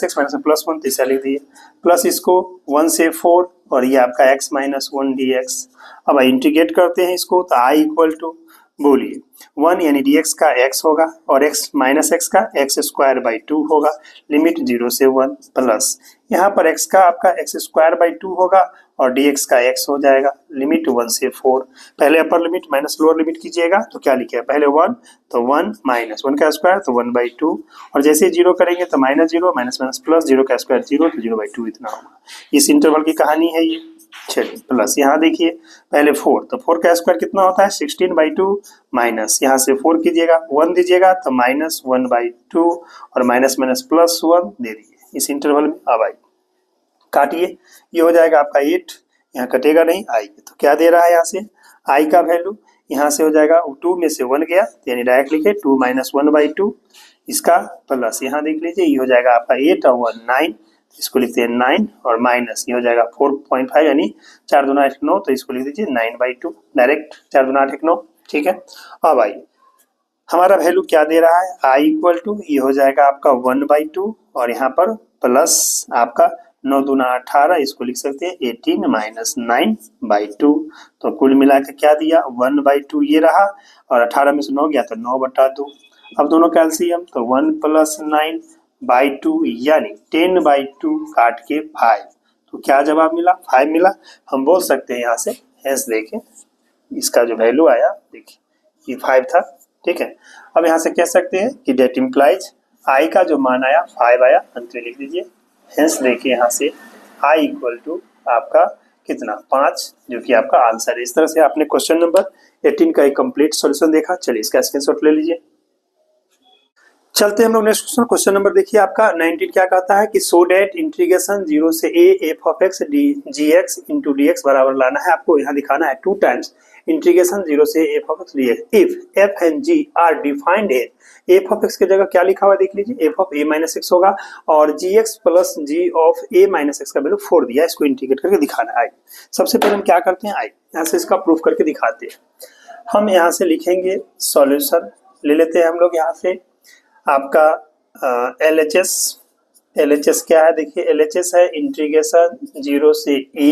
x minus plus 1 तो इसे लिख दिए, प्लस इसको 1 से 4 और ये आपका x माइनस 1 डी एक्स। अब इंटीग्रेट करते हैं इसको तो i इक्वल टू बोलिए 1 यानी dx का x होगा और x माइनस एक्स का x स्क्वायर बाई 2 होगा, लिमिट 0 से 1 प्लस यहाँ पर x का आपका x स्क्वायर बाई 2 होगा और dx का x हो जाएगा, लिमिट 1 से 4। पहले अपर लिमिट माइनस लोअर लिमिट कीजिएगा तो क्या लिखेगा, पहले 1 तो 1 माइनस 1 का स्क्वायर तो 1 बाई 2 और जैसे 0 करेंगे तो माइनस 0 माइनस माइनस प्लस 0 का स्क्वायर 0 तो 0 बाई 2 इतना होगा। इस इंटरवल की कहानी है ये। चलिए प्लस यहाँ देखिए पहले 4 तो 4 का स्क्वायर कितना होता है 16 बाई 2 माइनस यहाँ से 4 कीजिएगा 1 दीजिएगा तो माइनस 1 बाई 2 और माइनस माइनस प्लस 1 दे दीजिए इस इंटरवल में। अब आई काटिए, ये हो जाएगा आपका 8, यहाँ कटेगा नहीं आई, तो क्या दे रहा है यहाँ से आई का वैल्यू, यहाँ से हो जाएगा 2 में से 1 गया यानी डायरेक्ट लिखे 2 माइनस 1 बाई 2, इसका प्लस यहाँ देख लीजिए ये हो जाएगा आपका 8 और 1 9, इसको लिखते हैं 9 और माइनस ये हो जाएगा 4.5 यानी 4 दूना 8 9, तो इसको लिख दीजिए 9 बाई 2 डायरेक्ट 4 दूना 8 9। ठीक है, अब आई हमारा वैल्यू क्या दे रहा है आई इक्वल टू ये हो जाएगा आपका 1 बाई 2 और यहाँ पर प्लस आपका 9 दूना 18, इसको लिख सकते हैं 18 माइनस 9 बाई 2, तो कुल मिला के क्या दिया 1 बाई 2 ये रहा और 18 में से 9 गया तो 9 बटा 2। अब दोनों कैल्सियम तो 1 प्लस 9 बाई 2 यानी 10 बाई 2 काट के 5, तो क्या जवाब मिला 5 मिला। हम बोल सकते हैं यहाँ से हेंस देखें इसका जो वैल्यू आया देखिए ये 5 था। ठीक है, अब यहाँ से कह सकते हैं कि डेट इम्प्लाइज आई का जो मान आया 5 आया, अंत में लिख दीजिए हेंस देखिए यहाँ से आई इक्वल टू आपका कितना 5, जो कि आपका आंसर है। इस तरह से आपने क्वेश्चन नंबर 18 का एक कंप्लीट सॉल्यूशन देखा। चलिए इसका स्क्रीनशॉट ले लीजिए। चलते हैं हम लोग नेक्स्ट क्वेश्चन। क्वेश्चन नंबर देखिए आपका 19 क्या कहता है कि सो डेट इंटीग्रेशन 0 से a f of x g x into d x बराबर लाना है। आपको यहाँ दिखाना है 2 टाइम्स इंटीग्रेशन 0 से f of x dx if f and g are defined है। f ऑफ x की जगह क्या लिखा हुआ देख लीजिए f of a minus x होगा और gx plus g of a minus x का वैल्यू 4 दिया, इसको इंटीग्रेट करके दिखाना है। सबसे पहले हम क्या करते हैं यहाँ से इसका प्रूफ करके दिखाते हैं। हम यहाँ से लिखेंगे सॉल्यूशन ले लेते हैं हम लोग यहाँ से आपका LHS क्या है देखिए LHS है इंटीग्रेशन 0 से a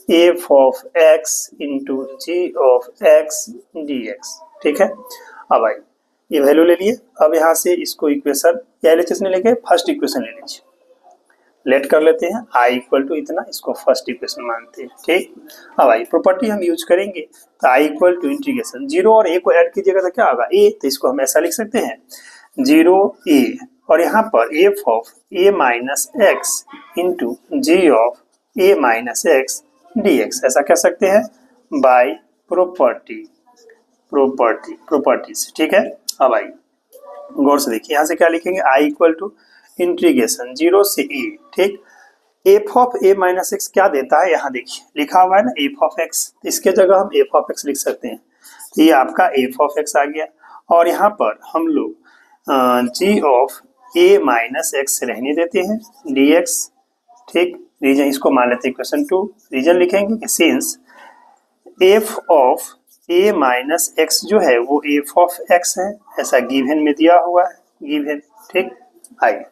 f of x into g of x dx। ठीक है, अब आई ये वैल्यू ले लिए। अब यहाँ से इसको इक्वेशन या LHS ने लेके फर्स्ट इक्वेशन ले लीजिए, लेट कर लेते हैं i इक्वल टू इतना, इसको फर्स्ट इक्वेशन मानते हैं। ठीक, अब आई प्रॉपर्टी हम यूज करेंगे तो i इक्वल टू इंटीग्रेशन 0 और a को ऐड कीजिएगा तो क्या होगा a, तो इसको हम ऐसा लिख सकते हैं 0a और यहाँ पर f of a minus x into g of a minus x dx, ऐसा कह सकते हैं बाय प्रॉपर्टीज। ठीक है, अब आई गौर से देखिए यहाँ से क्या लिखेंगे i इक्वल टू इंटीग्रेशन 0 से a। ठीक, f of a minus x क्या देता है यहाँ देखिए लिखा हुआ है ना f ऑफ x, इसके जगह हम f ऑफ x लिख सकते हैं, तो ये आपका f ऑफ x आ गया और यहाँ पर हम लोग g of a minus x रहने देते हैं dx। ठीक, रीजन इसको मान लेते हैं इक्वेशन 2, रीजन लिखेंगे कि since f of a minus x जो है वो f ऑफ x है, ऐसा गिवन में दिया हुआ है गिवन। ठीक, आइए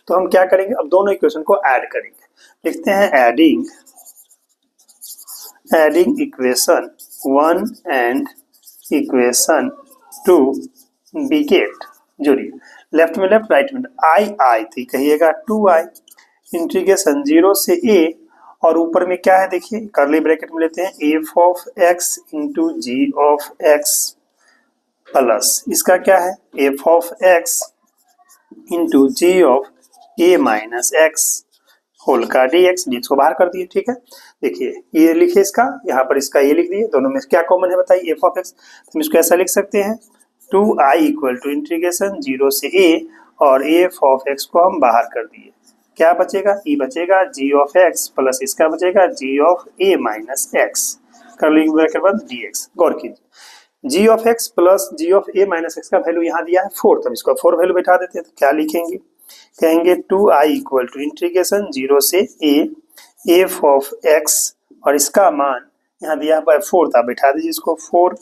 तो हम क्या करेंगे अब दोनों इक्वेशन को ऐड करेंगे, लिखते हैं adding equation 1 and equation 2 we get. जोड़िए, लेफ्ट में लेफ्ट, राइट में आई थी, कहिएगा 2i इंटीग्रेशन 0 से a, और ऊपर में क्या है देखिए, कर्ली ब्रैकेट में लेते हैं f of x into g of x plus इसका क्या है f of x into g of a minus x whole का dx को बाहर कर दिए। ठीक है, देखिए ये लिखिए इसका, यहाँ पर इसका ये लिख दिए, दोनों में क्या कॉमन है बताइए, f ऑफ x। तो हम इसको ऐसा लिख सकते हैं 2i इक्वल टू इंटीग्रेशन 0 से a, और f ऑफ x को हम बाहर कर दिए, क्या बचेगा, e बचेगा g ऑफ x प्लस इसका बचेगा g of a minus x, curly bracket बंद dx। गौर कीजिए, g of x plus g of a minus x का वैल्यू यहाँ दिया है 4, तब इसको 4 वैल्यू बैठा देते हैं, तो क्या लिखेंगे, कहेंगे 2i इक्वल टू इंटीग्रेशन 0 से a f ऑफ x, और इसका मान यहाँ दिया है 4 था, बैठा दीजिए इसको 4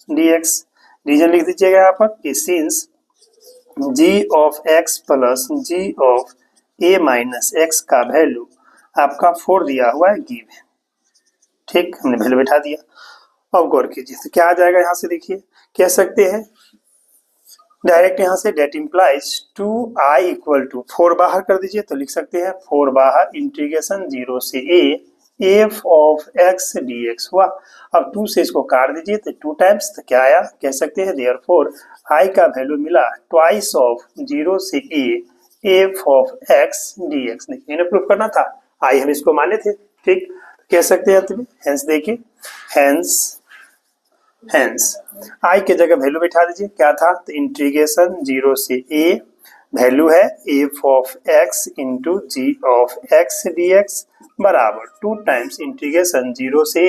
dx। रीजन लिख दीजिएगा यहाँ पर कि since g of x plus g of a minus x का वैल्यू आपका 4 दिया हुआ है गिव है। ठीक, हमने वैल्यू बैठा दिया। अब गौर कीजिए, तो क्या आ जाएगा यहाँ से, देखिए कह सकते हैं डायरेक्ट यहाँ से date implies 2i equal to 4 बाहर कर दीजिए, तो लिख सकते हैं 4 बाहर इंटीग्रेशन 0 से a f of x dx हुआ। अब 2 से इसको काट दीजिए तो 2 टाइम्स, तो क्या आया, कह सकते हैं देयरफॉर i का वैल्यू मिला ट्वाइस ऑफ 0 से a f of x dx। देखिए इन्हें प्रूफ करना था, i हम इसको माने थे। ठीक, कह सकते हैं तुम्हें हेंस, देखिए हेंस i के जगह वैल्यू बैठा दीजिए, क्या था, तो इंटीग्रेशन 0 से a वैल्यू है f of x into g of x dx बराबर 2 टाइम्स इंटीग्रेशन 0 से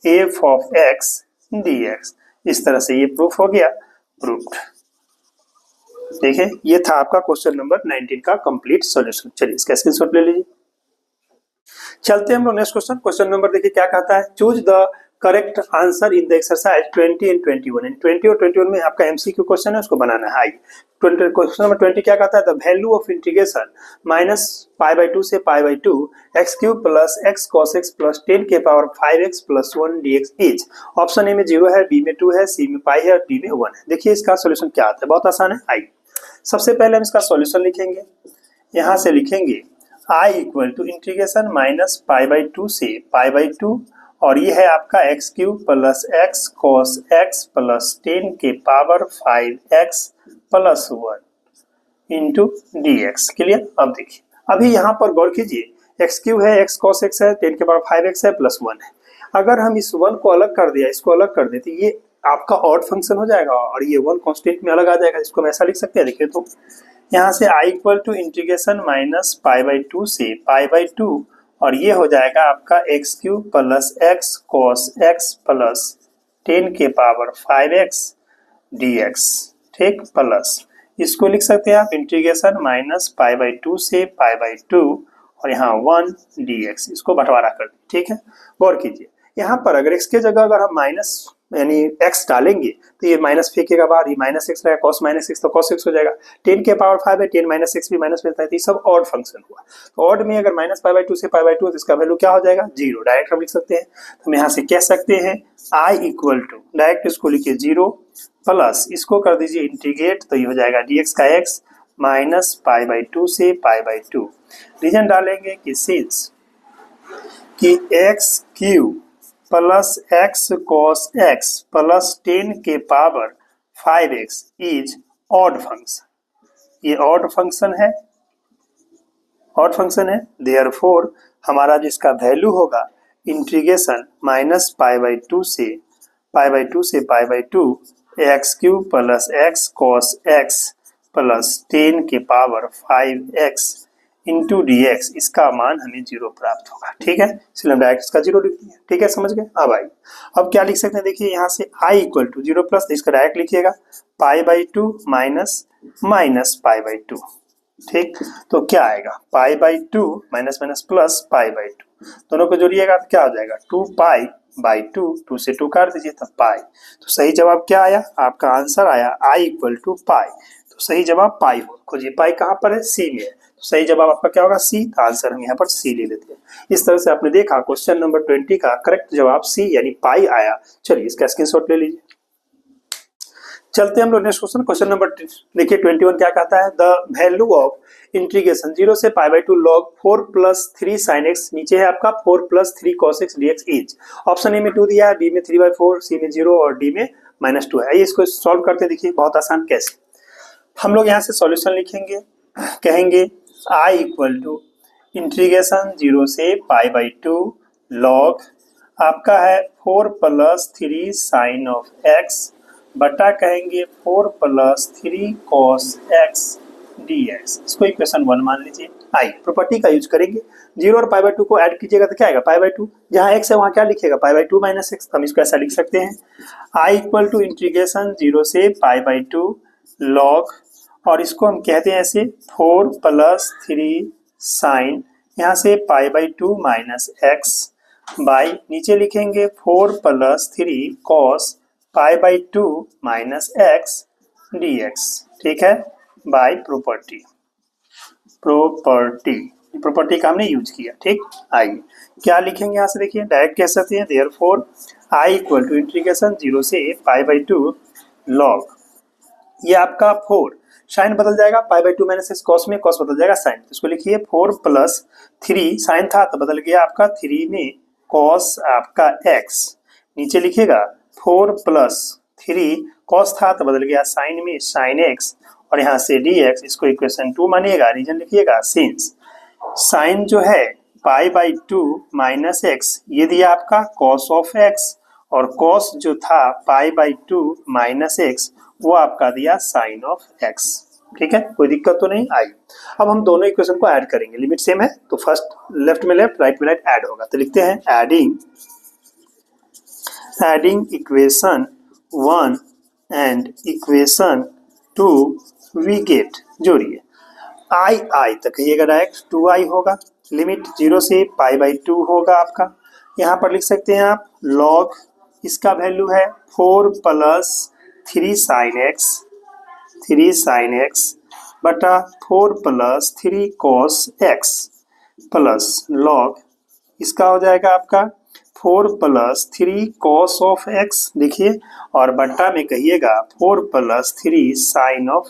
a f of x dx। इस तरह से ये प्रूफ हो गया, प्रूफ्ड। देखिए ये था आपका क्वेश्चन नंबर 19 का कंप्लीट सॉल्यूशन। चलिए इसका स्क्रीनशॉट ले लीजिए। चलते हैं हम लोग नेक्स्ट क्वेश्चन। क्वेश्चन नंबर देखिए क्या कहता है, choose the correct answer in the exercise 20 and 21। इन 20 और 21 में आपका एमसीक्यू क्वेश्चन है, उसको बनाना है। क्वेश्चन नंबर 20 क्या कहता है, the value of integration minus π/2 से π/2 x cube plus x cos x plus 10 के power 5x plus 1 dx is. Option A में 0 है, बी में 2 है, सी में पाई है और डी में 1 है। देखिए इसका सॉल्यूशन क्या आता है, बहुत आसान है। आइए सबसे पहले हम इसका सॉल्यूशन लिखेंगे, यहाँ से लिखेंगे i equal to integration minus π/2 से π/2, और ये है आपका x cube plus x cos x plus 10 के power 5x plus 1 into dx। Clear. अब देखिए अभी यहाँ पर गौर कीजिए, x क्यूब है, x cos x है, 10 के पावर 5x है, प्लस 1 है। अगर हम इस 1 को अलग कर दिया, इसको अलग कर देते, ये आपका ऑड फंक्शन हो जाएगा और ये 1 कांस्टेंट में अलग आ जाएगा। इसको हम ऐसा लिख सकते हैं, देखिए तो यहाँ से i equal to integration minus π/2 से π/2, और ये हो जाएगा आपका x cube plus x cos x plus 10 के पावर 5x dx। ठीक, प्लस इसको लिख सकते हैं आप इंटीग्रेशन माइनस π/2 से π/2 और यहाँ 1 dx, इसको बंटवारा कर दें। ठीक है, गौर कीजिए यहाँ पर अगर x के जगह अगर हम माइनस यानी x डालेंगे तो ये माइनस फेंकेगा बाहर, ये माइनस एक्स रहेगा, cos माइनस एक्स तो cos एक्स हो जाएगा। 10 के पावर 5 है, 10 माइनस एक्स भी माइनस मिलता है, तो ये सब ऑड फंक्शन हुआ। तो ऑड में अगर माइनस π/2 से π/2 तो इसका वैल्यू क्या हो जाएगा, 0। डायरेक्ट हम लिख सकते हैं, तो हम यहाँ से कह सकते हैं i इक्वल टू, डायरेक्ट इसको लिखिए 0 प्लस इसको कर दीजिए इंटीग्रेट, तो ये हो जाएगा dx का x माइनस π/2 से π/2। रीजन डालेंगे कि सिंस कि x cube plus x cos x plus 10 के power 5x is odd function. ये ऑड फंक्शन है, ऑड फंक्शन है, देयरफॉर हमारा जिसका वैल्यू होगा इंटीग्रेशन माइनस π/2 से π/2 x cube plus x cos x plus 10 के पावर 5x इंटू dx, इसका मान हमें 0 प्राप्त होगा। ठीक है, इसलिए हम डायरेक्ट इसका 0 लिख दिए। ठीक है, समझ गए। अब आइए अब क्या लिख सकते हैं, देखिए यहाँ से i इक्वल टू 0 प्लस, इसका डायरेक्ट लिखिएगा π/2 माइनस π/2। ठीक, तो क्या आएगा π/2 माइनस माइनस प्लस π/2, दोनों को जोड़िएगा तो क्या हो जाएगा 2π/2, 2 से 2 काट दीजिए तब पाई। तो सही जवाब क्या आया, आपका आंसर आया i इक्वल टू पाई। तो सही जवाब पाई हो। खोजिए पाई कहाँ पर है, सी में है। सही जवाब आपका क्या होगा सी। आंसर हम यहाँ पर सी ले लेते हैं। इस तरह से आपने देखा क्वेश्चन नंबर 20 का करेक्ट जवाब सी यानी पाई आया। चलिए इसका स्क्रीनशॉट ले लीजिए। चलते हैं हम लोग नेक्स्ट क्वेश्चन। क्वेश्चन नंबर देखिए 21 क्या कहता है, द वैल्यू ऑफ इंटीग्रेशन 0 से pi by 2 log 4 plus 3 sin x, नीचे है आपका 4 plus 3 cos x dx is. Option A में 2 दिया है, बी में 3/4, सी में 0 और डी में -2 है। आइए इसको सॉल्व करते हैं। देखिए बहुत आसान कैसे, हम लोग यहाँ से सॉल्यूशन लिखेंगे, कहेंगे i इक्वल टू इंटीग्रेशन 0 से पाई बाई 2 log आपका है 4 प्लस 3 sin ऑफ x बटा कहेंगे 4 प्लस 3 cos x dx। इसको इक्वेशन 1 मान लीजिए। आई प्रॉपर्टी का यूज करेंगे, 0 और पाई बाई 2 को ऐड कीजिएगा तो क्या आएगा, पाई बाई 2। जहाँ x है वहाँ क्या लिखिएगा, पाई बाई 2 माइनस x। हम इसको ऐसा लिख सकते हैं, आई इक्वल टू इंटीग्रेशन 0 से पाई बाई 2 log, और इसको हम कहते हैं ऐसे 4 प्लस 3 साइन, यहाँ से pi by 2 minus x by नीचे लिखेंगे 4 plus 3 cos pi by 2 minus x d x. ठीक है, बाय प्रॉपर्टी का हमने यूज किया। ठीक, आइए क्या लिखेंगे यहाँ से, देखिए डायरेक्ट कह सकते हैं therefore I equal to integration 0 से पाई बाई 2 log, ये आपका 4 साइन बदल जाएगा, पाई बाई 2 माइनस एक्स कॉस में, कॉस बदल जाएगा साइन, इसको लिखिए 4 प्लस 3 साइन था तो बदल गया आपका 3 में कॉस आपका एक्स, नीचे लिखिएगा 4 प्लस 3 कॉस था तो बदल गया साइन में साइन एक्स, और यहाँ से डी एक्स, इसको इक्वेशन 2 मानिएगा, रीजन लिखिएगा सिंस साइन जो है पाई बाई 2 माइनस एक्स ये दिया आपका कॉस ऑफ एक्स, और कॉस जो था पाई बाई 2 माइनस एक्स वो आपका दिया साइन ऑफ एक्स। ठीक है, कोई दिक्कत तो नहीं आई। अब हम दोनों इक्वेशन को ऐड करेंगे, लिमिट सेम है तो फर्स्ट लेफ्ट में लेफ्ट राइट में राइट ऐड होगा, तो लिखते हैं adding equation 1 and equation 2 we get, जोड़िए आई तक कहिएगा डायरेक्ट 2i होगा, लिमिट 0 से पाई बाई 2 होगा आपका, यहाँ पर लिख सकते हैं आप log, इसका वैल्यू है 4 प्लस 3 sin x बटा 4 plus 3 cos x plus log, इसका हो जाएगा आपका 4 प्लस 3 cos ऑफ x, देखिए, और बटा में कहिएगा 4 प्लस 3 साइन ऑफ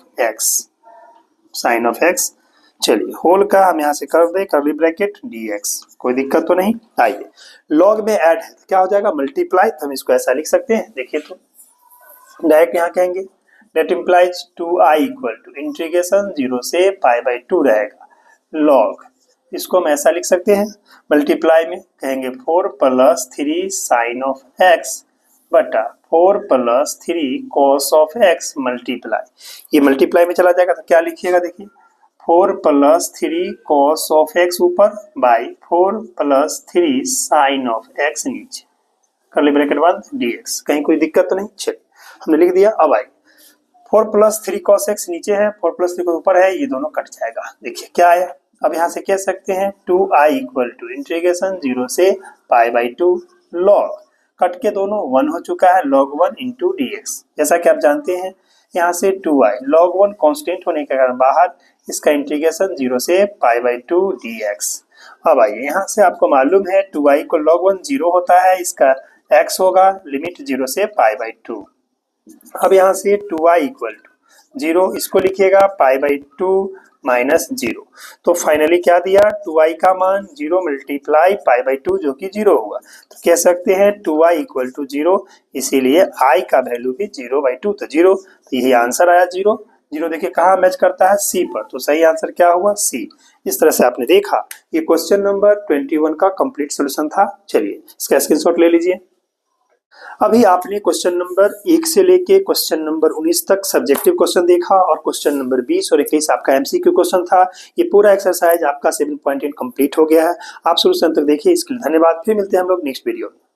x। चलिए होल का हम यहाँ से कर दे करली ब्रैकेट dx, कोई दिक्कत तो नहीं। आइए log में ऐड है तो क्या हो जाएगा मल्टीप्लाई, तो हम इसको ऐसा लिख सकते हैं, देखिए तो डायरेक्ट यहाँ कहेंगे that implies 2i equal to integration 0 से पाई बाई 2 रहेगा log, इसको हम ऐसा लिख सकते हैं, मल्टीप्लाई में कहेंगे 4 प्लस 3 साइन ऑफ x बटा 4 plus 3 cos of x multiply, ये मल्टीप्लाई में चला जाएगा तो क्या लिखिएगा, देखिए 4 प्लस 3 cos ऑफ x ऊपर by 4 plus 3 sine of x नीचे, करली ब्रैकेट बाद dx। कहीं कोई दिक्कत तो नहीं, चलिए हमने लिख दिया। अब आई 4 प्लस 3 cos x नीचे है, 4 प्लस 3 ऊपर है, ये दोनों कट जाएगा, देखिए क्या आया। अब यहाँ से कह सकते हैं 2i इक्वल टू इंटीग्रेशन 0 से पाई बाई 2 log, कट के दोनों 1 हो चुका है, log 1 इंटू डी एक्स। जैसा कि आप जानते हैं यहाँ से 2i log 1 कांस्टेंट होने के कारण बाहर, इसका इंटीग्रेशन 0 से पाई बाई 2 dx। अब आइए यहाँ से आपको मालूम है 2i को log 1 0 होता है, इसका x होगा लिमिट 0 से पाई बाई 2। अब यहाँ से 2i इक्वल टू 0, इसको लिखिएगा पाई बाई 2 माइनस 0, तो फाइनली क्या दिया 2i का मान 0 मल्टीप्लाई पाई बाई 2 जो कि 0 हुआ, तो कह सकते हैं 2i इक्वल टू 0, इसीलिए i का वैल्यू भी 0/2, तो 0, तो यही आंसर आया 0। 0 देखिए कहाँ मैच करता है, सी पर, तो सही आंसर क्या हुआ, सी। इस तरह से आपने देखा ये क्वेश्चन नंबर 21 का कंप्लीट सोल्यूशन था। चलिए इसका स्क्रीनशॉट ले लीजिए। अभी आपने क्वेश्चन नंबर 1 से लेके क्वेश्चन नंबर 19 तक सब्जेक्टिव क्वेश्चन देखा, और क्वेश्चन नंबर 20 और 21 आपका एमसीक्यू क्वेश्चन था। ये पूरा एक्सरसाइज आपका 7.8 कंप्लीट हो गया है। आप सोल्यूशन तक देखिए, इसके लिए धन्यवाद। फिर मिलते हैं हम लोग नेक्स्ट वीडियो में।